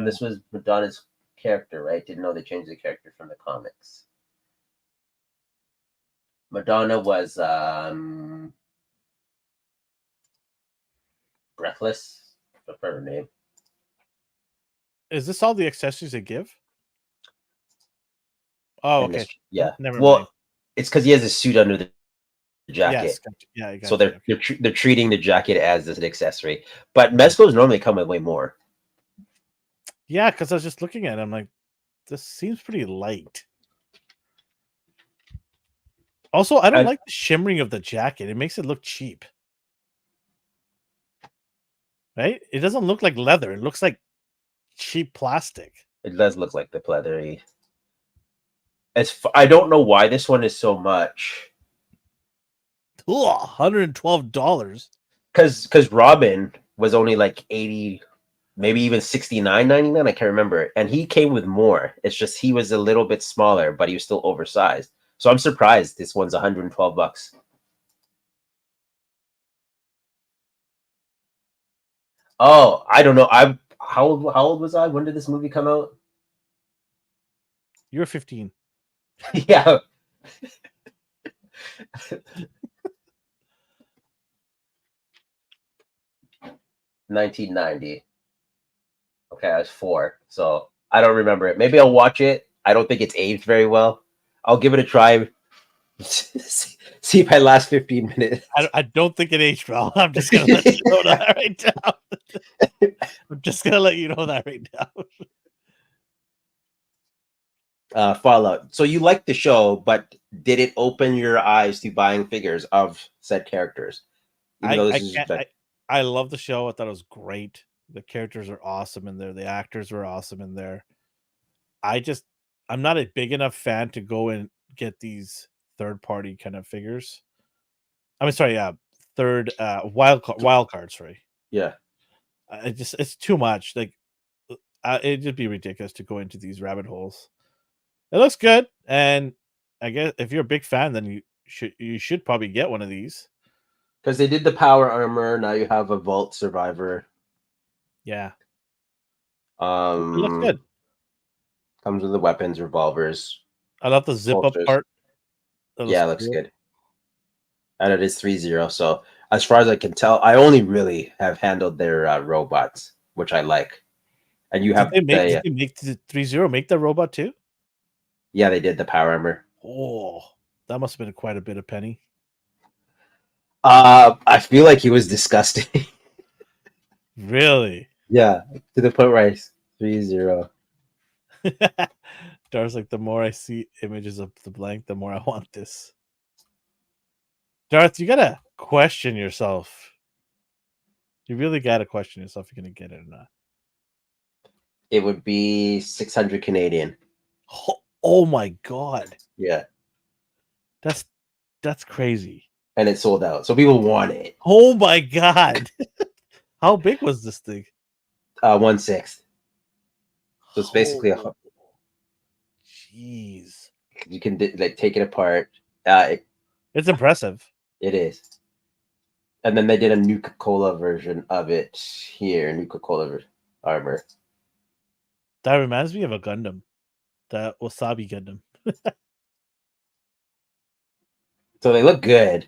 [SPEAKER 2] This was Madonna's character, right? Didn't know they changed the character from the comics. Madonna was Breathless. I prefer her name.
[SPEAKER 1] Is this all the accessories they give? Oh, okay.
[SPEAKER 2] Yeah.
[SPEAKER 1] Never mind.
[SPEAKER 2] It's because he has a suit under the jacket.
[SPEAKER 1] Yes, gotcha. Yeah,
[SPEAKER 2] so they're treating the jacket as an accessory. But mezcos normally come with way more.
[SPEAKER 1] Yeah, because I was just looking at it, I'm like, this seems pretty light. Also, I don't like the shimmering of the jacket. It makes it look cheap. Right? It doesn't look like leather. It looks like cheap plastic.
[SPEAKER 2] It does look like the leathery. I don't know why this one is so much.
[SPEAKER 1] $112.
[SPEAKER 2] Because Robin was only like 80, maybe even 69.99. I can't remember. And he came with more. It's just he was a little bit smaller, but he was still oversized. So I'm surprised this one's $112. Oh, I don't know. How old was I? When did this movie come out?
[SPEAKER 1] You were 15.
[SPEAKER 2] Yeah. 1990. Okay, I was 4, so I don't remember it. Maybe I'll watch it. I don't think it's aged very well. I'll give it a try. See if I last 15 minutes.
[SPEAKER 1] I don't think it aged well. I'm just gonna let you know that right now. I'm just gonna let you know that right
[SPEAKER 2] now. Fallout. So you liked the show, but did it open your eyes to buying figures of said characters?
[SPEAKER 1] I love the show. I thought it was great. The characters are awesome in there. The actors were awesome in there. I'm not a big enough fan to go and get these third-party kind of figures. I mean, sorry, third wild cards. Sorry.
[SPEAKER 2] Yeah.
[SPEAKER 1] It's too much. Like, it'd just be ridiculous to go into these rabbit holes. It looks good, and I guess if you're a big fan, then you should probably get one of these.
[SPEAKER 2] Because they did the power armor. Now you have a Vault Survivor.
[SPEAKER 1] Yeah.
[SPEAKER 2] It
[SPEAKER 1] looks good.
[SPEAKER 2] Comes with the weapons, revolvers.
[SPEAKER 1] I love the zip up part.
[SPEAKER 2] Yeah, it looks good. And it is 3-0. So as far as I can tell, I only really have handled their robots, which I like. And you have
[SPEAKER 1] did they make the 3-0 make the robot too?
[SPEAKER 2] Yeah, they did the power armor.
[SPEAKER 1] Oh, that must have been quite a bit of penny.
[SPEAKER 2] I feel like he was disgusting.
[SPEAKER 1] Really?
[SPEAKER 2] Yeah, to the point where 3-0.
[SPEAKER 1] Dar's like, the more I see images of the blank, the more I want this. Darth, you gotta question yourself. You really gotta question yourself if you're gonna get it or not.
[SPEAKER 2] It would be 600 Canadian.
[SPEAKER 1] Oh my god.
[SPEAKER 2] Yeah.
[SPEAKER 1] That's crazy.
[SPEAKER 2] And it sold out. So people want it.
[SPEAKER 1] Oh my god. How big was this thing?
[SPEAKER 2] 1/6. So it's basically
[SPEAKER 1] jeez.
[SPEAKER 2] You can like take it apart.
[SPEAKER 1] It's impressive.
[SPEAKER 2] It is. And then they did a Nuka-Cola version of it here. Nuka-Cola armor.
[SPEAKER 1] That reminds me of a Gundam. That Wasabi Gundam.
[SPEAKER 2] So they look good.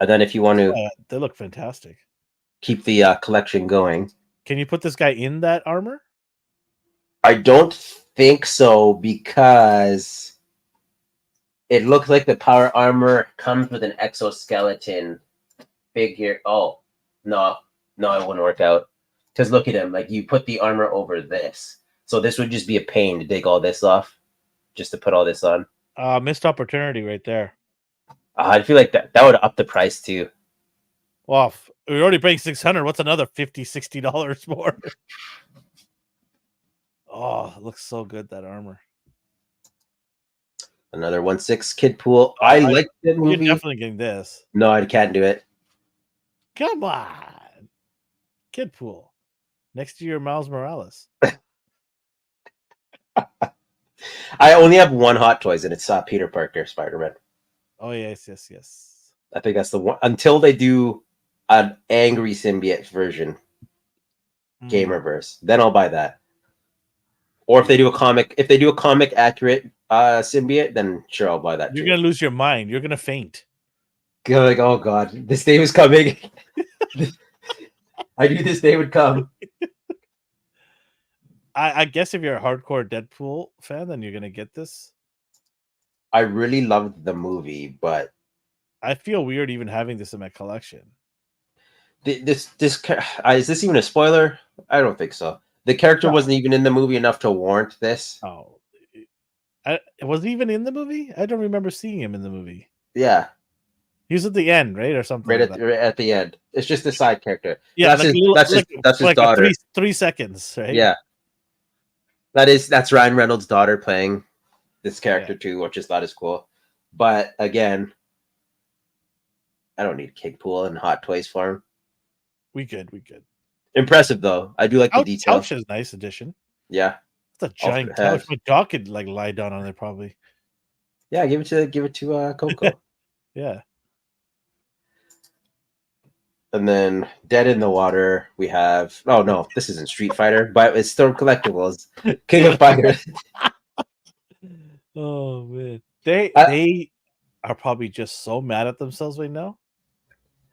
[SPEAKER 2] And then if you want to
[SPEAKER 1] they look fantastic.
[SPEAKER 2] Keep the collection going.
[SPEAKER 1] Can you put this guy in that armor?
[SPEAKER 2] I don't think so, because it looks like the power armor comes with an exoskeleton figure. Oh, no, it wouldn't work out. Because look at him. Like, you put the armor over this. So this would just be a pain to take all this off. Just to put all this on.
[SPEAKER 1] Missed opportunity right there.
[SPEAKER 2] I feel like that would up the price too.
[SPEAKER 1] Well, we're already paying $600. What's another $50-$60 more? Oh, it looks so good, that armor.
[SPEAKER 2] Another 1/6 kid pool. I like the movie.
[SPEAKER 1] You're definitely getting this.
[SPEAKER 2] No, I can't do it.
[SPEAKER 1] Come on. Kid pool. Next to your Miles Morales.
[SPEAKER 2] I only have one Hot Toys, and it's Peter Parker, Spider-Man.
[SPEAKER 1] Oh, yes.
[SPEAKER 2] I think that's the one. Until they do an angry symbiote version, Gamerverse, then I'll buy that. Or if they do a comic accurate symbiote, then sure, I'll buy that.
[SPEAKER 1] You're gonna lose your mind. You're gonna faint.
[SPEAKER 2] You're like, oh god, this day was coming. I knew this day would come.
[SPEAKER 1] I guess if you're a hardcore Deadpool fan, then you're gonna get this.
[SPEAKER 2] I really loved the movie, but
[SPEAKER 1] I feel weird even having this in my collection.
[SPEAKER 2] Is this even a spoiler? I don't think so. The character wasn't even in the movie enough to warrant this.
[SPEAKER 1] Oh, was he even in the movie? I don't remember seeing him in the movie.
[SPEAKER 2] Yeah,
[SPEAKER 1] he was at the end, right, or something.
[SPEAKER 2] Right at the end. It's just a side character.
[SPEAKER 1] Yeah,
[SPEAKER 2] that's his daughter.
[SPEAKER 1] 3 seconds, right?
[SPEAKER 2] Yeah, that's Ryan Reynolds' daughter playing this character too, which I thought is cool. But again, I don't need Kid Pool and Hot Toys for him.
[SPEAKER 1] We good.
[SPEAKER 2] Impressive though. I do like the detail.
[SPEAKER 1] Couch is nice addition.
[SPEAKER 2] Yeah,
[SPEAKER 1] it's a giant couch. My dog could like lie down on it probably.
[SPEAKER 2] Yeah, give it to Coco.
[SPEAKER 1] Yeah.
[SPEAKER 2] And then Dead in the Water, we have. Oh no, this isn't Street Fighter, but it's still collectibles. King of Fighters.
[SPEAKER 1] Oh man, they are probably just so mad at themselves right now.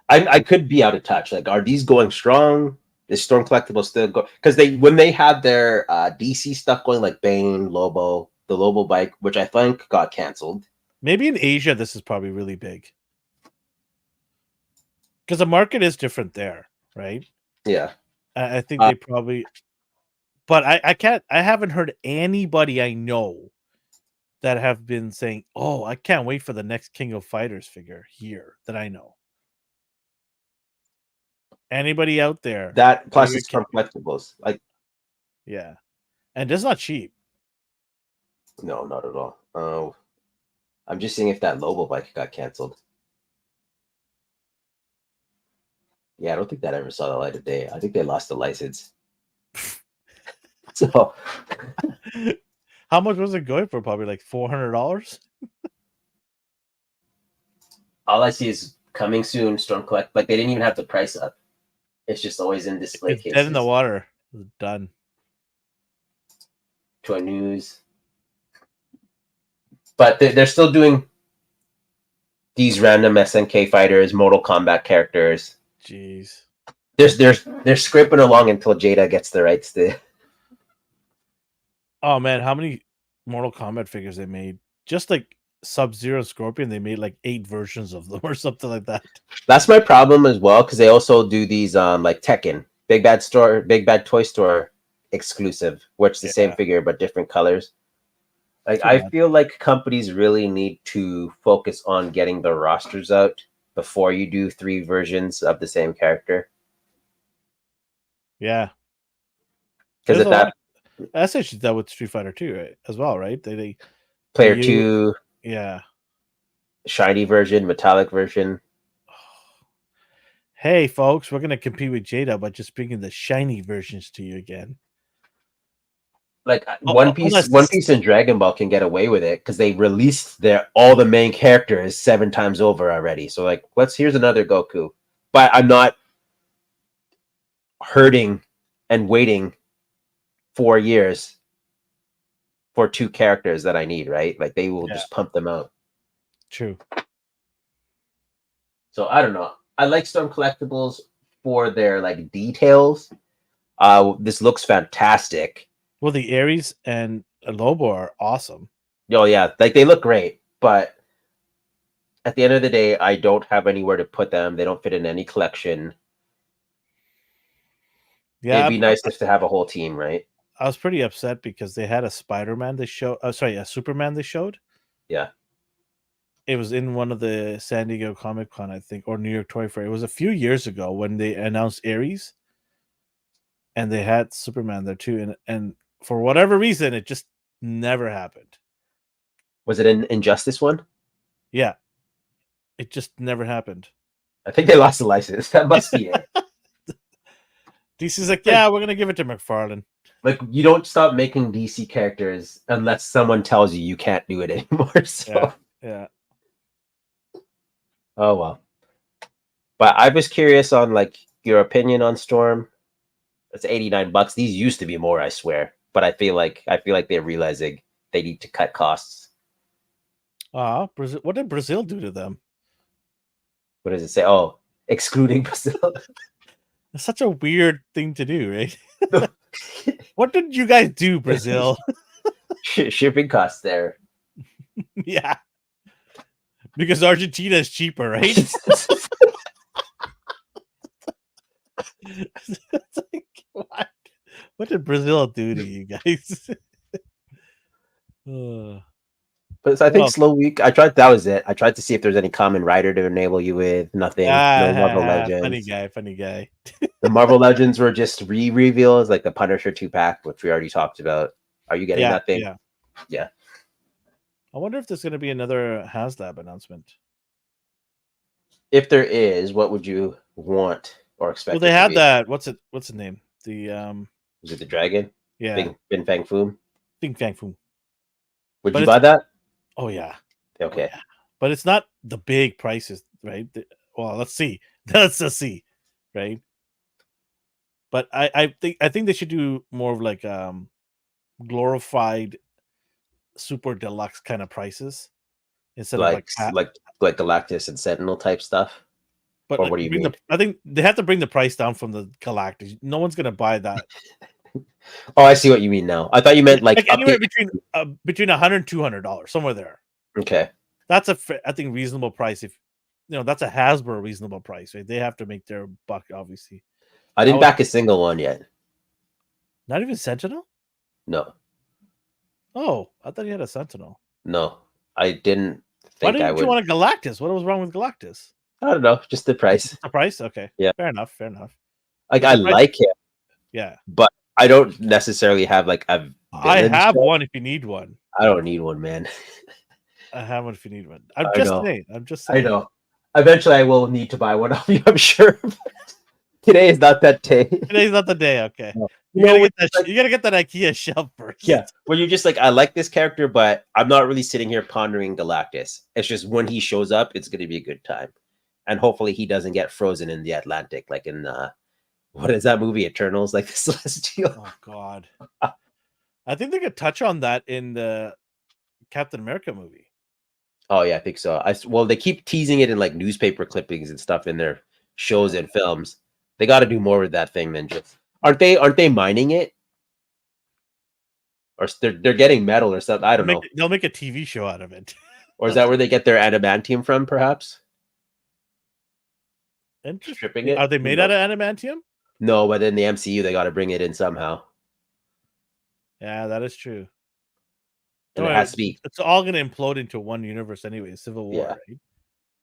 [SPEAKER 2] I could be out of touch. Like, are these going strong? Is Storm Collectibles still go? Because when they had their DC stuff going, like Bane, Lobo, the Lobo bike, which I think got canceled.
[SPEAKER 1] Maybe in Asia, this is probably really big. Because the market is different there, right?
[SPEAKER 2] Yeah.
[SPEAKER 1] I think they probably... But I haven't heard anybody I know that have been saying, oh, I can't wait for the next King of Fighters figure here that I know. Anybody out there?
[SPEAKER 2] That plus it's from collectibles. Like,
[SPEAKER 1] yeah. And it's not cheap.
[SPEAKER 2] No, not at all. Oh, I'm just seeing if that Lobo bike got canceled. Yeah, I don't think that ever saw the light of day. I think they lost the license. So,
[SPEAKER 1] how much was it going for? Probably like $400.
[SPEAKER 2] All I see is coming soon. Storm Collect. Like, they didn't even have the price up. It's just always in display cases.
[SPEAKER 1] Dead in the Water. It's done.
[SPEAKER 2] Toy News. But they're still doing these random SNK fighters, Mortal Kombat characters.
[SPEAKER 1] Jeez.
[SPEAKER 2] They're scraping along until Jada gets the rights to.
[SPEAKER 1] Oh man, how many Mortal Kombat figures they made? Just like Sub-Zero and Scorpion, they made like 8 versions of them or something like that.
[SPEAKER 2] That's my problem as well, because they also do these like Tekken, Big Bad Toy Store exclusive, where it's the same figure but different colors. Like
[SPEAKER 1] Too
[SPEAKER 2] I
[SPEAKER 1] bad.
[SPEAKER 2] feel like companies really need to focus on getting the rosters out before you do 3 versions of the same character.
[SPEAKER 1] Yeah.
[SPEAKER 2] Because
[SPEAKER 1] There's
[SPEAKER 2] at
[SPEAKER 1] a lot.
[SPEAKER 2] that
[SPEAKER 1] That's actually that with Street Fighter 2, right? As well, right?
[SPEAKER 2] player
[SPEAKER 1] you,
[SPEAKER 2] 2,
[SPEAKER 1] yeah.
[SPEAKER 2] shiny version, metallic version.
[SPEAKER 1] Hey, folks, we're gonna compete with Jada by just bringing the shiny versions to you again.
[SPEAKER 2] Like
[SPEAKER 1] Oh,
[SPEAKER 2] One Piece and Dragon Ball can get away with it because they released all the main characters 7 times over already. So like, here's another Goku, but I'm not hurting and waiting 4 years for 2 characters that I need, right? Like they will
[SPEAKER 1] Yeah.
[SPEAKER 2] just pump them out.
[SPEAKER 1] True.
[SPEAKER 2] So I don't know. I like Storm Collectibles for their like details. This looks fantastic.
[SPEAKER 1] Well, the Ares and Lobo are awesome.
[SPEAKER 2] Oh yeah, like they look great, but at the end of the day, I don't have anywhere to put them. They don't fit in any collection.
[SPEAKER 1] Yeah,
[SPEAKER 2] It'd be nice just to have a whole team, right?
[SPEAKER 1] I was pretty upset because they had a Spider-Man they showed. A Superman they showed.
[SPEAKER 2] Yeah.
[SPEAKER 1] It was in one of the San Diego Comic Con, I think, or New York Toy Fair. It was a few years ago when they announced Ares, and they had Superman there too. And for whatever reason, it just never happened.
[SPEAKER 2] Was it an Injustice one?
[SPEAKER 1] Yeah, it just never happened.
[SPEAKER 2] I think they lost the license. That must be it.
[SPEAKER 1] DC's like, yeah, we're gonna give it to McFarlane.
[SPEAKER 2] Like you don't stop making DC characters unless someone tells you can't do it anymore. So
[SPEAKER 1] Yeah.
[SPEAKER 2] oh well. But I was curious on like your opinion on Storm. It's $89. These used to be more, I swear. But I feel like they're realizing they need to cut costs.
[SPEAKER 1] Brazil. What did Brazil do to them?
[SPEAKER 2] What does it say? Oh, excluding Brazil.
[SPEAKER 1] It's such a weird thing to do, right? What did you guys do, Brazil?
[SPEAKER 2] Shipping costs there.
[SPEAKER 1] Yeah, because Argentina is cheaper, right? It's like, what did Brazil do to you guys?
[SPEAKER 2] But I think slow week. That was it. I tried to see if there's any common writer to enable you with. Nothing. No Marvel Legends.
[SPEAKER 1] Funny guy.
[SPEAKER 2] The Marvel Legends were just reveals, like the Punisher 2-pack, which we already talked about. Are you getting that thing? Yeah.
[SPEAKER 1] I wonder if there's going to be another HasLab announcement.
[SPEAKER 2] If there is, what would you want or expect?
[SPEAKER 1] Well, they had that. What's the name? The
[SPEAKER 2] is it the dragon?
[SPEAKER 1] Yeah.
[SPEAKER 2] Bin Fang Foom.
[SPEAKER 1] Bing Fang Foom.
[SPEAKER 2] Would you buy that?
[SPEAKER 1] Oh yeah.
[SPEAKER 2] Okay.
[SPEAKER 1] Oh, yeah. But it's not the big prices, right? Well, let's see. Let's see, right? But I think they should do more of like glorified super deluxe kind of prices instead of
[SPEAKER 2] like Galactus and Sentinel type stuff.
[SPEAKER 1] But
[SPEAKER 2] or what do you mean?
[SPEAKER 1] I think they have to bring the price down from the Galactus. No one's gonna buy that.
[SPEAKER 2] Oh, I see what you mean now. I thought you meant like
[SPEAKER 1] anywhere between $100 and $200, somewhere there.
[SPEAKER 2] Okay,
[SPEAKER 1] that's I think reasonable price. If that's a Hasbro reasonable price, right? They have to make their buck, obviously.
[SPEAKER 2] I didn't back a single one yet.
[SPEAKER 1] Not even Sentinel?
[SPEAKER 2] No.
[SPEAKER 1] Oh, I thought you had a Sentinel.
[SPEAKER 2] No, I didn't think
[SPEAKER 1] Why didn't you want a Galactus? What was wrong with Galactus?
[SPEAKER 2] I don't know, just the price.
[SPEAKER 1] The price? Okay.
[SPEAKER 2] Yeah.
[SPEAKER 1] Fair enough.
[SPEAKER 2] Like I like him.
[SPEAKER 1] Yeah.
[SPEAKER 2] But I don't necessarily have like a
[SPEAKER 1] I have one if you need one.
[SPEAKER 2] I don't need one, man.
[SPEAKER 1] I have one if you need one. I'm just saying.
[SPEAKER 2] I know. Eventually I will need to buy one of you, I'm sure. Today is not that day.
[SPEAKER 1] Today's not the day, okay.
[SPEAKER 2] No.
[SPEAKER 1] You gotta get that IKEA shelf first.
[SPEAKER 2] Yeah. When you're just like, I like this character, but I'm not really sitting here pondering Galactus. It's just when he shows up, it's gonna be a good time. And hopefully he doesn't get frozen in the Atlantic, like in what is that movie, Eternals, like the Celestial?
[SPEAKER 1] Oh God. I think they could touch on that in the Captain America movie.
[SPEAKER 2] Oh yeah, I think so. Well, they keep teasing it in like newspaper clippings and stuff in their shows and films. They got to do more with that thing than just. Aren't they mining it? Or they're getting metal or something? I don't know.
[SPEAKER 1] They'll make a TV show out of it.
[SPEAKER 2] Or is that where they get their adamantium from? Perhaps.
[SPEAKER 1] Stripping it. Are they made out of adamantium?
[SPEAKER 2] No, but in the MCU they got to bring it in somehow.
[SPEAKER 1] Yeah, that is true.
[SPEAKER 2] and it has to be.
[SPEAKER 1] It's all going to implode into one universe anyway. Civil War,
[SPEAKER 2] Yeah.
[SPEAKER 1] right?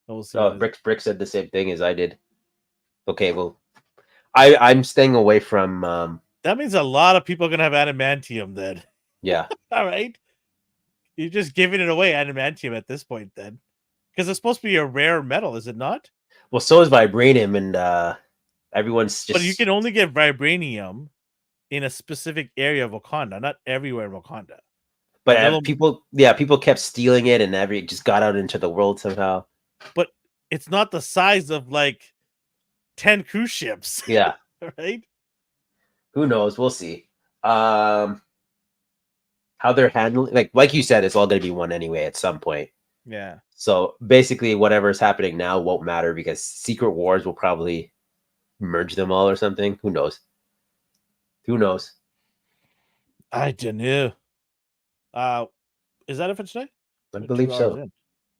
[SPEAKER 1] So we'll see.
[SPEAKER 2] Brick said the same thing as I did. Okay, well, I'm staying away from.
[SPEAKER 1] That means a lot of people are going to have adamantium then.
[SPEAKER 2] Yeah.
[SPEAKER 1] All right. You're just giving it away, adamantium, at this point then. Because it's supposed to be a rare metal, is it not?
[SPEAKER 2] Well, so is vibranium, and everyone's just.
[SPEAKER 1] But you can only get vibranium in a specific area of Wakanda, not everywhere in Wakanda.
[SPEAKER 2] But people kept stealing it, and it just got out into the world somehow.
[SPEAKER 1] But it's not the size of like 10 cruise ships.
[SPEAKER 2] Yeah.
[SPEAKER 1] Right?
[SPEAKER 2] Who knows? We'll see. How they're handling, like you said, it's all going to be one anyway at some point.
[SPEAKER 1] Yeah.
[SPEAKER 2] So basically, whatever is happening now won't matter because Secret Wars will probably merge them all or something. Who knows?
[SPEAKER 1] I don't know. Is that it for today?
[SPEAKER 2] I believe so.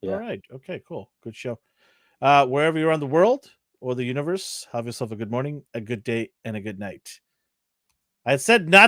[SPEAKER 1] Yeah. All right. Okay, cool. Good show. Wherever you're on the world or the universe, have yourself a good morning, a good day, and a good night. I said not